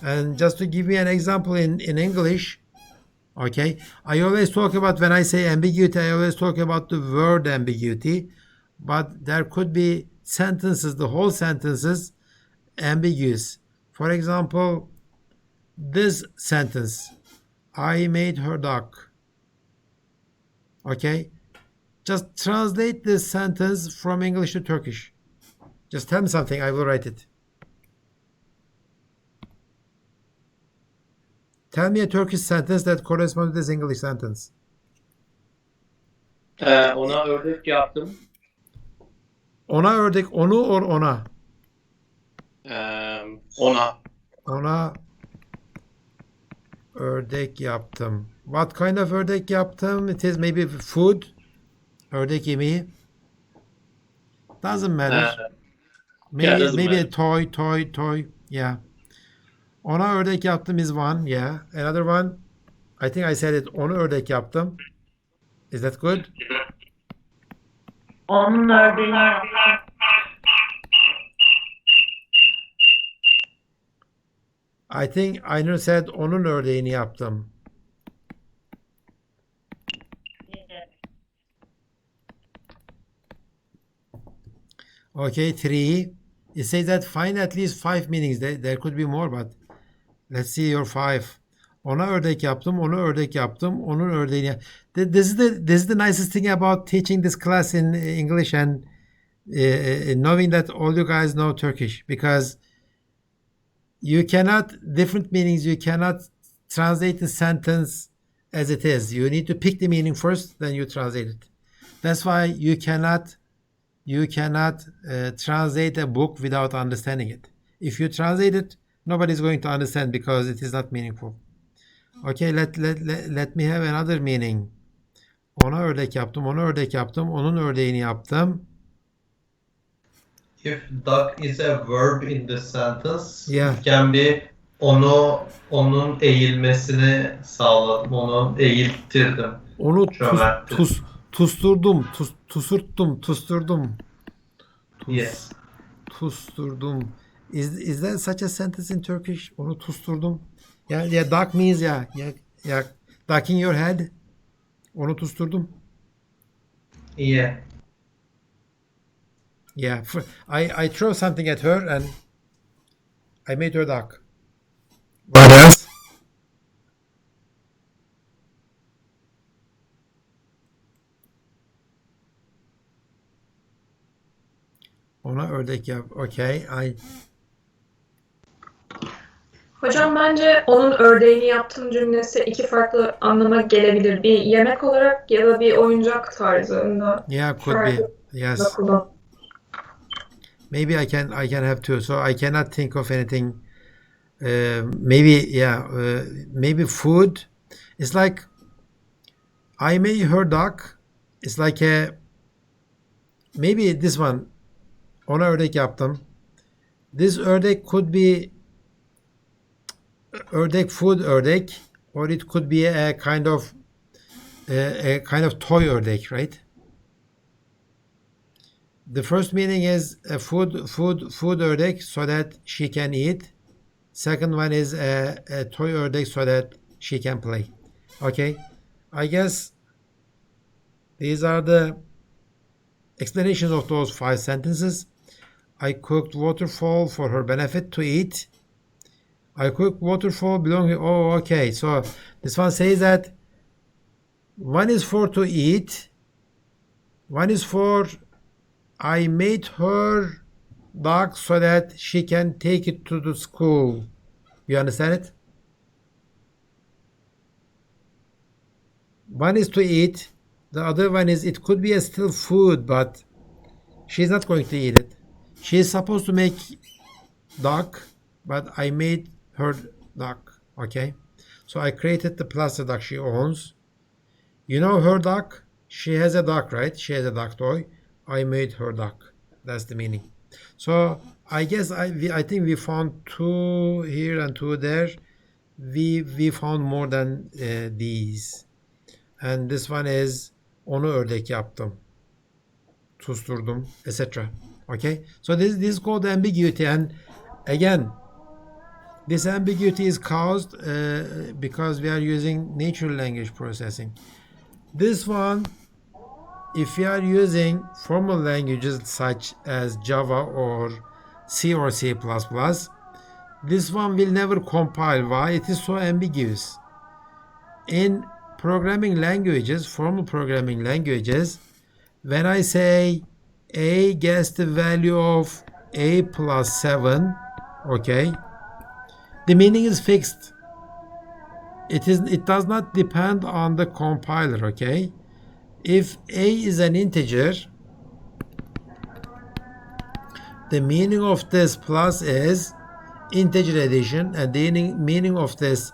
And just to give you an example in English, okay, I always talk about, when I say ambiguity, I always talk about the word ambiguity, but there could be sentences, the whole sentences, ambiguous. For example, this sentence, I made her duck. Okay, just translate this sentence from English to Turkish. Just tell me something, I will write it. Tell me a Turkish sentence that corresponds to this English sentence. Ona ördek yaptım. Ona ördek, onu or ona? Ona. Ona ördek yaptım. What kind of ördek yaptım? It is maybe food. Ördek yemeği. Doesn't matter. Maybe a toy. Yeah. Ona ördek yaptım is one. Yeah. Another one. I think I said it. Onu ördek yaptım. Is that good? Onun ördeğini I think Aynur said onun ördeğini yaptım. Okay, 3. It says that find at least 5 meanings. There could be more, but let's see your 5. Ona ördek yaptım, onu ördek yaptım, onun ördeğini. This is the nicest thing about teaching this class in English and knowing that all you guys know Turkish, because you cannot, different meanings, you cannot translate the sentence as it is. You need to pick the meaning first, then you translate it. That's why you cannot you cannot translate a book without understanding it. If you translate it, nobody's going to understand because it is not meaningful. Okay, let me have another meaning. Ona ördek yaptım, ona ördek yaptım, onun ördeğini yaptım. If duck is a verb in the sentence, Yeah. it can be onun eğilmesini sağladım, onu eğilttirdim. Onu Çömelttim. tusturdum, tusturdum. Yes. Tusturdum. Is there such a sentence in Turkish? Onu tusturdum. Yeah, duck means yeah, ducking your head. Onu tusturdum. Yeah. Yeah, I throw something at her and I made her duck. What else? Ona ördek yap. Okay, Hocam bence onun ördeğini yaptığım cümlesi iki farklı anlama gelebilir. Bir yemek olarak ya da bir oyuncak tarzında. Yeah, could be. Yes. Maybe I can have two. So I cannot think of anything. Maybe food. It's like I made her duck. It's like maybe this one. Ona ördek yaptım. This ördek could be ördek, food ördek, or it could be a kind of toy ördek, right? The first meaning is a food ördek so that she can eat. Second one is a toy ördek so that she can play. Okay, I guess these are the explanations of those 5 sentences. I cooked waterfall for her benefit to eat. I cooked waterfall belonging. Oh, okay. So this one says that one is for to eat. One is for I made her duck so that she can take it to the school. You understand it? One is to eat. The other one is it could be a still food, but she's not going to eat it. She is supposed to make duck, but I made her duck. Okay, so I created the plastic duck she owns. You know her duck? She has a duck, right? She has a duck toy. I made her duck. That's the meaning. So I guess I think we found 2 here and 2 there. We found more than these. And this one is onu ördek yaptım. Tusturdum, etc. Okay, so this is called ambiguity, and again, this ambiguity is caused because we are using natural language processing. This one, if we are using formal languages such as Java or C or C++, this one will never compile. Why? It is so ambiguous. In programming languages, formal programming languages, when I say a gets the value of a plus 7, okay, the meaning is fixed. It does not depend on the compiler, okay? If a is an integer, the meaning of this plus is integer addition, and the meaning of this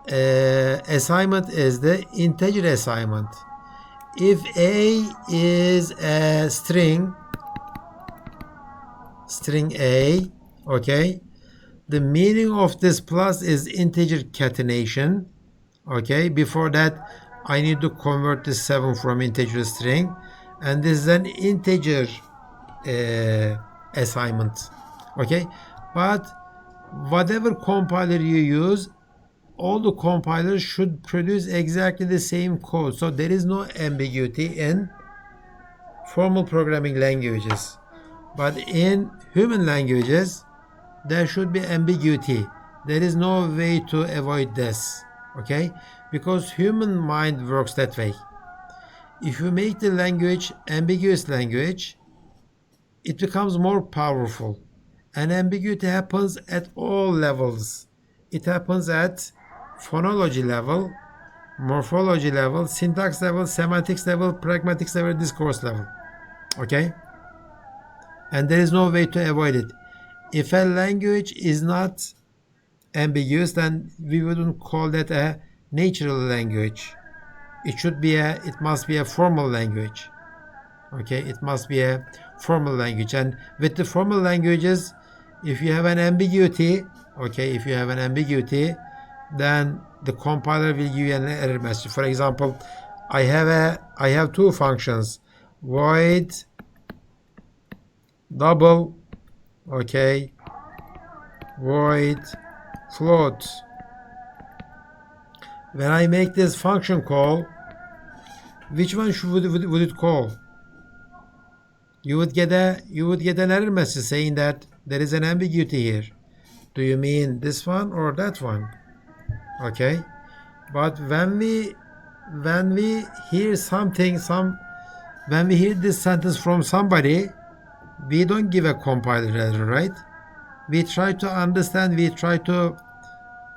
assignment is the integer assignment. If a is a string a, okay, the meaning of this plus is integer catenation. Okay, before that I need to convert this 7 from integer to string, and this is an integer assignment. Okay, but whatever compiler you use, all the compilers should produce exactly the same code. So there is no ambiguity in formal programming languages. But in human languages, there should be ambiguity. There is no way to avoid this. Okay? Because human mind works that way. If you make the language ambiguous language, it becomes more powerful. And ambiguity happens at all levels. It happens at phonology level, morphology level, syntax level, semantics level, pragmatics level, discourse level. Okay? and there is no way to avoid it. If a language is not ambiguous, then we wouldn't call that a natural language. It must be a formal language. Okay, it must be a formal language. And with the formal languages, if you have an ambiguity, then the compiler will give you an error message. For example, I have two functions, void double, okay, void float. When I make this function call, which one would it call? You would get an error message saying that there is an ambiguity here. Do you mean this one or that one? Okay, but when we hear when we hear this sentence from somebody, we don't give a compiler error, right? We try to understand, we try to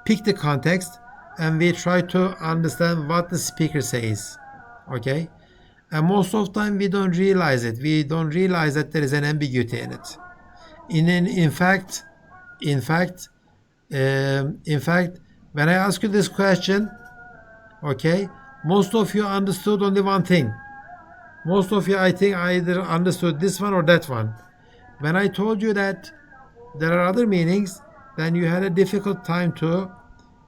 pick the context, and we try to understand what the speaker says. Okay, and most of the time we don't realize it. We don't realize that there is an ambiguity in it. In fact, when I ask you this question, okay, most of you understood only one thing. Most of you, I think, either understood this one or that one. When I told you that there are other meanings, then you had a difficult time to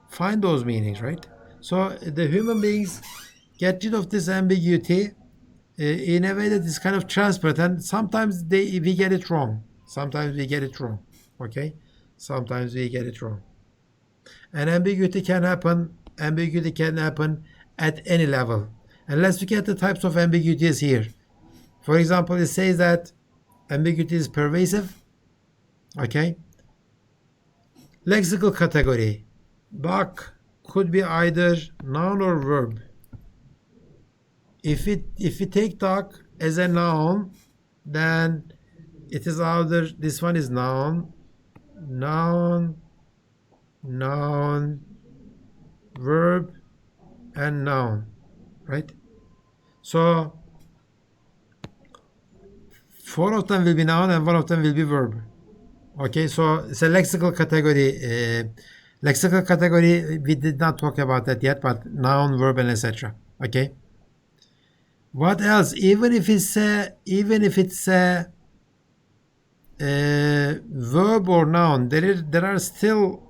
find those meanings, right? So the human beings get rid of this ambiguity in a way that is kind of transparent, and sometimes we get it wrong. Okay, sometimes we get it wrong. And ambiguity can happen at any level. And let's look at the types of ambiguities here. For example, it says that ambiguity is pervasive. Okay. Lexical category. Duck could be either noun or verb. If we take duck as a noun, then it is either, this one is noun, verb, and noun, right? So 4 of them will be noun and 1 of them will be verb. Okay, so it's a lexical category. Lexical category, we did not talk about that yet, but noun, verb, and etc. Okay. What else? Even if it's a verb or noun, there are still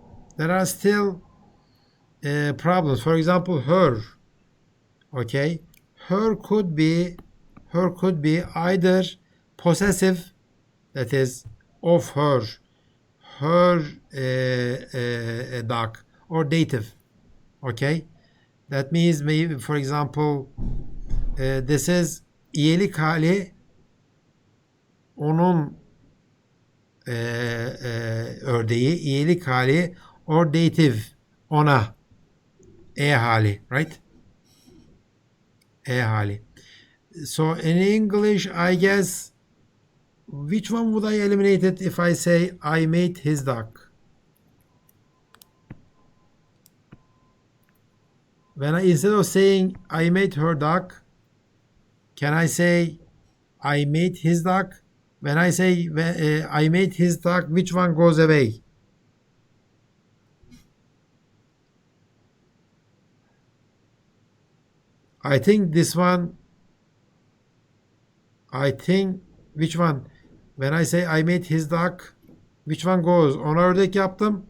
problems. For example, her. Okay, her could be either possessive, that is of her duck, or dative. Okay, that means maybe, for example, this is iyilik hali onun ördeği, iyilik hali, or dative ona, hali, right? Hali. So in English, I guess, which one would I eliminate it if I say I made his duck? When instead of saying I made her duck, can I say I made his duck? When I say I made his duck, which one goes away? I think this one. Which one? When I say I made his duck, which one goes? Ona ördek yaptım.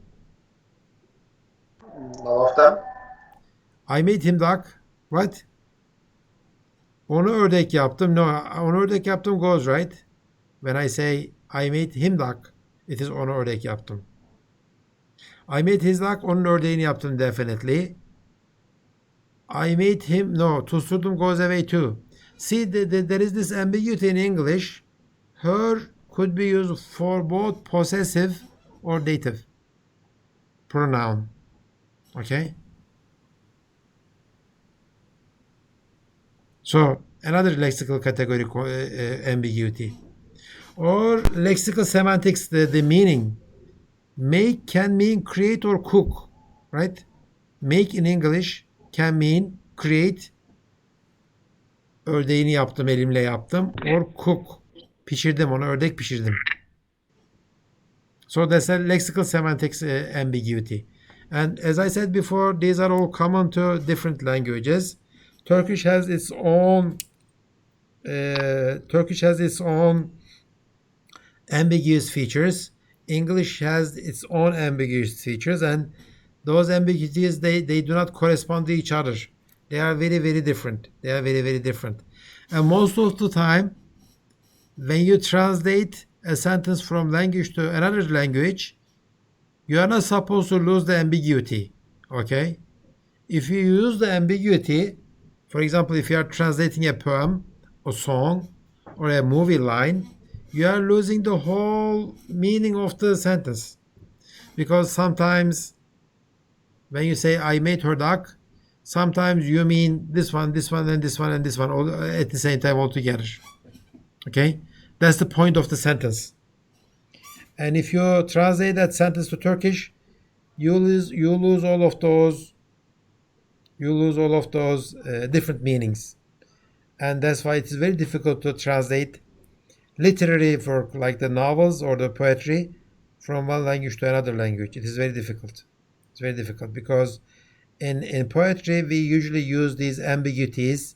None of them. I made him duck. What? Onu ördek yaptım. No, onu ördek yaptım goes, right? When I say I made him duck, it is onu ördek yaptım. I made his duck, onun ördeğini yaptım definitely. I made him, no, tusturdum goes away too. See, there is this ambiguity in English. Her could be used for both possessive or dative pronoun. Okay? So, another lexical category, ambiguity. Or lexical semantics, the meaning. Make can mean create or cook, right? Make in English can mean create, ördeğini yaptım, elimle yaptım, or cook, Pişirdim onu, ördek pişirdim. So that's a lexical semantics ambiguity. And as I said before, these are all common to different languages. Turkish has its own ambiguous features. English has its own ambiguous features, and those ambiguities they do not correspond to each other. They are very, very different. They are very, very different. And most of the time, when you translate a sentence from language to another language, you are not supposed to lose the ambiguity. Okay? If you use the ambiguity, for example, if you are translating a poem, a song, or a movie line, you are losing the whole meaning of the sentence. Because sometimes when you say I made her duck, sometimes you mean this one, and this one, and this one all at the same time all together. Okay? That's the point of the sentence. And if you translate that sentence to Turkish, you lose all of those different meanings. And that's why it is very difficult to translate literary work like the novels or the poetry from one language to another language. It is very difficult. It's very difficult because in poetry we usually use these ambiguities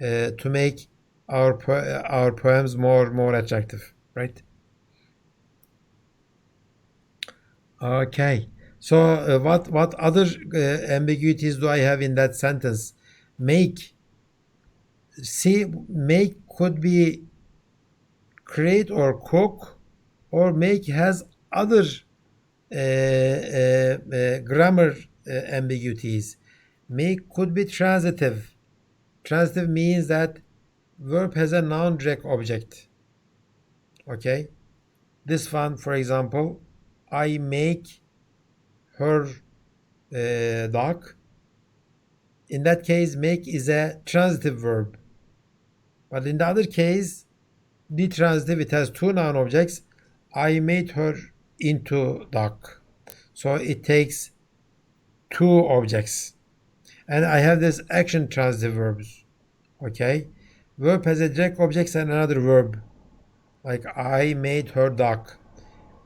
to make our poems more attractive, right? Okay. So what other ambiguities do I have in that sentence? Make. See, make could be create or cook, or make has other grammar ambiguities. Make could be transitive. Transitive means that verb has a noun direct object. Okay? This one, for example, I make her duck. In that case, make is a transitive verb. But in the other case, the transitive, it has two noun objects. I made her into duck. So it takes two objects. And I have this action transitive verbs. Okay? Verb has a direct object and another verb. Like I made her duck.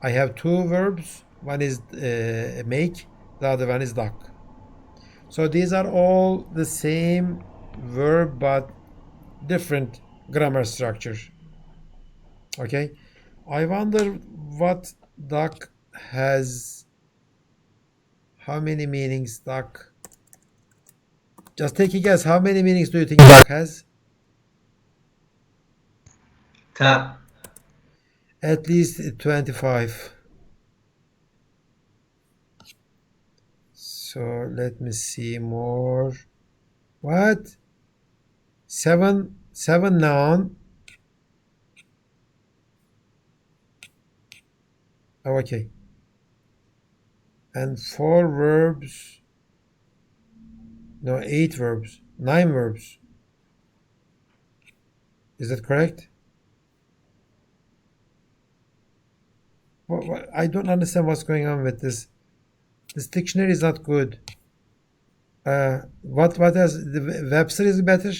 I have two verbs. One is make, the other one is duck. So these are all the same verb but different grammar structure. Okay? I wonder what duck has. How many meanings duck? Just take a guess. How many meanings do you think duck has? 10. At least 25. So let me see more. What? Seven noun. Oh, okay. And 4 verbs. No, 8 verbs. 9 verbs. Is that correct? What? I don't understand what's going on with this. This dictionary is not good. What else? The Webster is better?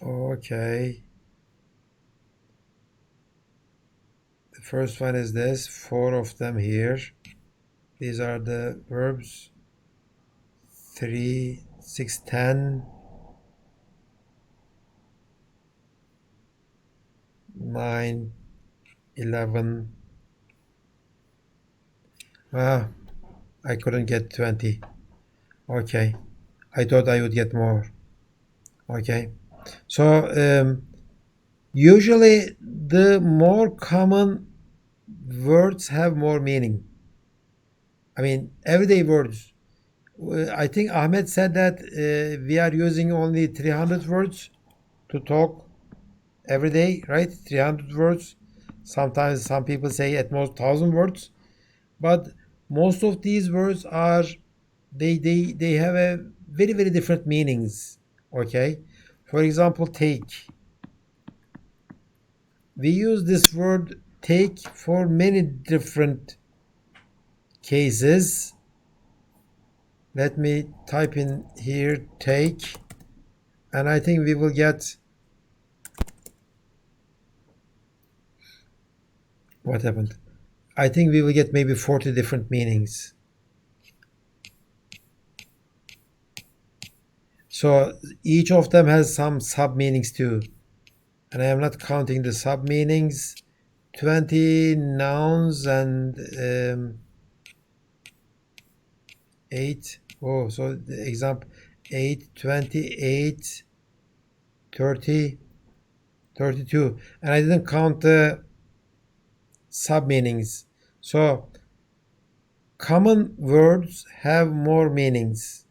Okay. The first one is this. 4 of them here. These are the verbs. 3, 6, 10. 9, 11. I couldn't get 20. Okay. I thought I would get more. Okay. So usually the more common words have more meaning. I mean, everyday words. I think Ahmed said that we are using only 300 words to talk every day, right? 300 words. Sometimes some people say at most 1,000 words. But most of these words are, they have a very, very different meanings. Okay? For example, take. We use this word take for many different cases. Let me type in here take, and I think we will get, what happened? I think we will get maybe 40 different meanings. So each of them has some sub-meanings too. And I am not counting the sub-meanings. 20 nouns and 8. Oh, so the example 8, 28, 30, 32. And I didn't count the sub-meanings. So common words have more meanings.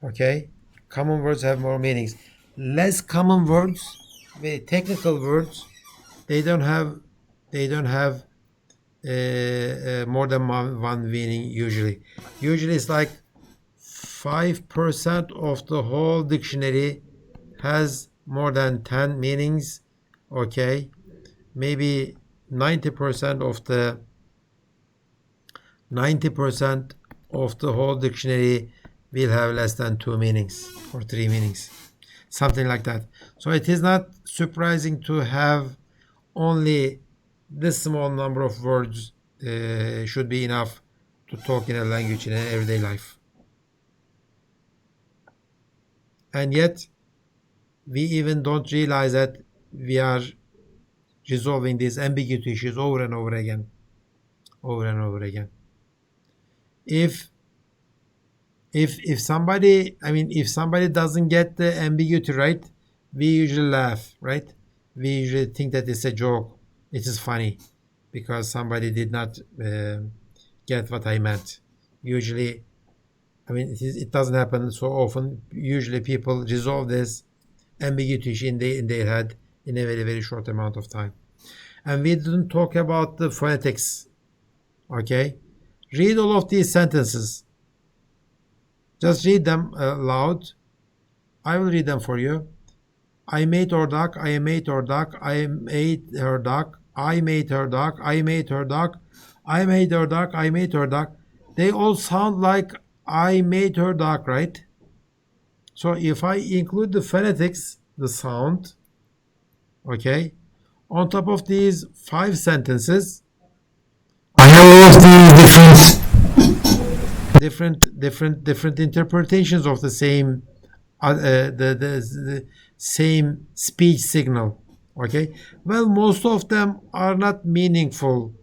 Okay? Common words have more meanings. Less common words, very technical words, they don't have more than one meaning usually. Usually it's like 5% of the whole dictionary has more than 10 meanings. Okay, maybe 90% of the whole dictionary will have less than 2 meanings or 3 meanings, something like that. So it is not surprising to have only this small number of words should be enough to talk in a language in an everyday life. And yet, we even don't realize that we are resolving these ambiguity issues over and over again. If somebody doesn't get the ambiguity right, we usually laugh, right? We usually think that it's a joke. It is funny because somebody did not get what I meant. Usually, it doesn't happen so often. Usually people resolve this ambiguity in their head in a very, very short amount of time. And we didn't talk about the phonetics. Okay? Read all of these sentences. Just read them loud. I will read them for you. I made her duck, I made her duck, I made her duck, I made her duck, I made her duck, I made her duck, I made her duck. They all sound like I made her duck, right? So if I include the phonetics, the sound, okay, on top of these 5 sentences, I have all of these different interpretations of the same the same speech signal. Okay, well, most of them are not meaningful.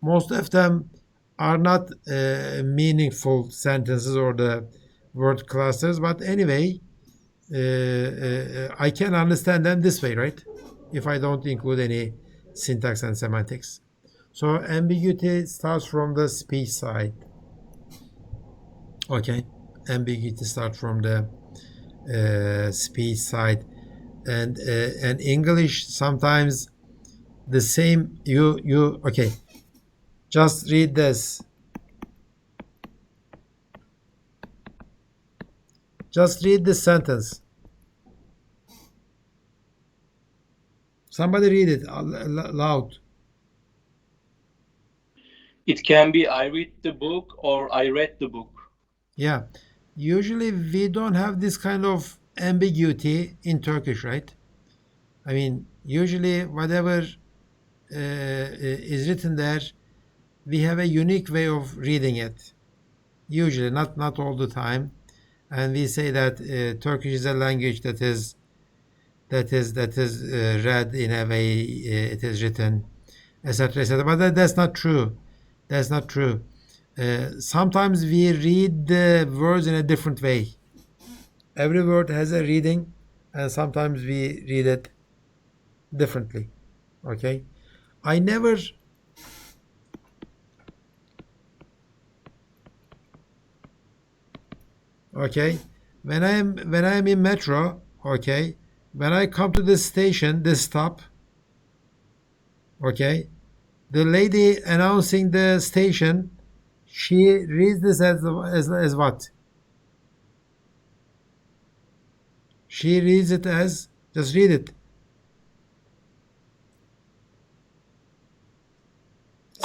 Most of them are not meaningful sentences or the word clusters, but anyway, I can understand them this way, right? If I don't include any syntax and semantics. So ambiguity starts from the speech side. Okay, ambiguity starts from the speech side, and English sometimes the same. You okay? Just read this. Just read this sentence. Somebody read it loud. It can be I read the book or I read the book. Yeah. Usually we don't have this kind of ambiguity in Turkish, right? I mean, usually whatever is written there, we have a unique way of reading it. Usually, not all the time. And we say that Turkish is a language that is read in a way it is written, etc., etc. But that's not true. That's not true. Sometimes we read the words in a different way. Every word has a reading, and sometimes we read it differently. Okay, I never. Okay, when I am in metro. Okay, when I come to this station, this stop. Okay, the lady announcing the station, she reads this as what? She reads it as, just read it.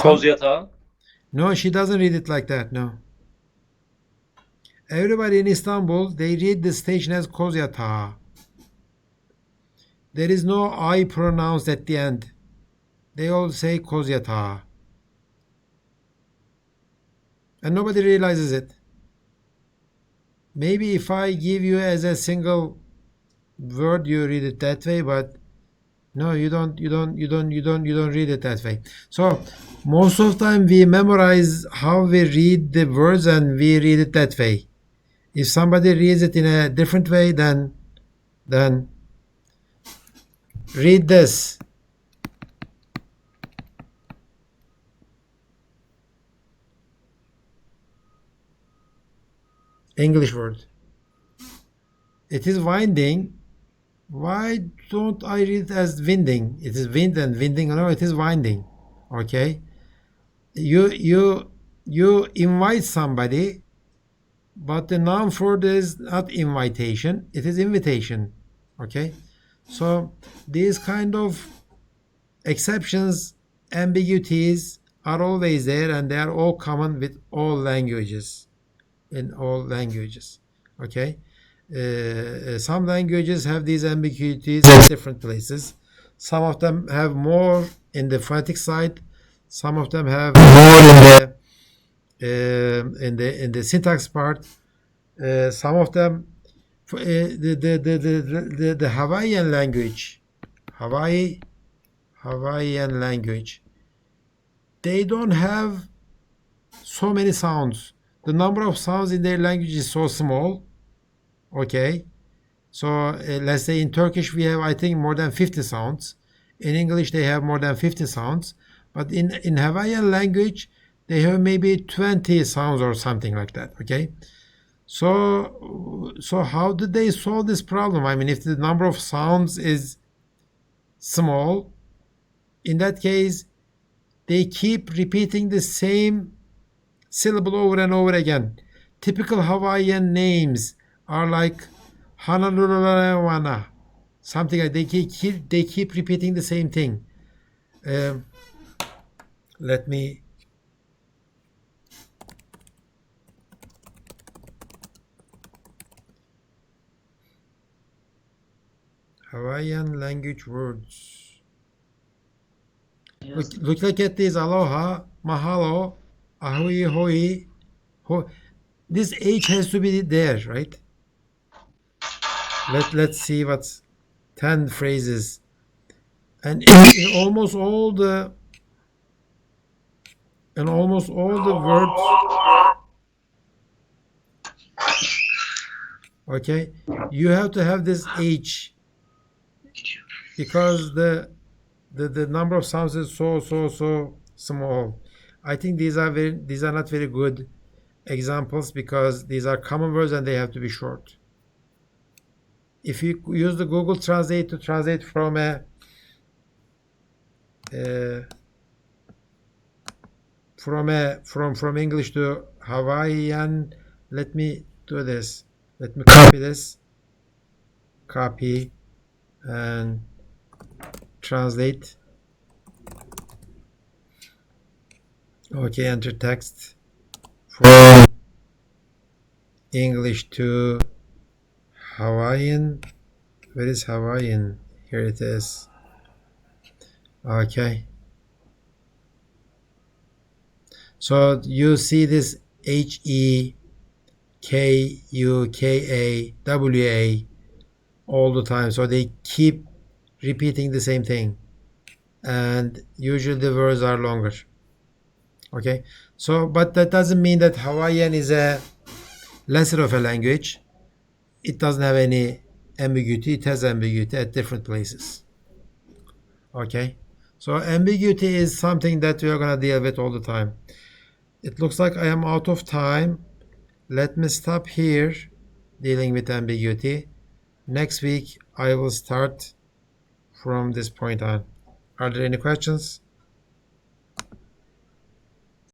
Kozyata. No, she doesn't read it like that, no. Everybody in Istanbul, they read the station as Kozyata. There is no I pronounced at the end. They all say Kozyata. And nobody realizes it. Maybe if I give you as a single word, you read it that way, but no, you don't read it that way. So most of the time we memorize how we read the words and we read it that way. If somebody reads it in a different way, then read this. English word. It is winding. Why don't I read it as winding? It is wind and winding. No, it is winding. Okay. You invite somebody, but the noun for this is not invitation. It is invitation. Okay. So these kind of exceptions, ambiguities are always there, and they are all common with all languages. In all languages. Okay. Some languages have these ambiguities at different places. Some of them have more in the phonetic side. Some of them have more in the syntax part. Some of them, the Hawaiian language, Hawaiian language, they don't have so many sounds. The number of sounds in their language is so small. Okay, so let's say in Turkish we have, I think, more than 50 sounds. In English they have more than 50 sounds, but in Hawaiian language they have maybe 20 sounds or something like that. Okay, so how did they solve this problem? I mean, if the number of sounds is small, in that case they keep repeating the same syllable over and over again. Typical Hawaiian names are like Honolulu, something like they keep repeating the same thing. Let me Hawaiian language words. Yes. Look at this: aloha, mahalo, ahui, hoi, ho. This H has to be there, right? Let's see what's 10 phrases, and in almost all the words. Okay, you have to have this H because the number of sounds is so small. I think these are not very good examples because these are common words and they have to be short. If you use the Google Translate to translate from from English to Hawaiian, let me do this. Let me copy this. Copy and translate. Okay, enter text from English to Hawaiian. Where is Hawaiian? Here it is. Okay. So you see this HEKUKAWA all the time. So they keep repeating the same thing. And usually the words are longer. Okay. So, but that doesn't mean that Hawaiian is a lesser of a language. It doesn't have any ambiguity. It has ambiguity at different places. Okay. So ambiguity is something that we are going to deal with all the time. It looks like I am out of time. Let me stop here dealing with ambiguity. Next week, I will start from this point on. Are there any questions?